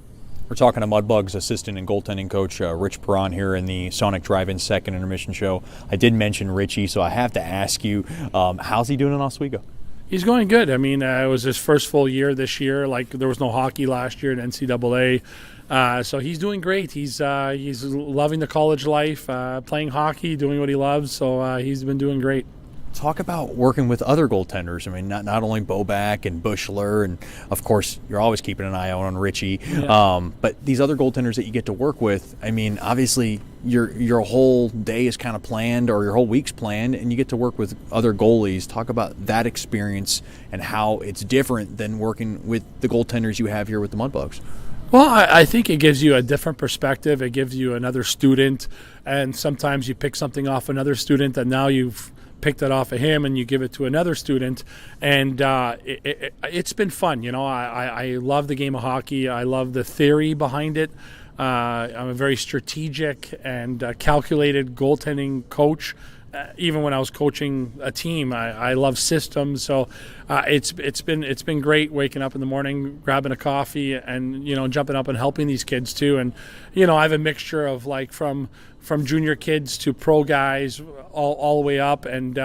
We're talking to Mudbugs assistant and goaltending coach Rich Perrant here in the Sonic Drive-In second intermission show. I did mention Richie, so I have to ask you, how's he doing in Oswego? He's going good. I mean, it was his first full year this year. There was no hockey last year in NCAA. So he's doing great. He's loving the college life, playing hockey, doing what he loves. So he's been doing great. Talk about working with other goaltenders. I mean, not only Boback and Bushler, and of course you're always keeping an eye out on Richie. Yeah. But these other goaltenders that you get to work with. I mean, obviously your whole day is kind of planned, or your whole week's planned, and you get to work with other goalies. Talk about that experience and how it's different than working with the goaltenders you have here with the Mudbugs. Well, I think it gives you a different perspective. It gives you another student, and sometimes you pick something off another student, and now you've picked it off of him and you give it to another student, and it's been fun. I love the game of hockey. I love the theory behind it. I'm a very strategic and calculated goaltending coach. Even when I was coaching a team, I love systems. So it's been great waking up in the morning, grabbing a coffee, and jumping up and helping these kids too. And I have a mixture of from junior kids to pro guys, all the way up, and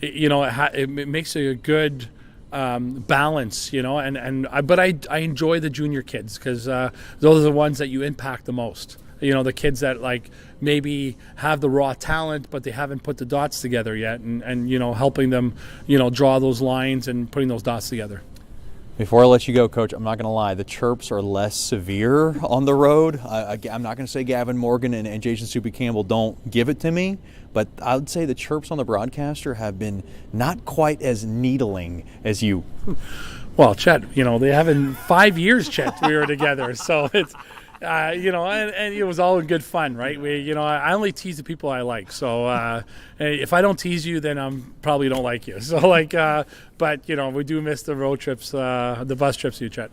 it makes a good balance, but I enjoy the junior kids because those are the ones that you impact the most. The kids that maybe have the raw talent, but they haven't put the dots together yet, and helping them, draw those lines and putting those dots together. Before I let you go, Coach, I'm not going to lie. The chirps are less severe on the road. I'm not going to say Gavin Morgan and Jason Soupy Campbell don't give it to me, but I would say the chirps on the broadcaster have been not quite as needling as you. Well, Chet, they haven't 5 years, Chet, we were together, so it's. And it was all good fun, right? I only tease the people I like. So if I don't tease you, then I probably don't like you. So but we do miss the road trips, the bus trips, you Chet.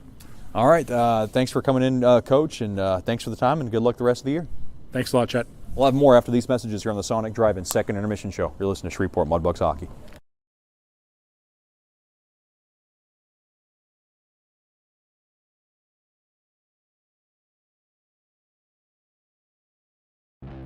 All right. Thanks for coming in, Coach, and thanks for the time, and good luck the rest of the year. Thanks a lot, Chet. We'll have more after these messages here on the Sonic Drive-In second intermission show. You're listening to Shreveport Mudbugs Hockey.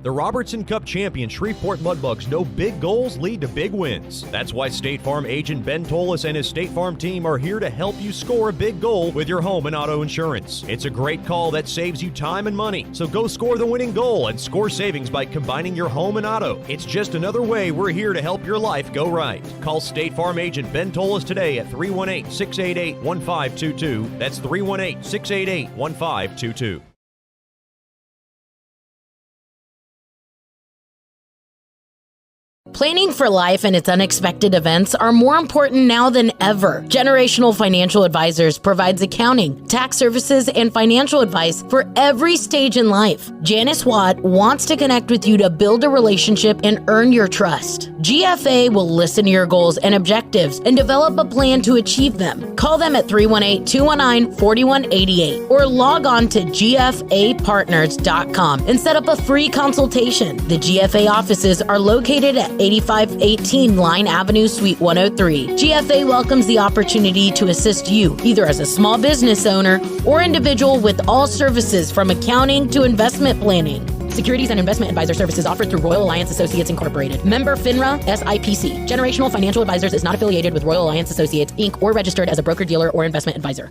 The Robertson Cup champion Shreveport Mudbugs know big goals lead to big wins. That's why State Farm agent Ben Tolis and his State Farm team are here to help you score a big goal with your home and auto insurance. It's a great call that saves you time and money. So go score the winning goal and score savings by combining your home and auto. It's just another way we're here to help your life go right. Call State Farm agent Ben Tolis today at 318-688-1522. That's 318-688-1522. Planning for life and its unexpected events are more important now than ever. Generational Financial Advisors provides accounting, tax services, and financial advice for every stage in life. Janice Watt wants to connect with you to build a relationship and earn your trust. GFA will listen to your goals and objectives and develop a plan to achieve them. Call them at 318-219-4188 or log on to gfapartners.com and set up a free consultation. The GFA offices are located at 8518 Line Avenue, Suite 103. GFA welcomes the opportunity to assist you, either as a small business owner or individual, with all services from accounting to investment planning. Securities and investment advisor services offered through Royal Alliance Associates Incorporated. Member FINRA SIPC. Generational Financial Advisors is not affiliated with Royal Alliance Associates, Inc. or registered as a broker-dealer or investment advisor.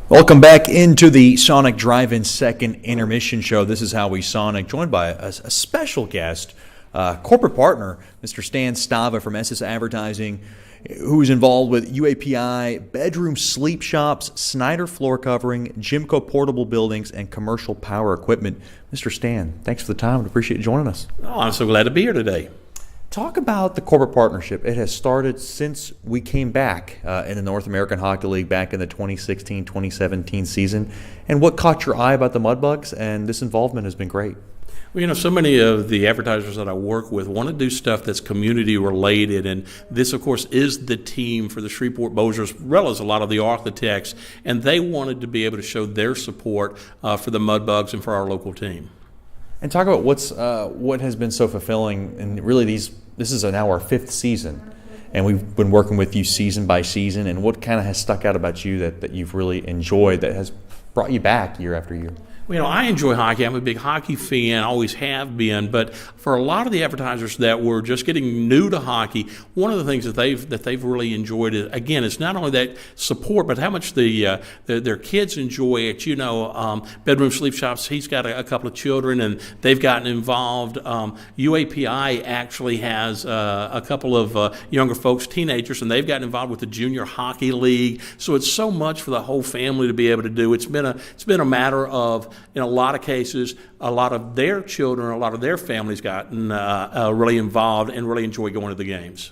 Welcome back into the Sonic Drive-In second intermission show. This is How We Sonic, joined by a special guest, corporate partner, Mr. Stan Stava from SS Advertising, who's involved with UAPI, bedroom sleep shops, Snyder floor covering, Jimco portable buildings, and commercial power equipment. Mr. Stan, thanks for the time. We appreciate you joining us. Oh, I'm so glad to be here today. Talk about the corporate partnership. It has started since we came back in the North American Hockey League back in the 2016-2017 season. And what caught your eye about the Mudbugs? And this involvement has been great. Well, you know, so many of the advertisers that I work with want to do stuff that's community related, and this, of course, is the team for the Shreveport Bossiers, as well as a lot of the architects, and they wanted to be able to show their support for the Mudbugs and for our local team. And talk about what has been so fulfilling, and really this is now our fifth season, and we've been working with you season by season, and what kind of has stuck out about you that you've really enjoyed that has brought you back year after year? Well, you know, I enjoy hockey. I'm a big hockey fan, always have been. But for a lot of the advertisers that were just getting new to hockey, one of the things that they've really enjoyed is, again, it's not only that support, but how much their kids enjoy it. You know, bedroom sleep shops. He's got a couple of children, and they've gotten involved. UAPI actually has a couple of younger folks, teenagers, and they've gotten involved with the junior hockey league. So it's so much for the whole family to be able to do. It's been a matter of, in a lot of cases, a lot of their children, a lot of their families gotten really involved and really enjoy going to the games.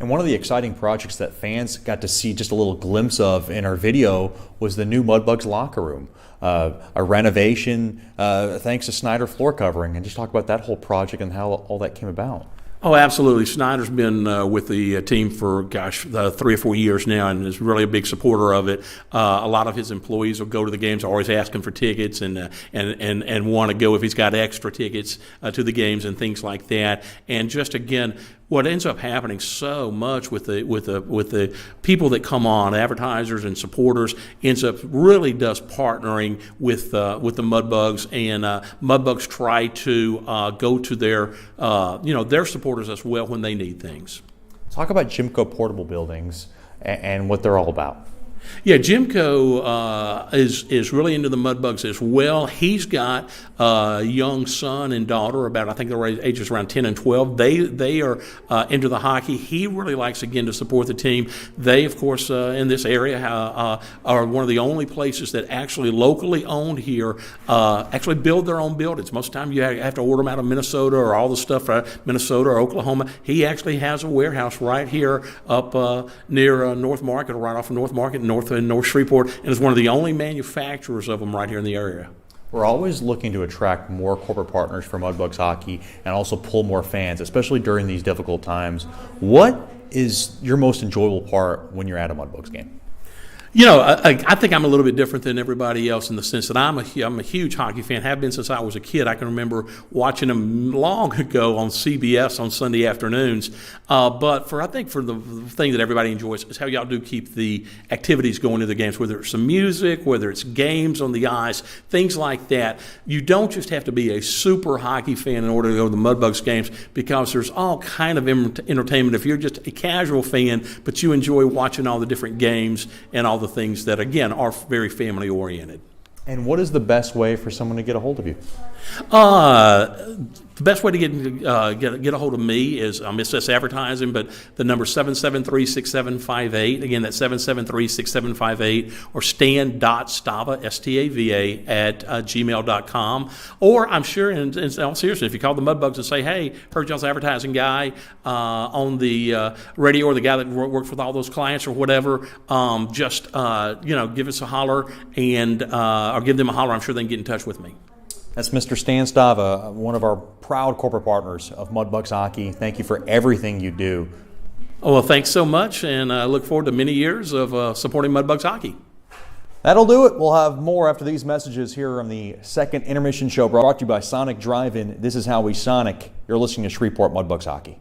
And one of the exciting projects that fans got to see just a little glimpse of in our video was the new Mudbugs locker room, a renovation thanks to Snyder floor covering. And just talk about that whole project and how all that came about. Oh, absolutely. Snyder's been with the team for, 3 or 4 years now, and is really a big supporter of it. A lot of his employees will go to the games, always asking for tickets, and want to go if he's got extra tickets to the games and things like that. And just, again, what ends up happening so much with the people that come on, advertisers and supporters, ends up really does partnering with the Mudbugs, and Mudbugs try to go to their supporters as well when they need things. Talk about Jimco portable buildings and what they're all about. Yeah, Jimco is really into the Mudbugs as well. He's got a young son and daughter, I think they're ages around 10 and 12. They are into the hockey. He really likes, again, to support the team. They, of course, in this area are one of the only places that actually locally owned here actually build their own buildings. Most of the time you have to order them out of Minnesota or all the stuff, Minnesota or Oklahoma. He actually has a warehouse right here up near North Market, or right off of North Market, North Shreveport, and is one of the only manufacturers of them right here in the area. We're always looking to attract more corporate partners for Mudbugs hockey and also pull more fans, especially during these difficult times. What is your most enjoyable part when you're at a Mudbugs game? You know, I think I'm a little bit different than everybody else in the sense that I'm a huge hockey fan, have been since I was a kid. I can remember watching them long ago on CBS on Sunday afternoons. But I think for the thing that everybody enjoys is how y'all do keep the activities going to the games, whether it's some music, whether it's games on the ice, things like that. You don't just have to be a super hockey fan in order to go to the Mudbugs games, because there's all kind of entertainment if you're just a casual fan, but you enjoy watching all the different games and all the things that, again, are very family oriented. And what is the best way for someone to get a hold of you? The best way to get a hold of me is it's just advertising, but the number 773-6758. Again, that's 773-6758, or stan.stava, S-T-A-V-A, at gmail.com. Or I'm sure, in all seriousness, if you call the Mudbugs and say, hey, heard y'all's advertising guy on the radio, or the guy that works with all those clients or whatever, just give us a holler and or give them a holler. I'm sure they can get in touch with me. That's Mr. Stan Stava, one of our proud corporate partners of Mudbugs Hockey. Thank you for everything you do. Oh, well, thanks so much, and I look forward to many years of supporting Mudbugs Hockey. That'll do it. We'll have more after these messages here on the second intermission show, brought to you by Sonic Drive-In. This is how we Sonic. You're listening to Shreveport Mudbugs Hockey.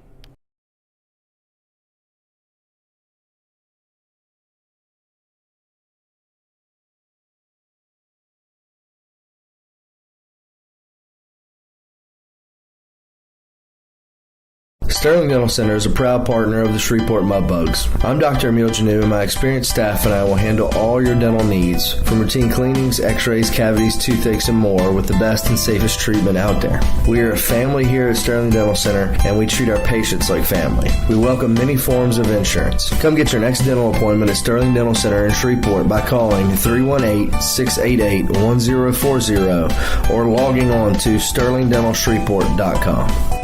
Sterling Dental Center is a proud partner of the Shreveport Mudbugs. I'm Dr. Emil Janu, and my experienced staff and I will handle all your dental needs, from routine cleanings, x-rays, cavities, toothaches, and more, with the best and safest treatment out there. We are a family here at Sterling Dental Center, and we treat our patients like family. We welcome many forms of insurance. Come get your next dental appointment at Sterling Dental Center in Shreveport by calling 318-688-1040 or logging on to sterlingdentalshreveport.com.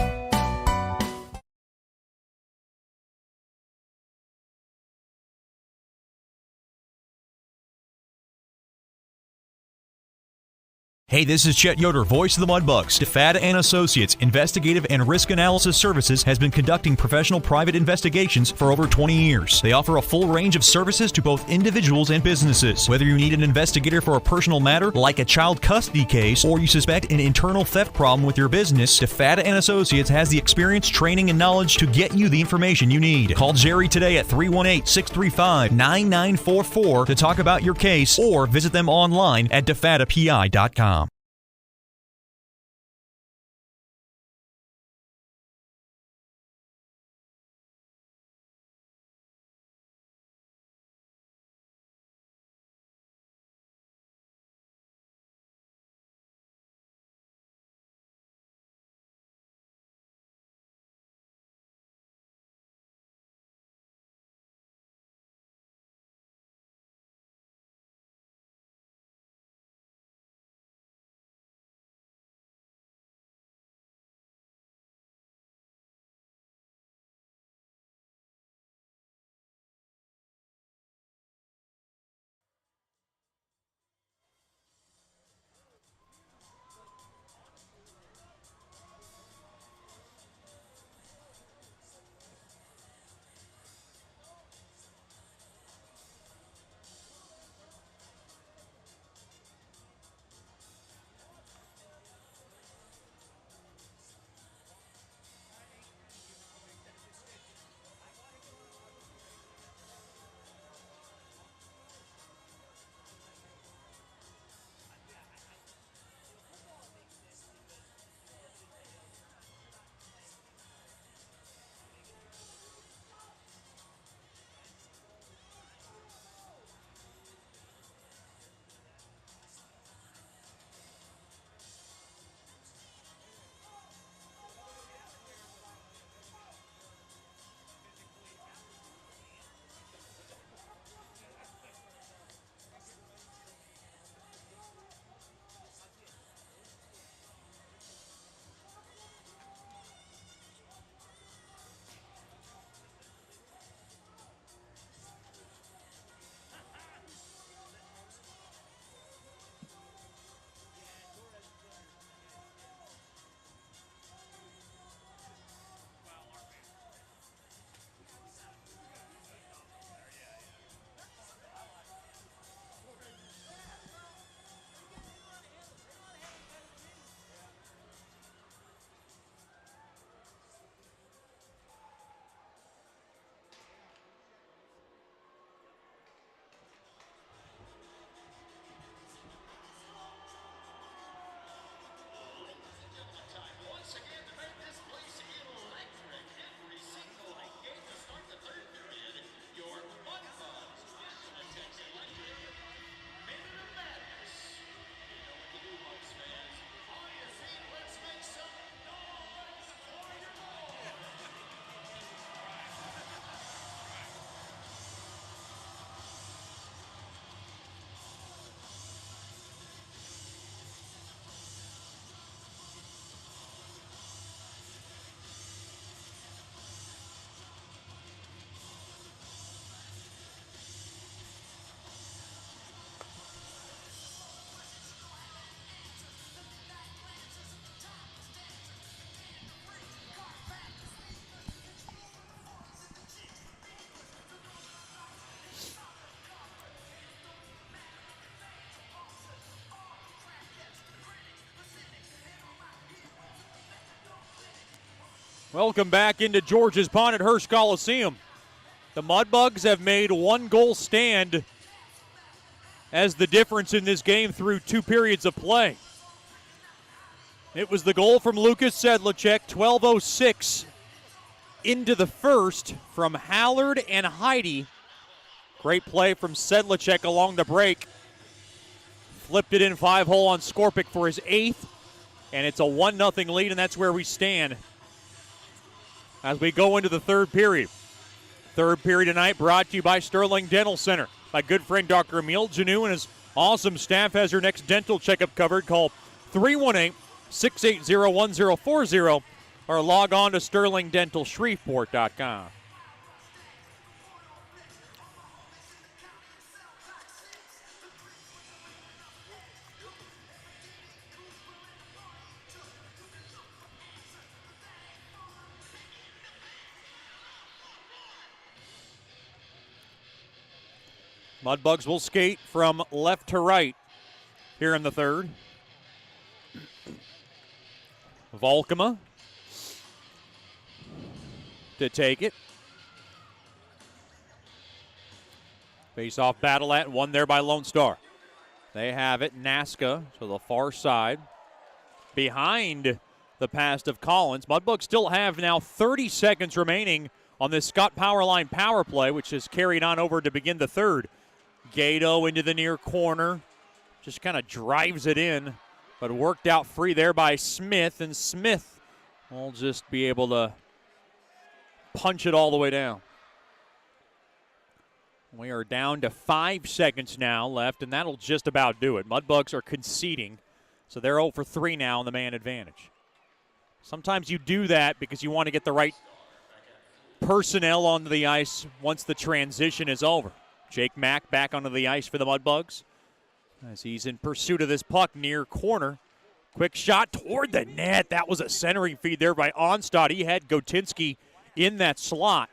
Hey, this is Chet Yoder, voice of the Mudbugs. DeFada and Associates Investigative and Risk Analysis Services has been conducting professional private investigations for over 20 years. They offer a full range of services to both individuals and businesses. Whether you need an investigator for a personal matter, like a child custody case, or you suspect an internal theft problem with your business, DeFada and Associates has the experience, training, and knowledge to get you the information you need. Call Jerry today at 318-635-9944 to talk about your case, or visit them online at defadapi.com. Welcome back into George's Pond at Hirsch Coliseum. The Mudbugs have made 1 goal stand as the difference in this game through 2 periods of play. It was the goal from Lucas Sedlacek, 12:06 into the first from Hallard and Heidi. Great play from Sedlacek along the break. Flipped it in 5-hole on Skorpic for his 8th, and it's a 1-0 lead, and that's where we stand as we go into the third period. Third period tonight brought to you by Sterling Dental Center. My good friend Dr. Emil Janu and his awesome staff has your next dental checkup covered. Call 318-680-1040 or log on to sterlingdentalshreveport.com. Mudbugs will skate from left to right here in the third. Volkema to take it. Face-off battle at one there by Lone Star. They have it. Naska to the far side. Behind the pass of Collins. Mudbugs still have now 30 seconds remaining on this Scott Powerline power play, which is carried on over to begin the third. Gato into the near corner. Just kind of drives it in, but worked out free there by Smith, and Smith will just be able to punch it all the way down. We are down to 5 seconds now left, and that'll just about do it. Mudbugs are conceding, so they're 0 for 3 now in the man advantage. Sometimes you do that because you want to get the right personnel onto the ice once the transition is over. Jake Mack back onto the ice for the Mudbugs as he's in pursuit of this puck near corner. Quick shot toward the net. That was a centering feed there by Onstad. He had Gotinski in that slot.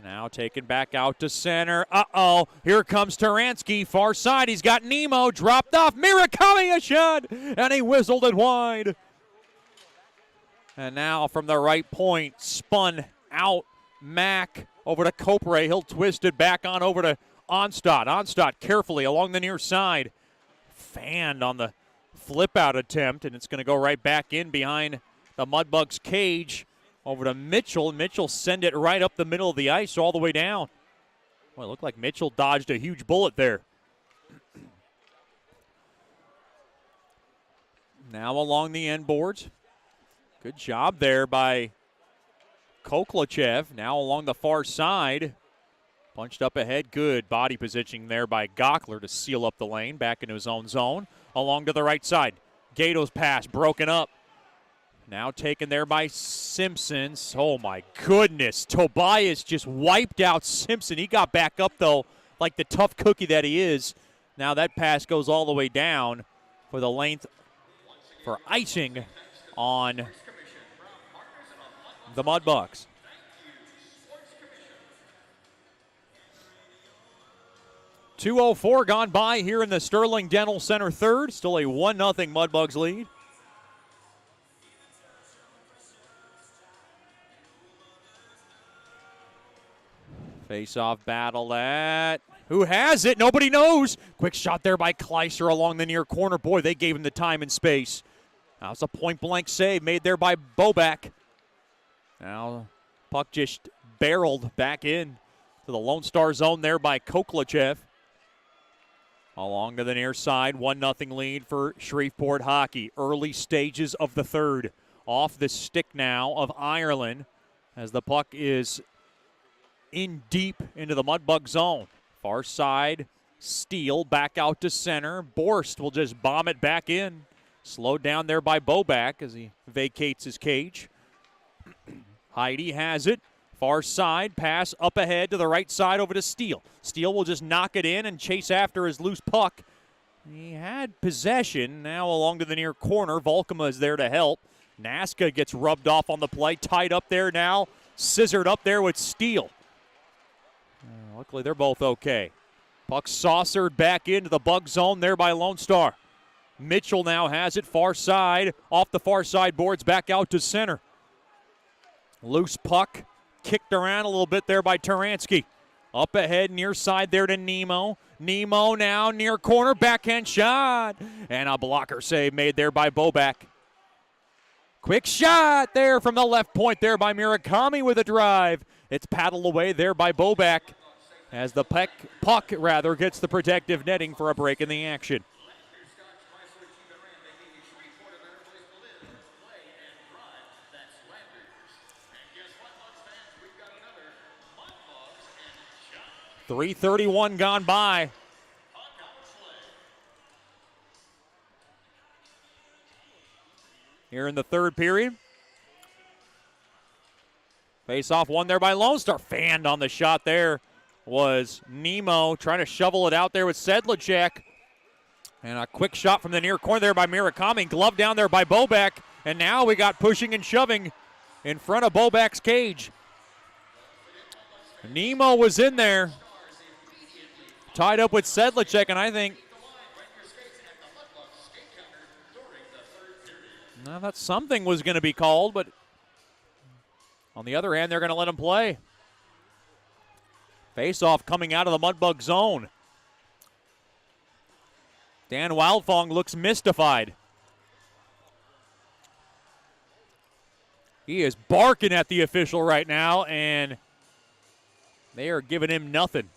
Now taken back out to center. Uh-oh. Here comes Taransky. Far side. He's got Nemo. Dropped off. Mirakami a shot. And he whistled it wide. And now from the right point, spun out. Mack over to Copre. He'll twist it back on over to Onstad. Onstad carefully along the near side. Fanned on the flip-out attempt, and it's going to go right back in behind the Mudbugs cage over to Mitchell. Mitchell send it right up the middle of the ice all the way down. Well, it looked like Mitchell dodged a huge bullet there. Now along the end boards. Good job there by Koklachev. Now along the far side. Punched up ahead. Good body positioning there by Gockler to seal up the lane. Back into his own zone. Along to the right side. Gato's pass broken up. Now taken there by Simpson. Oh, my goodness. Tobias just wiped out Simpson. He got back up, though, like the tough cookie that he is. Now that pass goes all the way down for the length for icing on the Mudbugs. .204 gone by here in the Sterling Dental Center third. Still a 1-0 Mudbugs lead. Face-off battle at... Who has it? Nobody knows. Quick shot there by Kleiser along the near corner. Boy, they gave him the time and space. That was a point-blank save made there by Bobak. Now, puck just barreled back in to the Lone Star zone there by Koklachev. Along to the near side, 1-0 lead for Shreveport hockey. Early stages of the third. Off the stick now of Ireland as the puck is in deep into the Mudbug zone. Far side, Steele back out to center. Borst will just bomb it back in. Slowed down there by Bobak as he vacates his cage. Heidi has it. Far side, pass up ahead to the right side over to Steele. Steele will just knock it in and chase after his loose puck. He had possession. Now along to the near corner. Volkema is there to help. Naska gets rubbed off on the play. Tied up there now. Scissored up there with Steele. Luckily, they're both okay. Puck saucered back into the Bug zone there by Lone Star. Mitchell now has it far side. Off the far side boards back out to center. Loose puck, kicked around a little bit there by Taransky. Up ahead, near side there to Nemo. Nemo now near corner, backhand shot. And a blocker save made there by Bobak. Quick shot there from the left point there by Murakami with a drive. It's paddled away there by Bobak as the puck gets the protective netting for a break in the action. .331 gone by. Here in the third period. Face off won there by Lone Star. Fanned on the shot there was Nemo trying to shovel it out there with Sedlacek. And a quick shot from the near corner there by Murakami. Glove down there by Bobak. And now we got pushing and shoving in front of Bobak's cage. Nemo was in there. Tied up with Sedlacek, and I think I thought something was going to be called, but on the other hand, they're going to let him play. Face-off coming out of the Mudbug zone. Dan Wildfong looks mystified. He is barking at the official right now, and they are giving him nothing.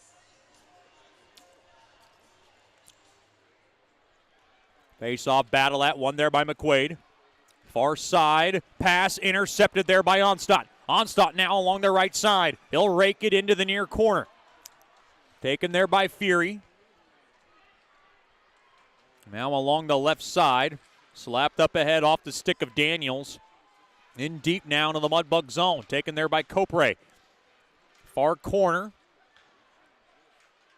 Face-off battle at one there by McQuaid. Far side, pass intercepted there by Onstadt. Onstadt now along the right side. He'll rake it into the near corner. Taken there by Fury. Now along the left side. Slapped up ahead off the stick of Daniels. In deep now into the Mudbug zone. Taken there by Copre. Far corner.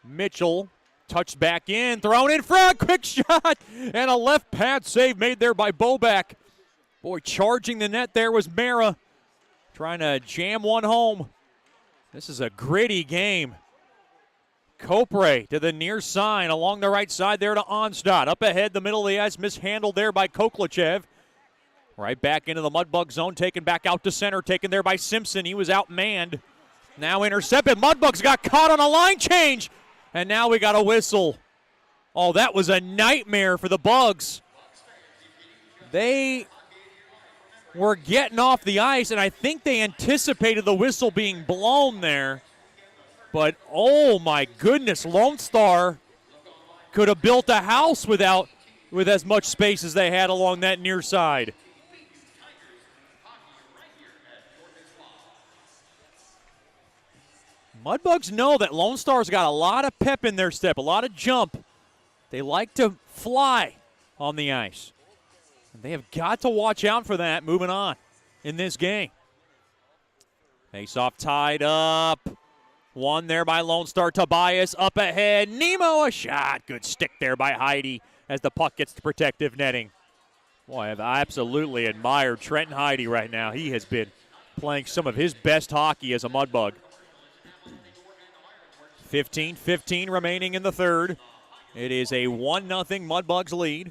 Mitchell. Touched back in, thrown in front, quick shot, and a left pad save made there by Bobak. Boy, charging the net there was Mara, trying to jam one home. This is a gritty game. Copre to the near side, along the right side there to Onstadt. Up ahead, the middle of the ice, mishandled there by Koklachev. Right back into the Mudbug zone, taken back out to center, taken there by Simpson. He was outmanned. Now intercepted. Mudbugs got caught on a line change. And now we got a whistle. Oh, that was a nightmare for the Bugs. They were getting off the ice, and I think they anticipated the whistle being blown there. But, oh, my goodness, Lone Star could have built a house with as much space as they had along that near side. Mudbugs know that Lone Star's got a lot of pep in their step, a lot of jump. They like to fly on the ice. And they have got to watch out for that moving on in this game. Face-off tied up. One there by Lone Star. Tobias up ahead. Nemo a shot. Good stick there by Heidi as the puck gets to protective netting. Boy, I've absolutely admired Trenton Heidi right now. He has been playing some of his best hockey as a Mudbug. 15-15 remaining in the third. It is a 1-0 Mudbugs lead.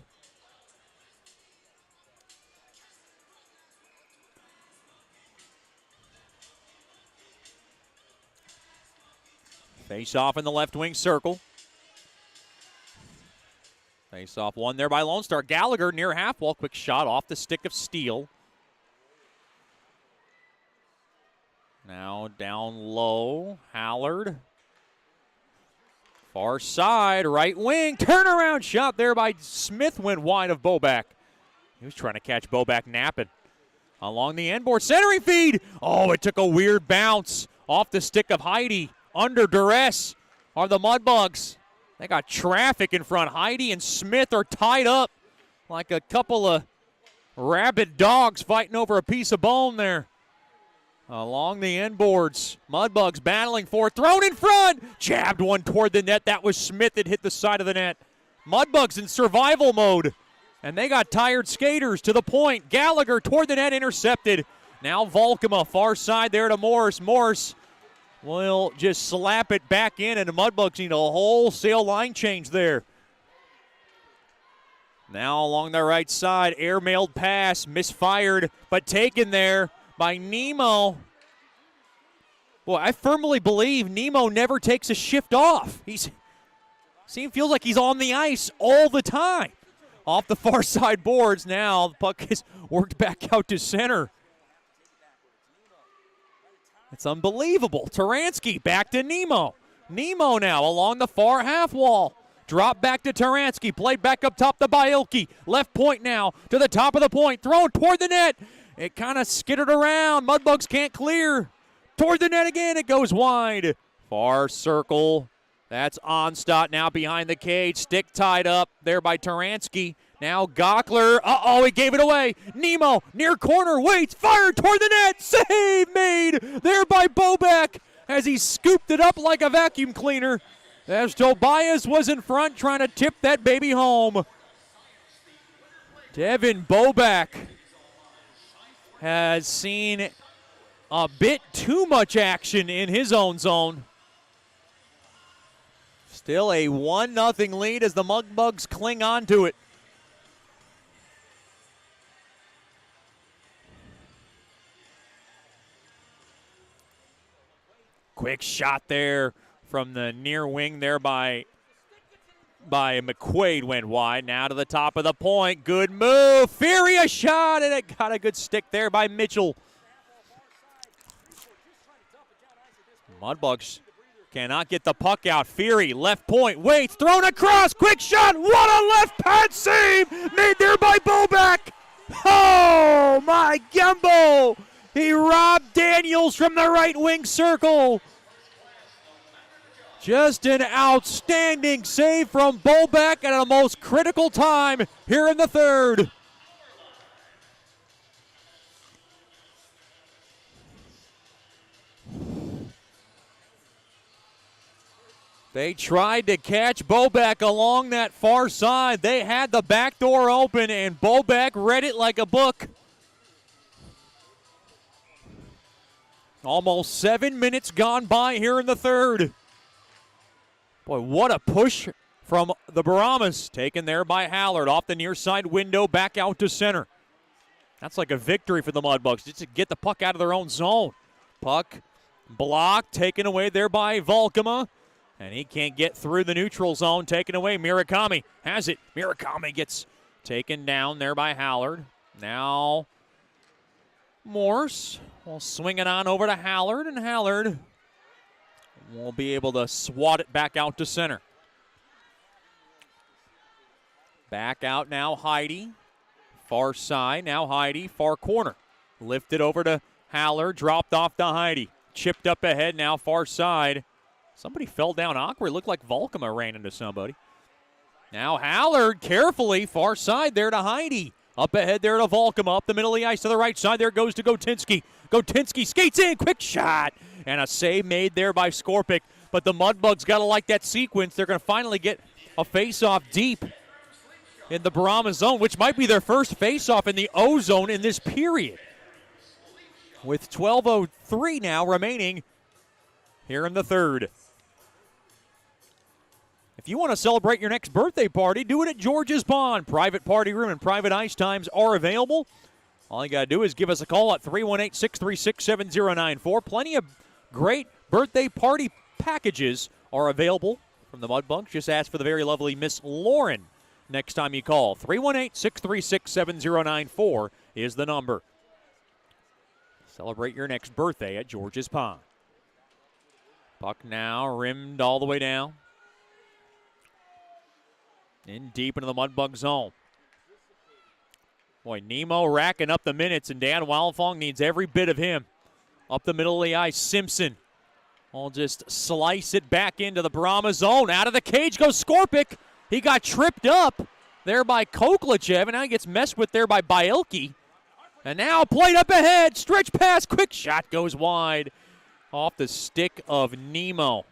Face off in the left wing circle. Face off one there by Lone Star. Gallagher near half wall. Quick shot off the stick of Steele. Now down low. Hallard. Far side, right wing, turnaround shot there by Smith, went wide of Bobak. He was trying to catch Bobak napping. Along the end board, centering feed. Oh, it took a weird bounce off the stick of Heidi. Under duress are the Mudbugs. They got traffic in front. Heidi and Smith are tied up like a couple of rabid dogs fighting over a piece of bone there. Along the end boards, Mudbugs battling for it, thrown in front, jabbed one toward the net. That was Smith that hit the side of the net. Mudbugs in survival mode, and they got tired skaters to the point. Gallagher toward the net, intercepted. Now Volkema, far side there to Morris. Morris will just slap it back in, and the Mudbugs need a wholesale line change there. Now along the right side, air-mailed pass, misfired, but taken there by Nemo. Boy, I firmly believe Nemo never takes a shift off. Feels like he's on the ice all the time. Off the far side boards now. The puck is worked back out to center. It's unbelievable. Taransky back to Nemo. Nemo now along the far half wall. Drop back to Taransky. Played back up top to Bielke. Left point now to the top of the point. Thrown toward the net. It kind of skittered around. Mudbugs can't clear. Toward the net again. It goes wide. Far circle. That's Onstadt now behind the cage. Stick tied up there by Taransky. Now Gockler. Uh-oh, he gave it away. Nemo, near corner, waits, fired toward the net. Save made there by Bobek as he scooped it up like a vacuum cleaner. As Tobias was in front trying to tip that baby home. Devin Bobek has seen a bit too much action in his own zone. Still a 1-0 lead as the Mudbugs cling on to it. Quick shot there from the near wing there by McQuaid, went wide. Now to the top of the point. Good move. Fury a shot, and it got a good stick there by Mitchell. Mudbugs cannot get the puck out. Fury, left point, waits, thrown across, quick shot. What a left pad save made there by Bobek. Oh, my Gumbo. He robbed Daniels from the right wing circle. Just an outstanding save from Bobek at a most critical time here in the third. They tried to catch Bobek along that far side. They had the back door open, and Bobek read it like a book. Almost 7 minutes gone by here in the third. Boy, what a push from the Brahmas. Taken there by Hallard off the near side window, back out to center. That's like a victory for the Mudbugs, just to get the puck out of their own zone. Puck blocked, taken away there by Volkema. And he can't get through the neutral zone. Taken away. Murakami has it. Murakami gets taken down there by Hallard. Now Morse will swing it on over to Hallard. And Hallard will be able to swat it back out to center. Back out now Heidi. Far side. Now Heidi. Far corner. Lifted over to Hallard. Dropped off to Heidi. Chipped up ahead now far side. Somebody fell down awkward. It looked like Volkema ran into somebody. Now Hallard carefully far side there to Heidi. Up ahead there to Volkema. Up the middle of the ice to the right side. There goes to Gotinski. Gotinski skates in. Quick shot. And a save made there by Skorpic. But the Mudbugs got to like that sequence. They're going to finally get a face-off deep in the Brahmas zone, which might be their first face-off in the O zone in this period. With 12:03 now remaining here in the third. If you want to celebrate your next birthday party, do it at George's Pond. Private party room and private ice times are available. All you got to do is give us a call at 318-636-7094. Plenty of great birthday party packages are available from the Mudbugs. Just ask for the very lovely Miss Lauren next time you call. 318-636-7094 is the number. Celebrate your next birthday at George's Pond. Puck now rimmed all the way down. In deep into the Mudbug zone. Boy, Nemo racking up the minutes, and Dan Wildfong needs every bit of him. Up the middle of the ice, Simpson will just slice it back into the Brahma zone. Out of the cage goes Skorpic. He got tripped up there by Koklachev, and now he gets messed with there by Bielke. And now played up ahead, stretch pass, quick shot goes wide off the stick of Nemo.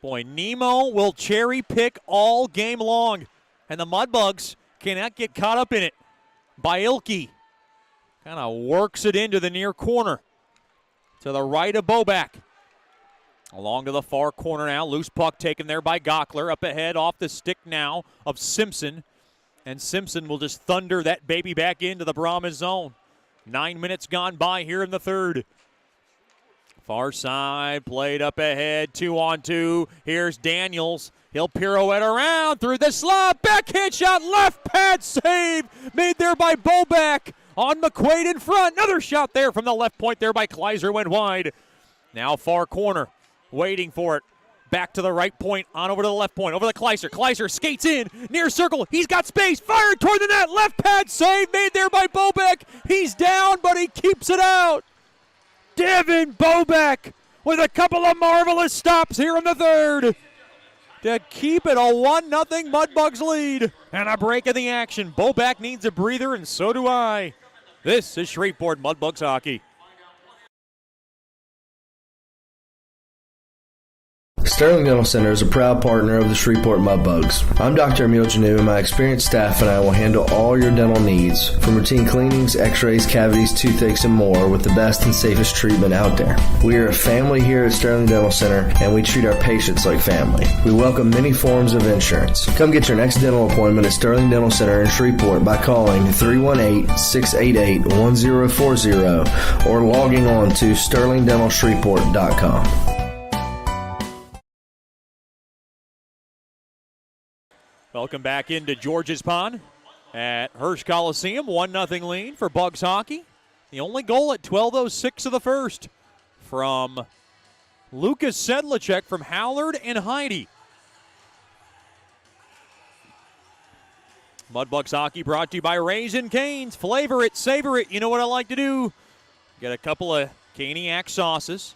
Boy, Nemo will cherry pick all game long, and the Mudbugs cannot get caught up in it. Bielke kind of works it into the near corner to the right of Bobek. Along to the far corner now, loose puck taken there by Gockler. Up ahead off the stick now of Simpson, and Simpson will just thunder that baby back into the Brahmas zone. 9 minutes gone by here in the third. Far side, played up ahead, 2-on-2. Here's Daniels. He'll pirouette around through the slot. Backhand shot, left pad save. Made there by Boback. On McQuaid in front. Another shot there from the left point there by Kleiser. Went wide. Now far corner. Waiting for it. Back to the right point. On over to the left point. Over to Kleiser. Kleiser skates in. Near circle. He's got space. Fired toward the net. Left pad save. Made there by Boback. He's down, but he keeps it out. Devin Boback with a couple of marvelous stops here in the third to keep it a 1-0 Mudbugs lead. And a break in the action. Boback needs a breather, and so do I. This is Shreveport Mudbugs hockey. Sterling Dental Center is a proud partner of the Shreveport Mudbugs. I'm Dr. Emil Janu, and my experienced staff and I will handle all your dental needs, from routine cleanings, x-rays, cavities, toothaches, and more, with the best and safest treatment out there. We are a family here at Sterling Dental Center, and we treat our patients like family. We welcome many forms of insurance. Come get your next dental appointment at Sterling Dental Center in Shreveport by calling 318-688-1040 or logging on to sterlingdentalshreveport.com. Welcome back into George's Pond at Hirsch Coliseum. 1-0 lead for Bugs hockey. The only goal at 12:06 of the first from Lucas Sedlacek from Howard and Heidi. Mudbugs hockey brought to you by Raising Cane's. Flavor it, savor it. You know what I like to do? Get a couple of Caniac sauces.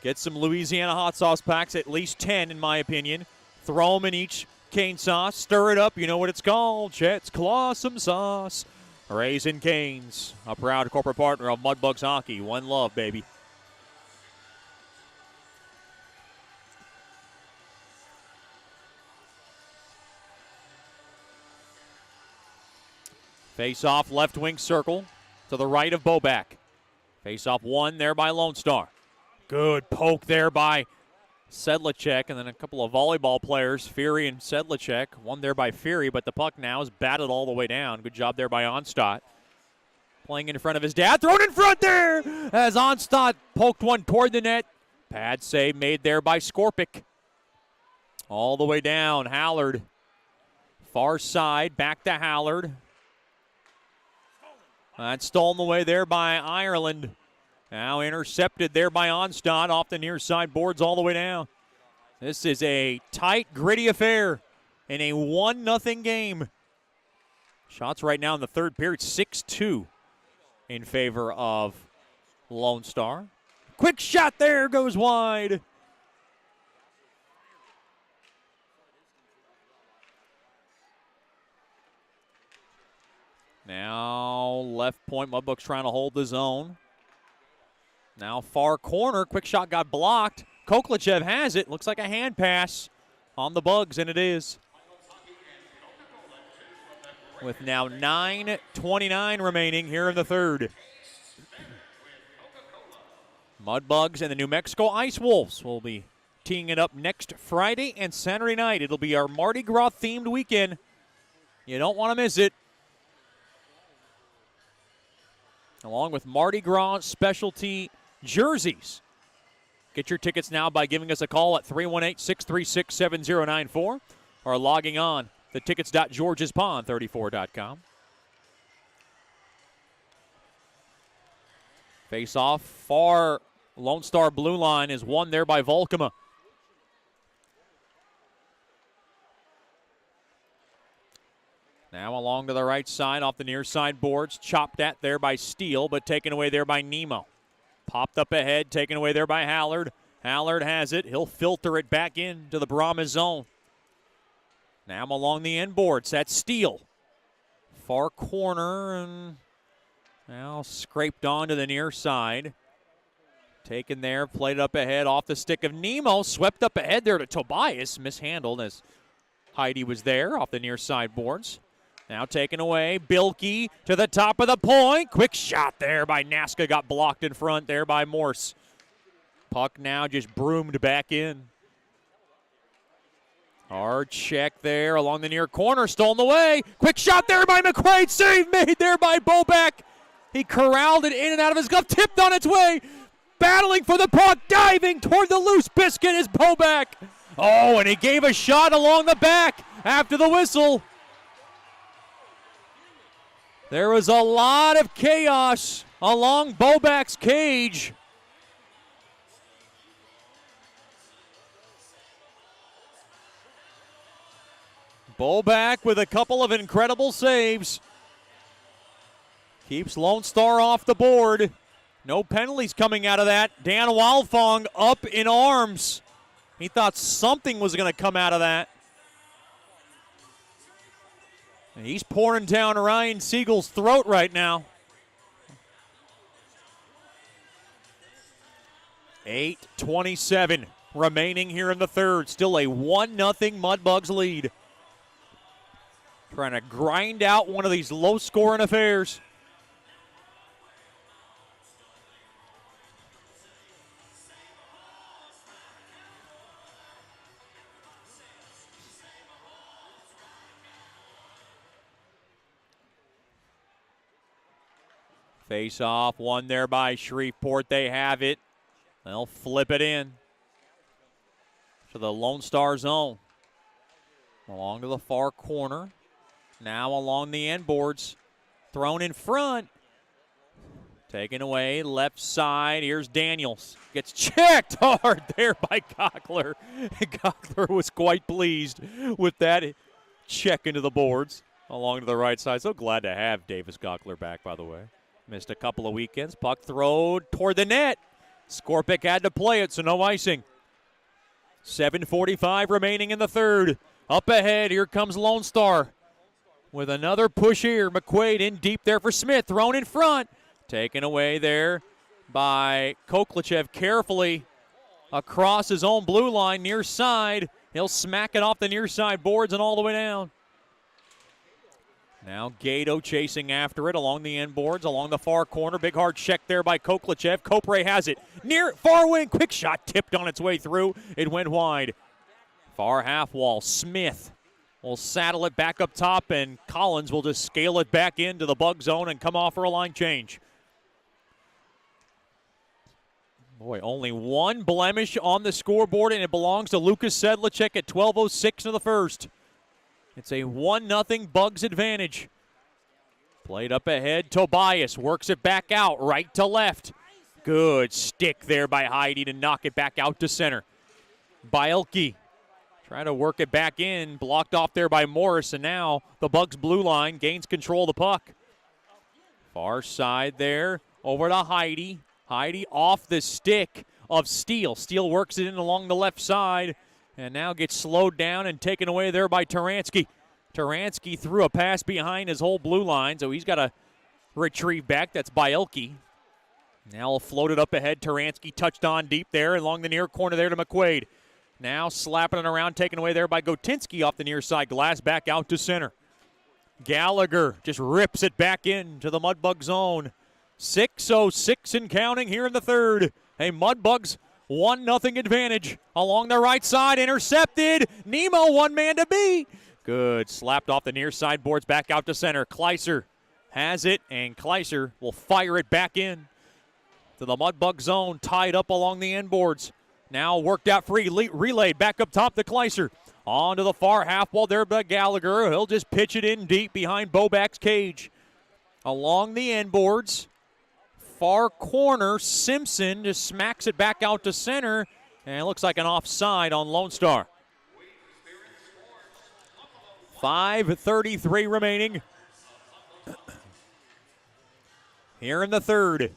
Get some Louisiana hot sauce packs, at least 10 in my opinion. Throw them in each cane sauce, stir it up. You know what it's called. Chet's Clawsome Sauce. Raising Cane's, a proud corporate partner of Mudbugs hockey. One love, baby. Face off left wing circle to the right of Boback. Face off one there by Lone Star. Good poke there by Sedlacek, and then a couple of volleyball players, Fury and Sedlacek. One there by Fury, but the puck now is batted all the way down. Good job there by Onstadt. Playing in front of his dad, thrown in front there as Onstadt poked one toward the net. Pad save made there by Skorpic. All the way down, Hallard. Far side, back to Hallard. That's stolen away there by Ireland. Now intercepted there by Onstadt off the near side boards all the way down. This is a tight, gritty affair in a 1-0 game. Shots right now in the third period, 6-2 in favor of Lone Star. Quick shot there, goes wide. Now left point, Mudbugs trying to hold the zone. Now far corner, quick shot got blocked. Koklachev has it. Looks like a hand pass on the Bugs, and it is. With now 9:29 remaining here in the third. Mudbugs and the New Mexico Ice Wolves will be teeing it up next Friday and Saturday night. It'll be our Mardi Gras themed weekend. You don't want to miss it. Along with Mardi Gras specialty jerseys. Get your tickets now by giving us a call at 318-636-7094 or logging on to tickets.georgespond34.com. Face off far Lone Star blue line is won there by Volkema. Now along to the right side off the near side boards. Chopped at there by Steele, but taken away there by Nemo. Popped up ahead, taken away there by Hallard. Hallard has it. He'll filter it back into the Brahmas zone. Now along the end boards. That's Steele. Far corner, and now scraped onto the near side. Taken there, played up ahead off the stick of Nemo. Swept up ahead there to Tobias. Mishandled as Heidi was there off the near side boards. Now taken away, Bilkey to the top of the point. Quick shot there by Naska, got blocked in front there by Morse. Puck now just broomed back in. Hard check there along the near corner, stolen away. Quick shot there by McQuaid, save made there by Boback. He corralled it in and out of his glove, tipped on its way. battling for the puck, diving toward the loose biscuit is Bobak. Oh, and he gave a shot along the back after the whistle. There was a lot of chaos along Bobak's cage. Bobak with a couple of incredible saves. Keeps Lone Star off the board. No penalties coming out of that. Dan Wildfong up in arms. He thought something was going to come out of that. And he's pouring down Ryan Siegel's throat right now. 8:27 remaining here in the third. Still a 1-0 Mudbugs lead. Trying to grind out one of these low-scoring affairs. Face off, one there by Shreveport. They have it. They'll flip it in to the Lone Star zone. Along to the far corner. Now along the end boards. Thrown in front. Taken away, left side. Here's Daniels. Gets checked hard there by Gockler. Gockler was quite pleased with that check into the boards along to the right side. So glad to have Davis Gockler back, by the way. Missed a couple of weekends. Puck thrown toward the net. Skorpic had to play it, so no icing. 7:45 remaining in the third. Up ahead, here comes Lone Star. With another push here. McQuaid in deep there for Smith. Thrown in front. Taken away there by Koklachev carefully across his own blue line near side. He'll smack it off the near side boards and all the way down. Now Gato chasing after it along the end boards, along the far corner. Big hard check there by Koklachev. Kopre has it. Near far wing. Quick shot tipped on its way through. It went wide. Far half wall. Smith will saddle it back up top, and Collins will just scale it back into the bug zone and come off for a line change. Boy, only one blemish on the scoreboard, and it belongs to Lucas Sedlacek at 12:06 of the first. It's a 1-0 Bugs advantage. Played up ahead, Tobias works it back out, right to left. Good stick there by Heidi to knock it back out to center. Bielke trying to work it back in, blocked off there by Morris, and now the Bugs blue line gains control of the puck. Far side there, over to Heidi. Heidi off the stick of Steele. Steele works it in along the left side, and now gets slowed down and taken away there by Taransky. Taransky threw a pass behind his whole blue line, so he's got to retrieve back. That's Bielke. Now he'll float it up ahead. Taransky touched on deep there along the near corner there to McQuaid. Now slapping it around, taken away there by Gotinsky off the near side glass, back out to center. Gallagher just rips it back into the Mudbug zone. 6:06 and counting here in the third. A Mudbugs 1-0 advantage along the right side, intercepted. Nemo one man to beat. Good, slapped off the near side boards, back out to center. Kleiser has it, and Kleiser will fire it back in to the Mudbug zone, tied up along the end boards. Now worked out free, relayed back up top to Kleiser. On to the far half wall there by Gallagher. He'll just pitch it in deep behind Bobak's cage. Along the end boards, far corner, Simpson just smacks it back out to center, and it looks like an offside on Lone Star. 5:33 remaining here in the third.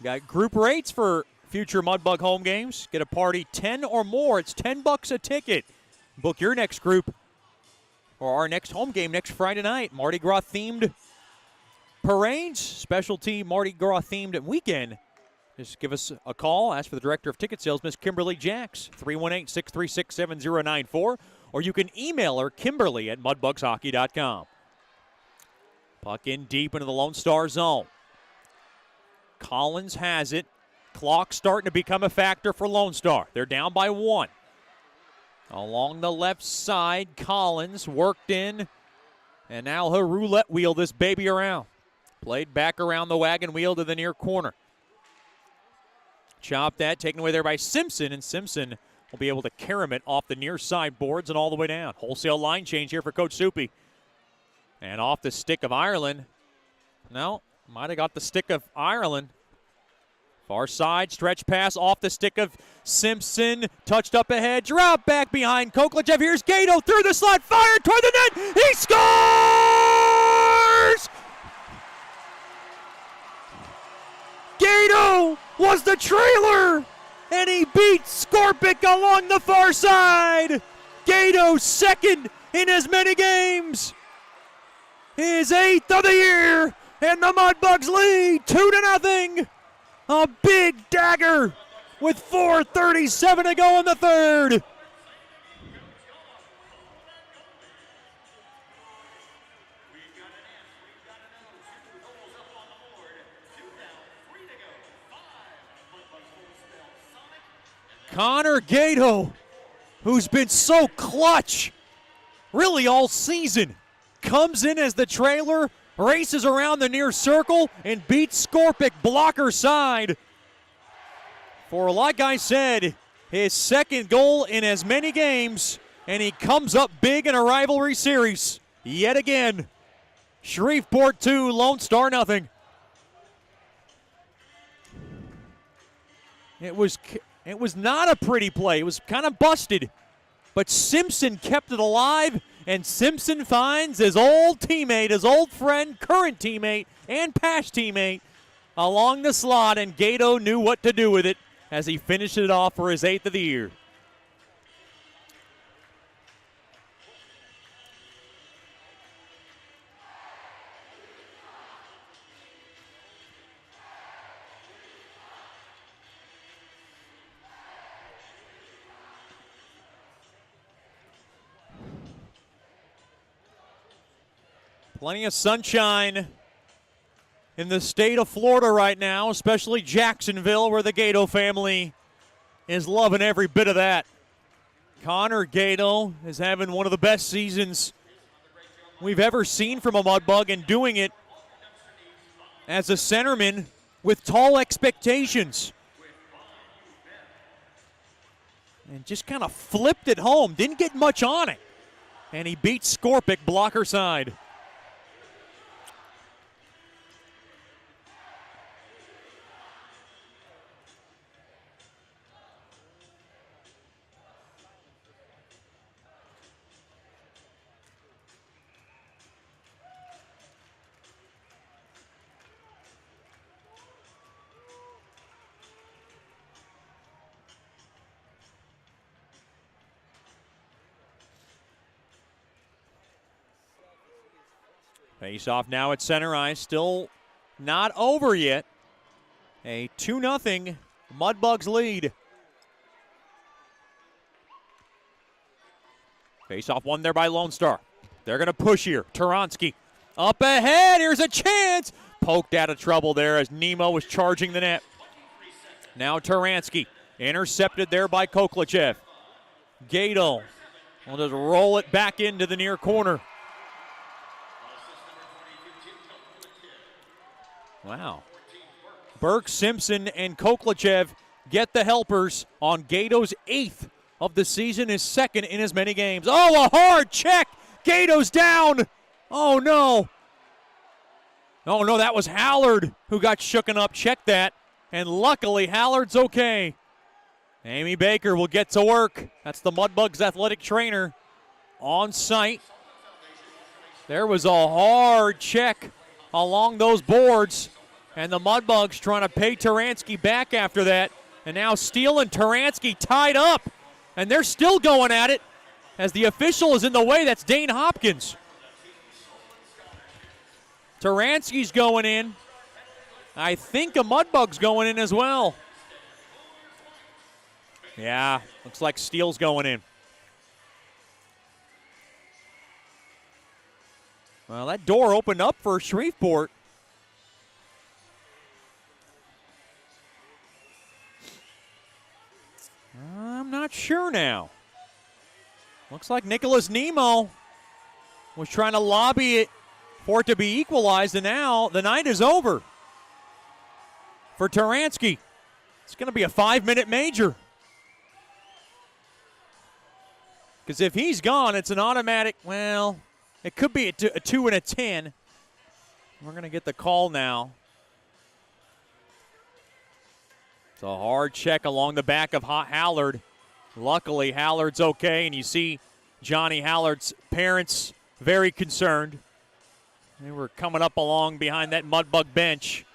Got group rates for future Mudbug home games. Get a party 10 or more. It's $10 a ticket. Book your next group or our next home game next Friday night. Mardi Gras themed parades, specialty Mardi Gras themed weekend. Just give us a call. Ask for the director of ticket sales, Miss Kimberly Jacks, 318-636-7094. Or you can email her, Kimberly@mudbugshockey.com. Puck in deep into the Lone Star zone. Collins has it. Clock starting to become a factor for Lone Star. They're down by 1. Along the left side, Collins worked in And now he'll roulette wheel this baby around. Played back around the wagon wheel to the near corner. Chop that, taken away there by Simpson, and Simpson will be able to carom it off the near side boards and all the way down. Wholesale line change here for Coach Soupy. And off the stick of Ireland. No, might have got the stick of Ireland. Far side, stretch pass off the stick of Simpson. Touched up ahead, drop back behind Koklachev. Here's Gato through the slot, fired toward the net. He scores! Gato was the trailer, and he beat Skorpic along the far side. Gato second in as many games. His 8th of the year, and the Mudbugs lead 2-0. A big dagger with 4:37 to go in the third. Connor Gato, who's been so clutch really all season, comes in as the trailer, races around the near circle, and beats Skorpic blocker side. For, like I said, his second goal in as many games, and he comes up big in a rivalry series yet again. Shreveport 2, Lone Star nothing. It was not a pretty play. It was kind of busted. But Simpson kept it alive, and Simpson finds his old teammate, his old friend, current teammate, and past teammate along the slot, and Gato knew what to do with it as he finished it off for his 8th of the year. Plenty of sunshine in the state of Florida right now, especially Jacksonville, where the Gato family is loving every bit of that. Connor Gato is having one of the best seasons we've ever seen from a Mudbug, and doing it as a centerman with tall expectations. And just kind of flipped it home. Didn't get much on it. And he beat Skorpic blocker side. Face off now at center ice, still not over yet. A 2-0 Mudbugs lead. Face off won there by Lone Star. They're going to push here. Turonsky up ahead. Here's a chance. Poked out of trouble there as Nemo was charging the net. Now Turonsky intercepted there by Koklachev. Gato will just roll it back into the near corner. Wow. Burke, Simpson, and Koklachev get the helpers on Gato's 8th of the season, his 2nd in as many games. Oh, a hard check. Gato's down. Oh, no. Oh, no, that was Hallard who got shooken up. Check that. And luckily, Hallard's okay. Amy Baker will get to work. That's the Mudbugs athletic trainer on site. There was a hard check along those boards. And the Mudbugs trying to pay Turonsky back after that. And now Steele and Turonsky tied up. And they're still going at it as the official is in the way. That's Dane Hopkins. Turonsky's going in. I think a Mudbug's going in as well. Yeah, looks like Steele's going in. Well, that door opened up for Shreveport. I'm not sure now. Looks like Nicholas Nemo was trying to lobby it for it to be equalized, and now the night is over for Taransky. It's going to be a 5-minute major. Because if he's gone, it's an automatic, well, it could be a 2 and a 10. We're going to get the call now. It's a hard check along the back of Hallard. Luckily, Hallard's okay, and you see Johnny Hallard's parents very concerned. They were coming up along behind that Mudbug bench.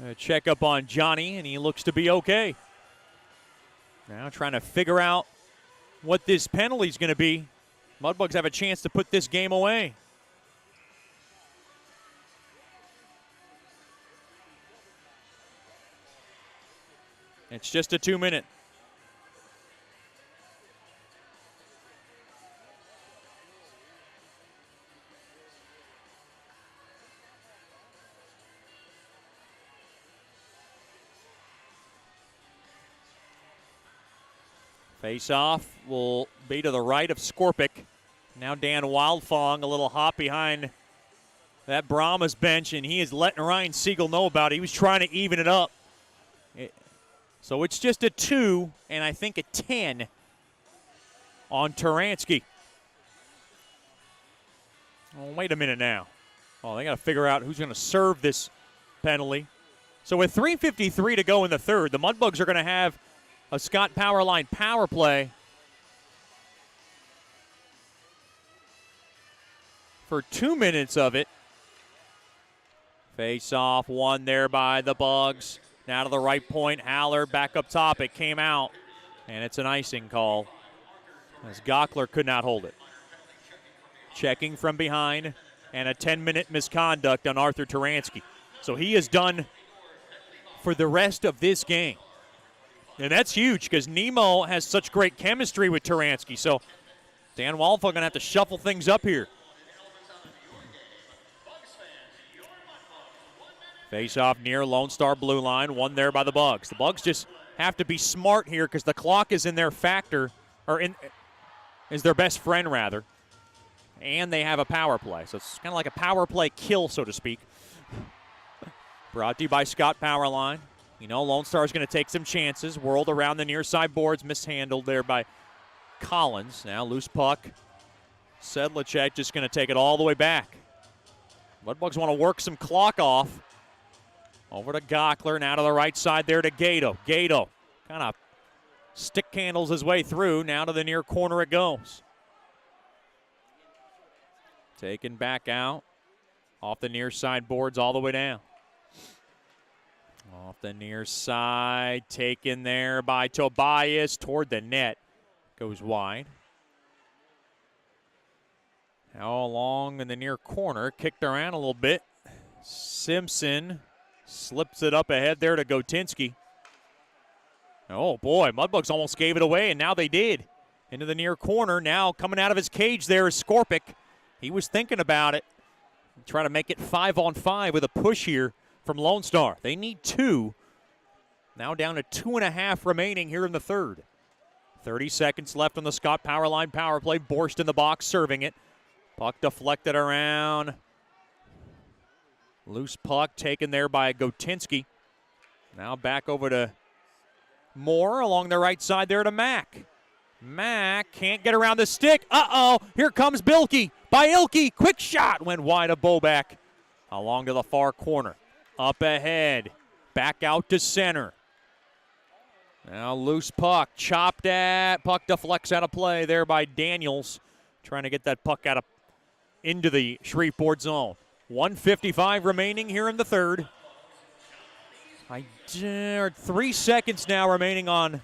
A check up on Johnny, and he looks to be okay. Now trying to figure out what this penalty is going to be. Mudbugs have a chance to put this game away. It's just a 2-minute. Face-off will be to the right of Skorpic. Now Dan Wildfong, a little hop behind that Brahmas bench, and he is letting Ryan Siegel know about it. He was trying to even it up. So it's just a 2, and I think a 10 on Taransky. Oh, wait a minute now. Oh, they got to figure out who's going to serve this penalty. So with 3:53 to go in the third, the Mudbugs are going to have a Scott Powerline power play for 2 minutes of it. Face off, one there by the Bugs. Now to the right point, Hallard back up top. It came out, and it's an icing call as Gockler could not hold it. Checking from behind, and a 10-minute misconduct on Arthur Taransky. So he is done for the rest of this game. And that's huge because Nemo has such great chemistry with Taransky. So Dan Walfa going to have to shuffle things up here. Face off near Lone Star blue line. One there by the Bugs. The Bugs just have to be smart here because the clock is in their factor, or is their best friend rather. And they have a power play. So it's kind of like a power play kill, so to speak. Brought to you by Scott Powerline. You know, Lone Star is going to take some chances. Whirled around the near side boards. Mishandled there by Collins. Now loose puck. Sedlacek just going to take it all the way back. Mudbugs want to work some clock off. Over to Gockler. Now to the right side there to Gato. Gato kind of stick handles his way through. Now to the near corner it goes. Taken back out. Off the near side boards all the way down. Off the near side, taken there by Tobias toward the net. Goes wide. Now along in the near corner, kicked around a little bit. Simpson slips it up ahead there to Gotinsky. Oh boy, Mudbugs almost gave it away, and now they did. Into the near corner, now coming out of his cage there is Skorpic. He was thinking about it. Trying to make it 5-on-5 with a push here from Lone Star. They need 2. Now down to 2.5 remaining here in the third. 30 seconds left on the Scott Powerline power play. Borst in the box, serving it. Puck deflected around. Loose puck taken there by Gotinsky. Now back over to Moore along the right side there to Mack. Mack can't get around the stick. Uh-oh, here comes Bilke by Ilke. Quick shot, went wide of Boback. Along to the far corner. Up ahead, back out to center. Now loose puck, chopped at. Puck deflects out of play there by Daniels. Trying to get that puck out of into the Shreveport zone. 1:55 remaining here in the third. 3 seconds now remaining on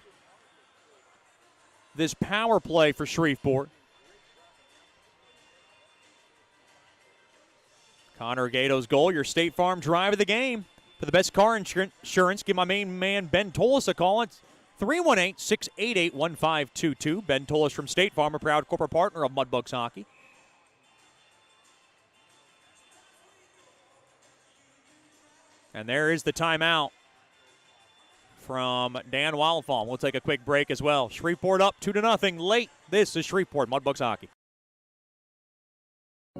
this power play for Shreveport. Connor Gato's goal, your State Farm drive of the game. For the best car insurance, give my main man Ben Tolis a call. It's 318-688-1522. Ben Tolis from State Farm, a proud corporate partner of Mudbugs Hockey. And there is the timeout from Dan Wildfall. We'll take a quick break as well. Shreveport up 2-0 late. This is Shreveport Mudbugs Hockey.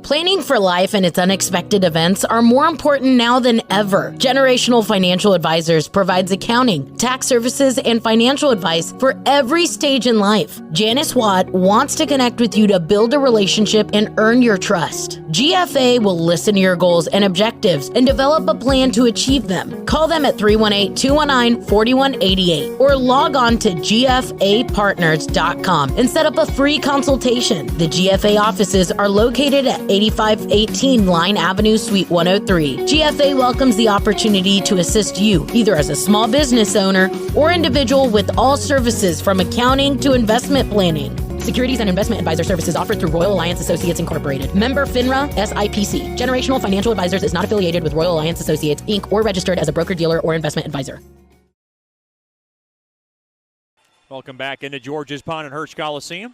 Planning for life and its unexpected events are more important now than ever. Generational Financial Advisors provides accounting, tax services, and financial advice for every stage in life. Janice Watt wants to connect with you to build a relationship and earn your trust. GFA will listen to your goals and objectives and develop a plan to achieve them. Call them at 318-219-4188 or log on to gfapartners.com and set up a free consultation. The GFA offices are located at 8518 Line Avenue, Suite 103. GFA welcomes the opportunity to assist you, either as a small business owner or individual, with all services from accounting to investment planning. Securities and investment advisor services offered through Royal Alliance Associates Incorporated. Member FINRA SIPC. Generational Financial Advisors is not affiliated with Royal Alliance Associates, Inc. or registered as a broker-dealer or investment advisor. Welcome back into George's Pond and Hirsch Coliseum.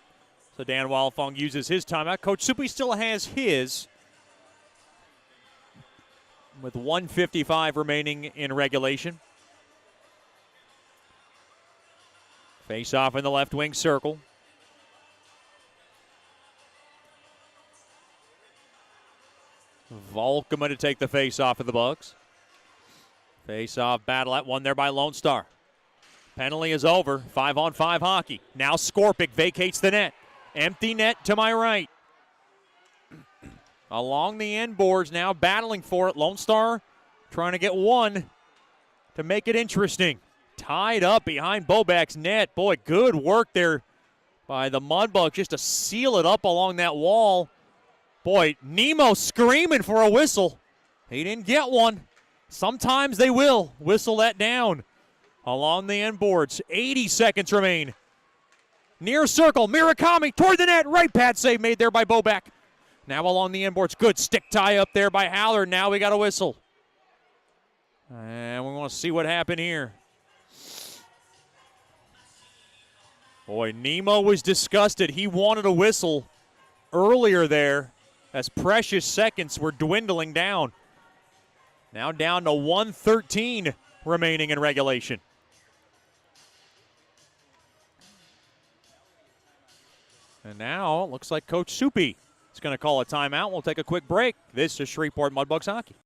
So Dan Wildfong uses his timeout. Coach Soupy still has his with 1:55 remaining in regulation. Face off in the left wing circle. Volkema to take the face off of the Bugs. Face off battle at one there by Lone Star. Penalty is over. 5-on-5 hockey. Now Skorpic vacates the net. Empty net to my right. Along the end boards now, battling for it. Lone Star trying to get one to make it interesting. Tied up behind Bobak's net. Boy, good work there by the Mudbugs just to seal it up along that wall. Boy, Nemo screaming for a whistle. He didn't get one. Sometimes they will whistle that down. Along the end boards, 80 seconds remain. Near circle, Murakami toward the net. Right pad save made there by Bobak. Now along the end boards, good stick tie up there by Haller. Now we got a whistle. And we want to see what happened here. Boy, Nemo was disgusted. He wanted a whistle earlier there as precious seconds were dwindling down. Now down to 1:13 remaining in regulation. And now it looks like Coach Soupy is going to call a timeout. We'll take a quick break. This is Shreveport Mudbugs hockey.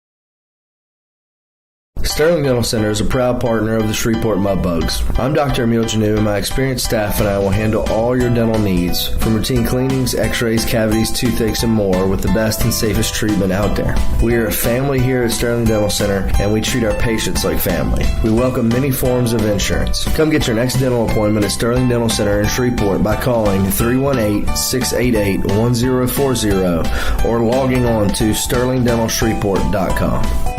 Sterling Dental Center is a proud partner of the Shreveport Mudbugs. I'm Dr. Emil Janu, and my experienced staff and I will handle all your dental needs, from routine cleanings, x-rays, cavities, toothaches, and more, with the best and safest treatment out there. We are a family here at Sterling Dental Center, and we treat our patients like family. We welcome many forms of insurance. Come get your next dental appointment at Sterling Dental Center in Shreveport by calling 318-688-1040 or logging on to sterlingdentalshreveport.com.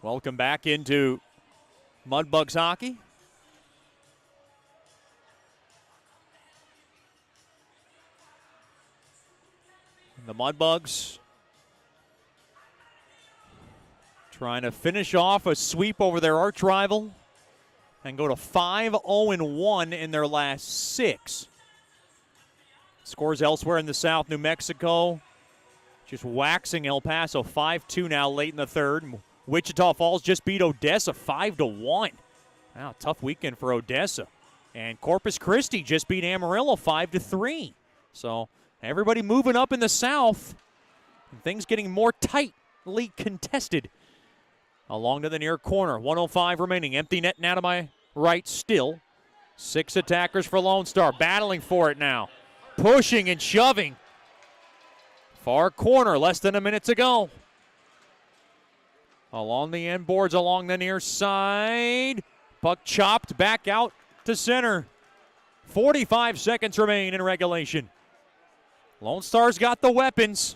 Welcome back into Mudbugs hockey. The Mudbugs trying to finish off a sweep over their arch rival and go to 5-0-1 in their last 6. Scores elsewhere in the South, New Mexico just waxing El Paso 5-2 now late in the third. Wichita Falls just beat Odessa 5-1. Wow, tough weekend for Odessa. And Corpus Christi just beat Amarillo 5-3. So everybody moving up in the South. And things getting more tightly contested. Along to the near corner. 1:05 remaining. Empty net now to my right still. 6 attackers for Lone Star. Battling for it now. Pushing and shoving. Far corner. Less than a minute to go. Along the end boards, along the near side. Puck chopped back out to center. 45 seconds remain in regulation. Lone Star's got the weapons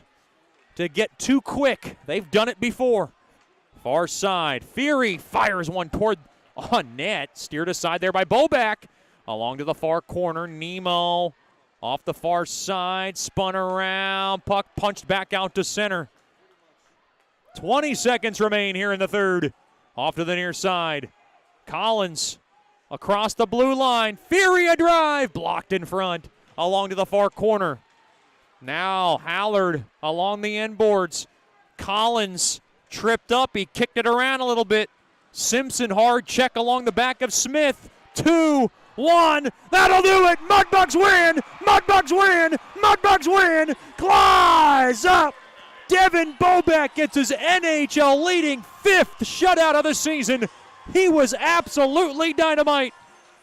to get too quick. They've done it before. Far side. Fury fires one toward net. Steered aside there by Bobak. Along to the far corner. Nemo off the far side. Spun around. Puck punched back out to center. 20 seconds remain here in the third. Off to the near side. Collins across the blue line. Fury a drive. Blocked in front. Along to the far corner. Now Hallard along the end boards. Collins tripped up. He kicked it around a little bit. Simpson hard check along the back of Smith. 2 one. That'll do it. Mudbugs win. Mudbugs win. Mudbugs win. Claws up. Devin Boback gets his NHL leading 5th shutout of the season. He was absolutely dynamite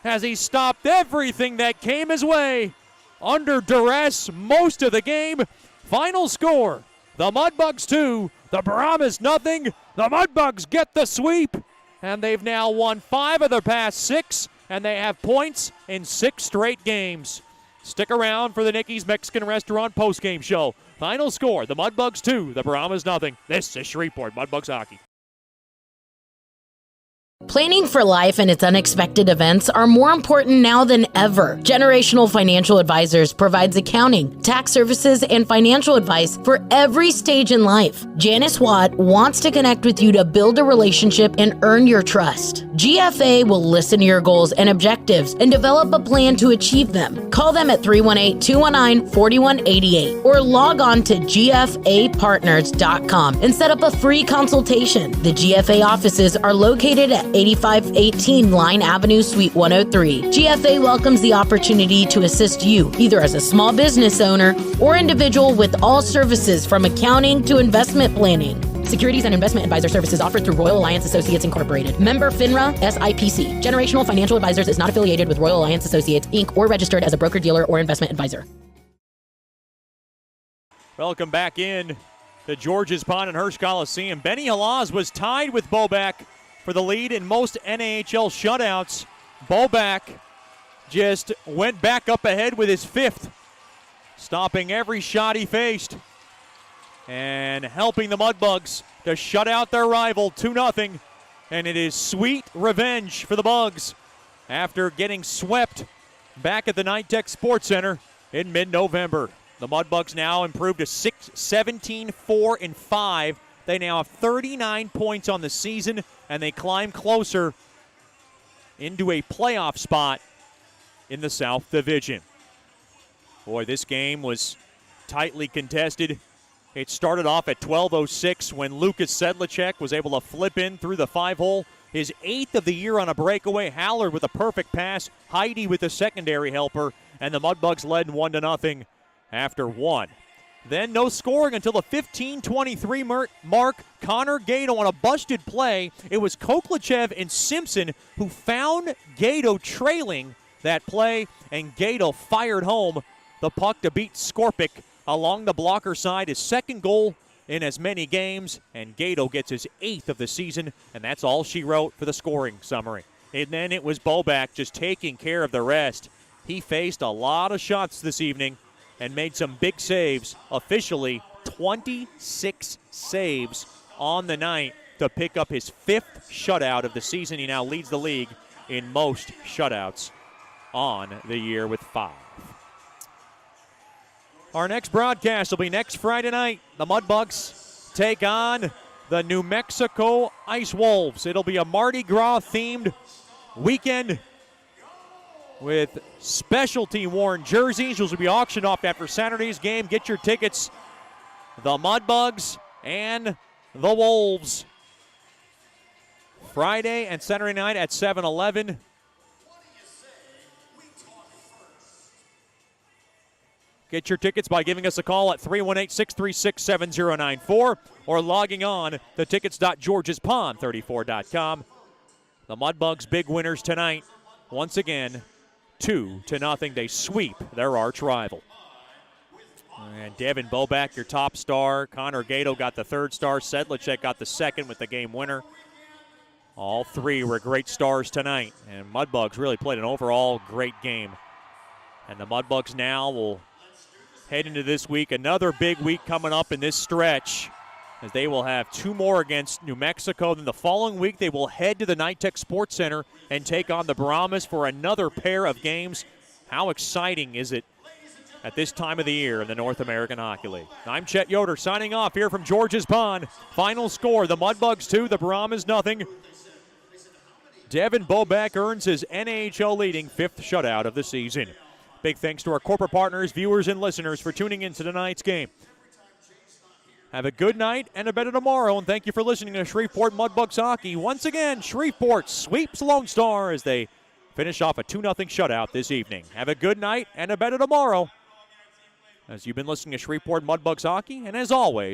as he stopped everything that came his way. Under duress most of the game. Final score, the Mudbugs 2, the Brahmas nothing. The Mudbugs get the sweep, and they've now won 5 of their past 6, and they have points in 6 straight games. Stick around for the Nicky's Mexican Restaurant postgame show. Final score, the Mudbugs 2, the Brahmas nothing. This is Shreveport Mudbugs hockey. Planning for life and its unexpected events are more important now than ever. Generational Financial Advisors provides accounting, tax services, and financial advice for every stage in life. Janice Watt wants to connect with you to build a relationship and earn your trust. GFA will listen to your goals and objectives and develop a plan to achieve them. Call them at 318-219-4188 or log on to gfapartners.com and set up a free consultation. The GFA offices are located at 8518 Line Avenue, Suite 103. GFA welcomes the opportunity to assist you, either as a small business owner or individual, with all services from accounting to investment planning. Securities and investment advisor services offered through Royal Alliance Associates Incorporated. Member FINRA SIPC. Generational Financial Advisors is not affiliated with Royal Alliance Associates, Inc. or registered as a broker-dealer or investment advisor. Welcome back in to George's Pond and Hirsch Coliseum. Benny Halaz was tied with Boback for the lead in most NHL shutouts. Boback just went back up ahead with his 5th, stopping every shot he faced and helping the Mudbugs to shut out their rival 2-0. And it is sweet revenge for the Bugs after getting swept back at the Nitech Sports Center in mid-November. The Mudbugs now improved to 17-4-5. They now have 39 points on the season, and they climb closer into a playoff spot in the South Division. Boy, this game was tightly contested. It started off at 12:06 when Lucas Sedlacek was able to flip in through the 5-hole. His 8th of the year on a breakaway. Hallard with a perfect pass. Heidi with the secondary helper. And the Mudbugs led 1-0 after 1. Then no scoring until the 15:23 mark. Connor Gato on a busted play. It was Koklachev and Simpson who found Gato trailing that play, and Gato fired home the puck to beat Skorpic along the blocker side. His 2nd goal in as many games, and Gato gets his 8th of the season, and that's all she wrote for the scoring summary. And then it was Boback just taking care of the rest. He faced a lot of shots this evening and made some big saves. Officially 26 saves on the night to pick up his 5th shutout of the season. He now leads the league in most shutouts on the year with 5. Our next broadcast will be next Friday night. The Mudbugs take on the New Mexico Ice Wolves. It'll be a Mardi Gras themed weekend with specialty worn jerseys. Those will be auctioned off after Saturday's game. Get your tickets. The Mudbugs and the Wolves. Friday and Saturday night at 7-Eleven. Get your tickets by giving us a call at 318-636-7094 or logging on to tickets.georgespond34.com. The Mudbugs big winners tonight. Once again, 2-0. They sweep their arch rival. And Devin Boback, your top star. Connor Gato got the 3rd star. Sedlacek got the 2nd with the game winner. All 3 were great stars tonight. And Mudbugs really played an overall great game. And the Mudbugs now will head into this week. Another big week coming up in this stretch, as they will have 2 more against New Mexico. Then the following week, they will head to the Nitech Sports Center and take on the Brahmas for another pair of games. How exciting is it at this time of the year in the North American Hockey League? I'm Chet Yoder signing off here from George's Pond. Final score, the Mudbugs 2, the Brahmas nothing. Devin Boback earns his NHL leading 5th shutout of the season. Big thanks to our corporate partners, viewers, and listeners for tuning in to tonight's game. Have a good night and a better tomorrow, and thank you for listening to Shreveport Mudbugs Hockey. Once again, Shreveport sweeps Lone Star as they finish off a 2-0 shutout this evening. Have a good night and a better tomorrow. As you've been listening to Shreveport Mudbugs Hockey, and as always,